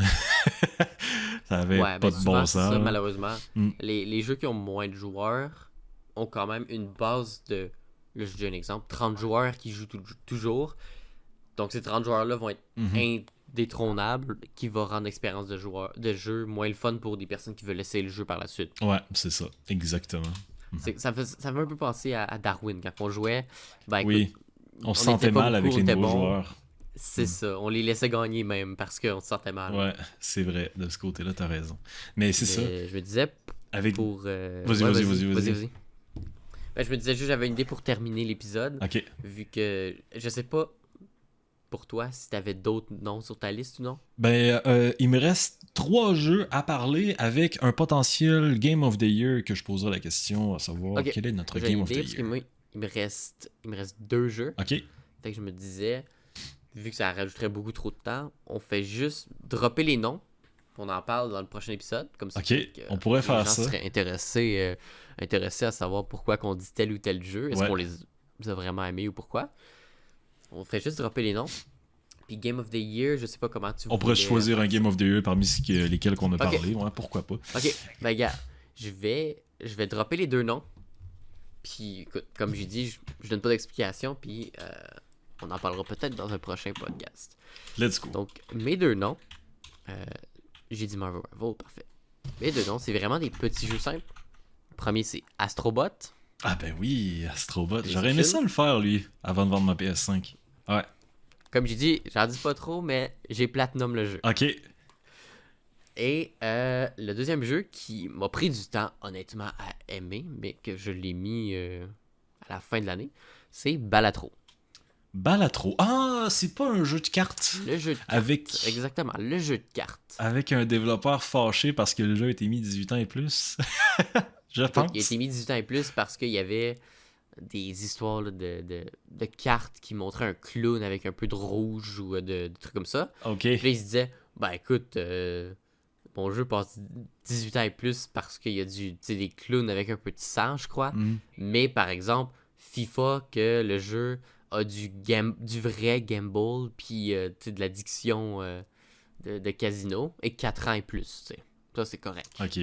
Ça avait pas de bon sens. Ça, malheureusement, les jeux qui ont moins de joueurs ont quand même une base de, là je dis un exemple, 30 joueurs qui jouent toujours. Donc ces 30 joueurs-là vont être indétrônables, qui va rendre l'expérience de jeu moins le fun pour des personnes qui veulent essayer le jeu par la suite. Ouais, c'est ça, exactement. Ça fait un peu penser à Darwin, quand on jouait. Ben, écoute, oui, on se sentait mal avec les nouveaux joueurs. C'est ça, on les laissait gagner même parce qu'on se sentait mal. Ouais, c'est vrai, de ce côté-là, t'as raison. Mais c'est ça. Je me disais, Avec... pour... Vas-y. Ben, je me disais juste, j'avais une idée pour terminer l'épisode. Ok. Vu que, je sais pas, pour toi, si t'avais d'autres noms sur ta liste ou non. Ben, il me reste 3 jeux à parler avec un potentiel Game of the Year que je poserai la question à savoir Ok. quel est notre J'ai Game une of the idée, parce que Year. moi, il me reste 2 jeux. Ok. Fait que je me disais, vu que ça rajouterait beaucoup trop de temps, on fait juste dropper les noms. On en parle dans le prochain épisode. Comme ça, Ok, on pourrait faire ça. Les gens seraient intéressés à savoir pourquoi qu'on dit tel ou tel jeu. Est-ce Ouais. qu'on les a vraiment aimés ou pourquoi. On ferait juste dropper les noms. Puis Game of the Year, je sais pas comment tu On pourrait voulais choisir un faire Game of the Year parmi lesquels qu'on a Ok. parlé. Ouais, pourquoi pas. ça. Ok, ben gars, je vais dropper les 2 noms. Puis écoute, comme j'ai dit, je donne pas d'explication. Puis on en parlera peut-être dans un prochain podcast. Let's go. Donc, mes 2 noms, j'ai dit Marvel Rival, parfait. Mes 2 noms, c'est vraiment des petits jeux simples. Le premier, c'est Astrobot. Ah ben oui, Astrobot. PlayStation. J'aurais aimé ça le faire, lui, avant de vendre ma PS5. Ouais. Comme j'ai dit, j'en dis pas trop, mais j'ai Platinum le jeu. Ok. Et le deuxième jeu qui m'a pris du temps, honnêtement, à aimer, mais que je l'ai mis à la fin de l'année, c'est Balatro. Balatro. Ah, c'est pas un jeu de cartes. Le jeu de cartes. Avec... Exactement, le jeu de cartes. Avec un développeur fâché parce que le jeu a été mis 18 ans et plus. Je Écoute, pense. il a été mis 18 ans et plus parce qu'il y avait des histoires là, de cartes qui montraient un clown avec un peu de rouge ou de trucs comme ça. Ok. Puis là, il se disait, ben écoute, mon jeu passe 18 ans et plus parce qu'il y a des clowns avec un peu de sang, je crois. Mm. Mais par exemple, FIFA, que le jeu a du vrai gamble, puis de l'addiction de casino, et 4 ans et plus. T'sais. Ça, c'est correct. Ok,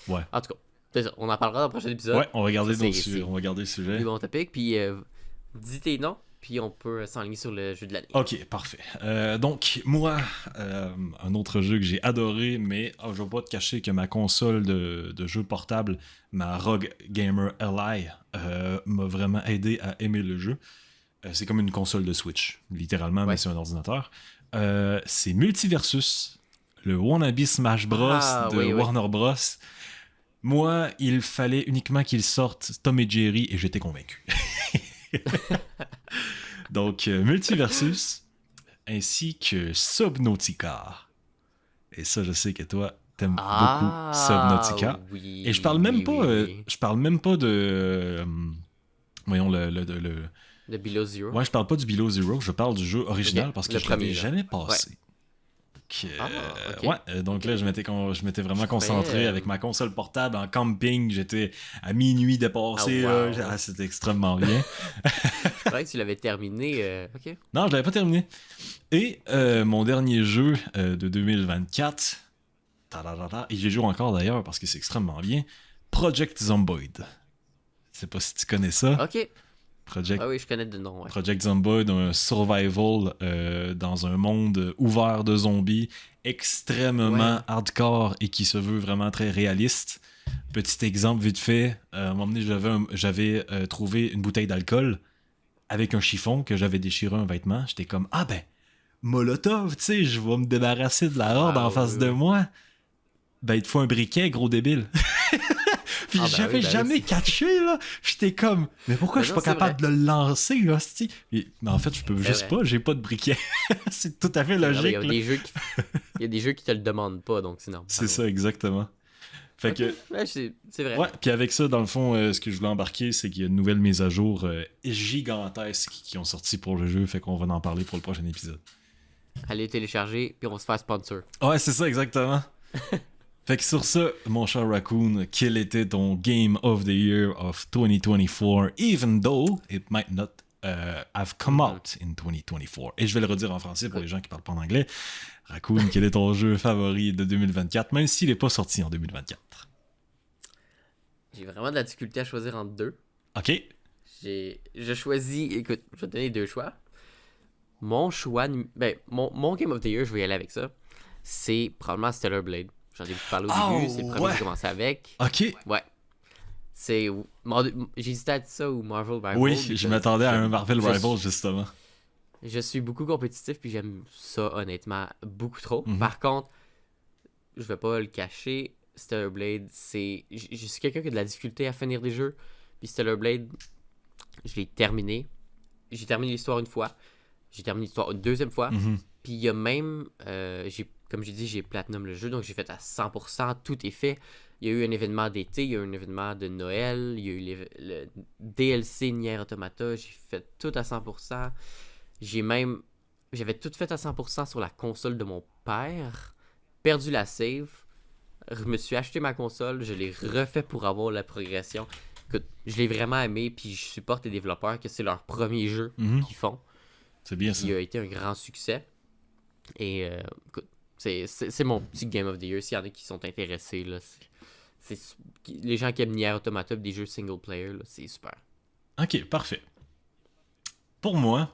ouais. En tout cas, c'est ça. On en parlera dans le prochain épisode. Ouais, on va garder, Ça, on va garder le sujet. plus bon topic. Puis dis tes noms, puis on peut s'enligner sur le jeu de l'année. Ok, parfait. Donc, moi, un autre jeu que j'ai adoré, mais je vais pas te cacher que ma console de jeu portable, ma ROG Gamer Li, m'a vraiment aidé à aimer le jeu. C'est comme une console de Switch, littéralement, mais Ouais. c'est un ordinateur. C'est Multiversus, le wannabe Smash Bros. De Oui. Warner Bros. Moi, il fallait uniquement qu'il sorte Tom et Jerry et j'étais convaincu. Donc, Multiversus, ainsi que Subnautica. Et ça, je sais que toi, t'aimes beaucoup Subnautica. Oui, Et je parle même oui, pas, oui. je parle même pas de, voyons De Below Zero. ouais, je parle pas du Below Zero, je parle du jeu original Ok, parce que le je l'avais premier, là. jamais passé. Ok. Ouais, donc là, je m'étais vraiment concentré avec ma console portable en camping. J'étais à minuit dépassé. Ah, wow. Là. C'était extrêmement bien. Je croyais que tu l'avais terminé. Ok. Non, je l'avais pas terminé. Et mon dernier jeu de 2024, et j'y joue encore d'ailleurs parce que c'est extrêmement bien, Project Zomboid. Je sais pas si tu connais ça. Ok. Project Ah oui, je connais de nom. Ouais. Project Zomboid, un survival dans un monde ouvert de zombies, extrêmement Ouais. hardcore et qui se veut vraiment très réaliste. Petit exemple vite fait, à un moment donné, j'avais trouvé une bouteille d'alcool avec un chiffon que j'avais déchiré un vêtement. J'étais comme, ah ben, Molotov, tu sais, je vais me débarrasser de la horde en face de moi. Ben, il te faut un briquet, gros débile. Puis Ah, ben j'avais oui, ben jamais oui. catché, là. J'étais comme, mais pourquoi Ben je suis non, pas c'est capable de le lancer, là, c'ti? Mais en fait, je peux C'est juste vrai. pas, j'ai pas de briquet. C'est tout à fait Non, mais logique, Il y a là. des jeux qui... il y a des jeux qui te le demandent pas, donc c'est normal. C'est ça, exactement. Fait Ok. que, Ouais, c'est vrai. ouais, puis avec ça, dans le fond, ce que je voulais embarquer, c'est qu'il y a une nouvelle mise à jour gigantesque qui ont sorti pour le jeu, fait qu'on va en parler pour le prochain épisode. Allez télécharger, puis on va se faire sponsor. Ouais, c'est ça, exactement. Fait que sur ça, mon cher Raccoon, quel était ton Game of the Year of 2024, even though it might not have come out in 2024? Et je vais le redire en français pour les gens qui parlent pas en anglais. Raccoon, quel est ton jeu favori de 2024, même s'il n'est pas sorti en 2024? J'ai vraiment de la difficulté à choisir entre deux. Ok. Je choisis... Écoute, je vais te donner 2 choix. Mon choix... mon Game of the Year, je vais y aller avec ça. C'est probablement Stellar Blade. J'en ai parlé au début, c'est le premier que j'ai commencé avec. Ok. Ouais. C'est... J'hésitais à dire ça ou Marvel Rival. Oui, je m'attendais à un Marvel je- Rival, justement. Je suis beaucoup compétitif puis j'aime ça honnêtement beaucoup trop. Mhm. Par contre, je vais pas le cacher, Stellar Blade, c'est... Je suis quelqu'un qui a de la difficulté à finir des jeux. Puis Stellar Blade, je l'ai terminé. J'ai terminé l'histoire une fois. J'ai terminé l'histoire une deuxième fois. Mhm. Puis il y a même... comme j'ai dit, j'ai platinum le jeu, donc j'ai fait à 100%. Tout est fait. Il y a eu un événement d'été, il y a eu un événement de Noël, il y a eu le DLC Nier Automata. J'ai fait tout à 100%. J'avais tout fait à 100% sur la console de mon père. Perdu la save. Je me suis acheté ma console, je l'ai refait pour avoir la progression. Écoute, je l'ai vraiment aimé, puis je supporte les développeurs que c'est leur premier jeu Mhm. qu'ils font. C'est bien ça. Il a été un grand succès. Et écoute, c'est mon petit Game of the Year. S'il y en a qui sont intéressés, là, les gens qui aiment Nier Automata, des jeux single player, là, c'est super. Ok, parfait. Pour moi,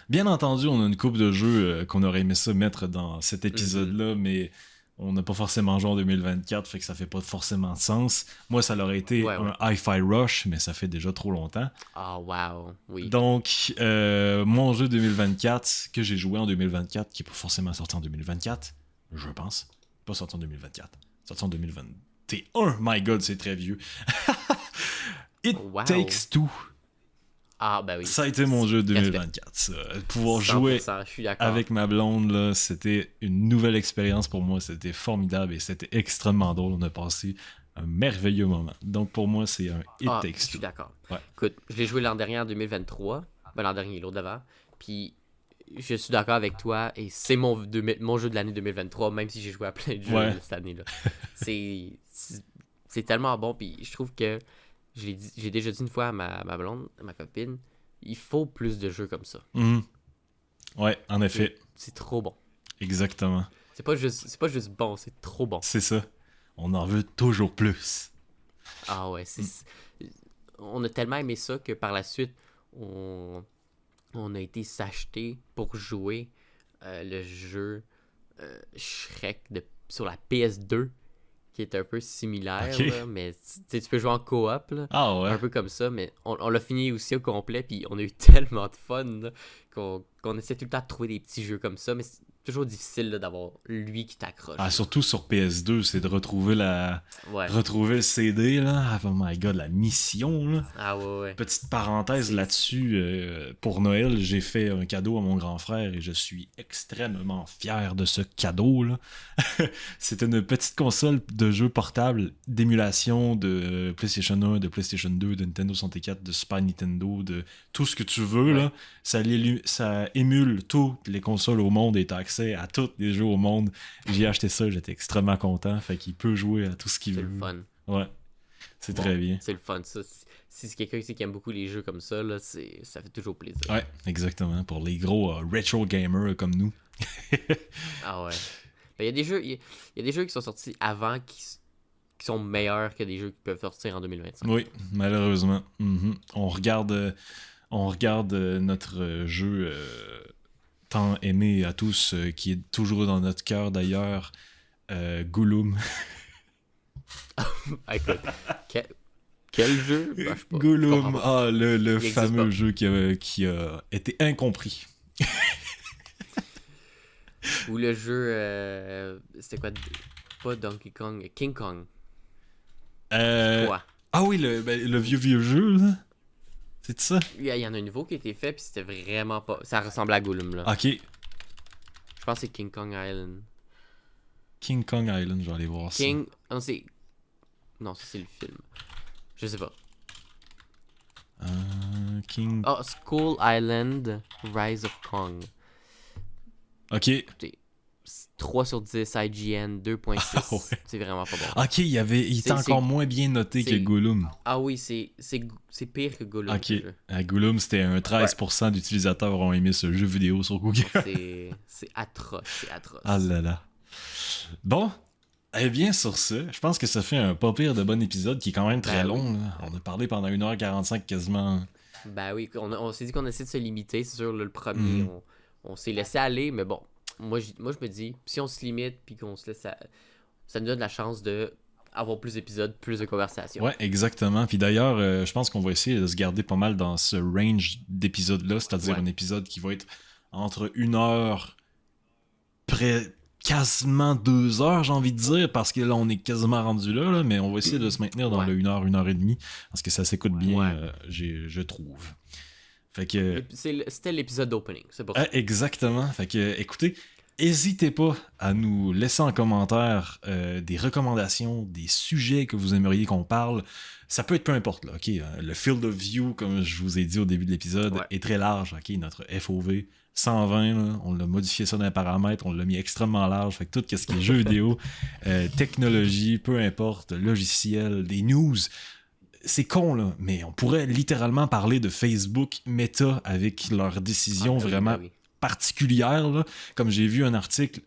bien entendu, on a une couple de jeux qu'on aurait aimé ça mettre dans cet épisode-là, mais on n'a pas forcément joué en 2024, fait que ça fait pas forcément de sens. Moi, ça aurait été un Hi-Fi Rush, mais ça fait déjà trop longtemps. Ah, wow, oui. Donc, mon jeu 2024, que j'ai joué en 2024, qui n'est pas forcément sorti en 2024, je pense. Pas sorti en 2024. Sorti en 2021. My God, c'est très vieux. It Takes Two. Ah, ben oui. Ça a été mon jeu 2024. Ça. Pouvoir jouer avec ma blonde, là, c'était une nouvelle expérience pour moi. C'était formidable et c'était extrêmement drôle. On a passé un merveilleux moment. Donc pour moi, c'est un It Takes Two. Je suis d'accord. Ouais. Écoute, je l'ai joué l'an dernier en 2023. Ben, l'an dernier, l'autre d'avant. Puis je suis d'accord avec toi et c'est mon jeu de l'année 2023, même si j'ai joué à plein de jeux cette année-là. c'est tellement bon. Puis je trouve que j'ai déjà dit une fois à ma blonde, à ma copine, il faut plus de jeux comme ça. Mm-hmm. Ouais, en effet. C'est trop bon. Exactement. C'est pas juste bon, c'est trop bon. C'est ça. On en veut toujours plus. Ah ouais, on a tellement aimé ça que par la suite, on a été s'acheter pour jouer le jeu Shrek sur la PS2, qui est un peu similaire, là, mais tu peux jouer en coop, là, un peu comme ça, mais on l'a fini aussi au complet, puis on a eu tellement de fun là, qu'on essaie tout le temps de trouver des petits jeux comme ça, mais c'est toujours difficile là, d'avoir lui qui t'accroche. Ah, surtout sur PS2, c'est de retrouver retrouver le CD, là. Oh my God, la mission, là. Ah ouais. Petite parenthèse là-dessus, pour Noël, j'ai fait un cadeau à mon grand frère et je suis extrêmement fier de ce cadeau, là. C'est une petite console de jeux portable d'émulation de PlayStation 1, de PlayStation 2, de Nintendo 64, de Super Nintendo, de tout ce que tu veux, là. Ça émule toutes les consoles au monde et t'as accès à tous les jeux au monde. J'ai acheté ça, j'étais extrêmement content. Fait qu'il peut jouer à tout ce qu'il veut. C'est le fun. Ouais. C'est très bien. C'est le fun, ça. Si c'est quelqu'un qui aime beaucoup les jeux comme ça, là, ça fait toujours plaisir. Ouais, exactement. Pour les gros retro gamers comme nous. Ah ouais. Il y a des jeux qui sont sortis avant qui sont meilleurs que des jeux qui peuvent sortir en 2025. Oui, malheureusement. Mm-hmm. On regarde notre jeu tant aimé à tous, qui est toujours dans notre cœur d'ailleurs, Gouloum. Écoute, quel jeu? Ben, Gouloum, le fameux jeu qui a été incompris. Ou le jeu, c'était quoi? Pas Donkey Kong, King Kong. Ah oui, le vieux jeu, là. C'est ça? Il y en a un nouveau qui a été fait, puis c'était vraiment pas... Ça ressemblait à Gollum, là. Ok. Je pense que c'est King Kong Island. King Kong Island, je vais aller voir ça. Non, ça c'est le film. Je sais pas. Skull Island, Rise of Kong. Ok. Écoutez, 3 sur 10, IGN, 2.6. Ouais. C'est vraiment pas bon. Ok, il était encore moins bien noté que Gollum. Ah oui, c'est pire que Gollum. Ok. À Gollum, c'était un 13% d'utilisateurs ont aimé ce jeu vidéo sur Google. C'est atroce, Ah là là. Bon, eh bien, sur ce, je pense que ça fait un pas pire de bon épisode qui est quand même très long. Là. On a parlé pendant 1h45 quasiment. Ben oui, on s'est dit qu'on essaie de se limiter. C'est sûr, le premier, on s'est laissé aller, mais bon. Moi, je me dis, si on se limite puis qu'on se laisse... Ça nous donne la chance de avoir plus d'épisodes, plus de conversations. Ouais, exactement. Puis d'ailleurs, je pense qu'on va essayer de se garder pas mal dans ce range d'épisodes-là, c'est-à-dire un épisode qui va être entre 1 heure quasiment 2 heures, j'ai envie de dire, parce que là, on est quasiment rendu là, mais on va essayer de se maintenir dans le 1 heure et demie, parce que ça s'écoute bien, je trouve. Fait que... C'était l'épisode d'opening, c'est pour ça. Exactement. Fait que, écoutez, n'hésitez pas à nous laisser en commentaire des recommandations, des sujets que vous aimeriez qu'on parle. Ça peut être peu importe, là, ok? Le field of view, comme je vous ai dit au début de l'épisode, est très large, ok? Notre FOV 120, là, on l'a modifié ça dans les paramètres, on l'a mis extrêmement large. Fait que tout ce qui est jeux vidéo, technologie, peu importe, logiciel, des news... C'est con, là, mais on pourrait littéralement parler de Facebook Meta avec leurs décisions vraiment particulières. Là. Comme j'ai vu un article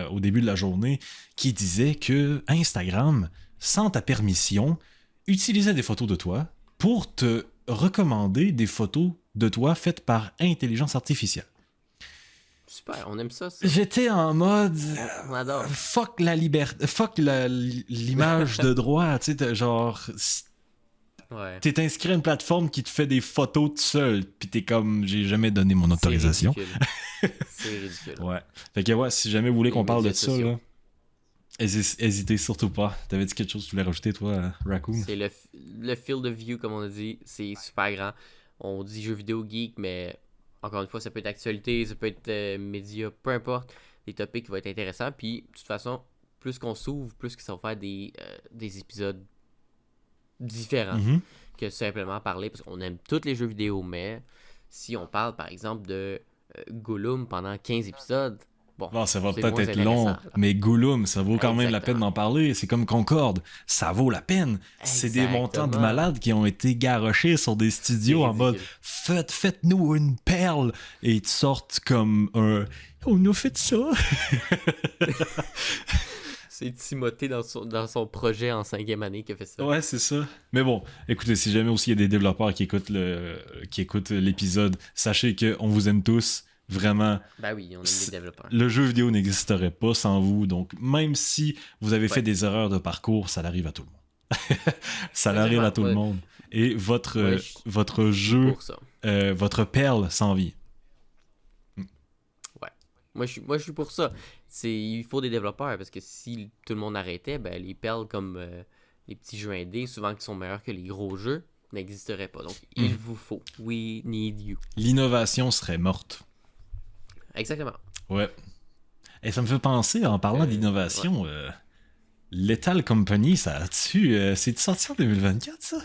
au début de la journée qui disait que Instagram, sans ta permission, utilisait des photos de toi pour te recommander des photos de toi faites par intelligence artificielle. Super, on aime ça. J'étais en mode... On adore. Fuck la liberté... Fuck l'image de droit, tu sais, genre... Ouais. T'es inscrit à une plateforme qui te fait des photos tout seul, pis t'es comme, j'ai jamais donné mon autorisation. C'est ridicule. Ouais. Fait que si jamais vous voulez qu'on parle de ça, là, hésitez surtout pas. T'avais dit quelque chose que tu voulais rajouter, toi, Raccoon? C'est le field of view, comme on a dit, c'est super grand. On dit jeux vidéo geek, mais encore une fois, ça peut être actualité, ça peut être médias, peu importe. Des topics qui vont être intéressants. Puis, de toute façon, plus qu'on s'ouvre, plus que ça va faire des épisodes différents que simplement parler, parce qu'on aime tous les jeux vidéo, mais si on parle par exemple de Gollum pendant 15 épisodes, bon, ça va peut-être être long, mais Gollum, ça vaut quand même la peine d'en parler. C'est comme Concorde, ça vaut la peine. C'est des montants de malades qui ont été garochés sur des studios en mode faites-nous une perle, et ils te sortent comme un on a fait ça. C'est Timothée dans son projet en 5e année qui a fait ça. Ouais, c'est ça. Mais bon, écoutez, si jamais aussi il y a des développeurs qui écoutent l'épisode, sachez qu'on vous aime tous. Vraiment. Ben oui, on aime les développeurs. Le jeu vidéo n'existerait pas sans vous. Donc, même si vous avez fait des erreurs de parcours, ça arrive à tout le monde. Ça arrive à tout le monde. Et votre jeu, votre perle s'en vient. Ouais. Moi, je suis pour ça. Il faut des développeurs, parce que si tout le monde arrêtait, ben, les perles comme les petits jeux indés, souvent qui sont meilleurs que les gros jeux, n'existeraient pas. Donc, il vous faut. We need you. L'innovation serait morte. Exactement. Ouais. Et ça me fait penser, en parlant d'innovation, Lethal Company, ça a-tu... c'est sorti en 2024, ça?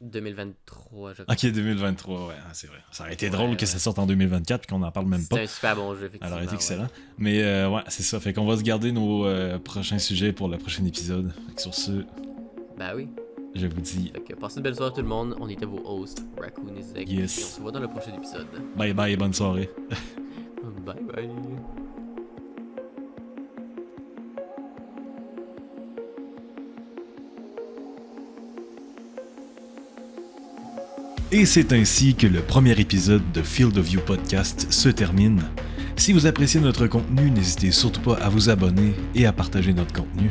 2023, je crois. Ok, 2023, ouais, c'est vrai. Ça aurait été drôle que ça sorte en 2024 et qu'on n'en parle même pas. C'est un super bon jeu, effectivement. Alors, c'est excellent. Mais ouais, c'est ça. Fait qu'on va se garder nos prochains sujets pour le prochain épisode. Fait que sur ce... Ben oui. Je vous dis... Fait que passez une belle soirée tout le monde. On était vos hosts, Raccoon et Zek. Yes. Et on se voit dans le prochain épisode. Bye bye et bonne soirée. Bye bye. Et c'est ainsi que le premier épisode de Field of View Podcast se termine. Si vous appréciez notre contenu, n'hésitez surtout pas à vous abonner et à partager notre contenu.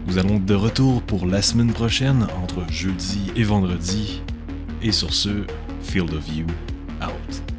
Nous allons de retour pour la semaine prochaine, entre jeudi et vendredi. Et sur ce, Field of View, out.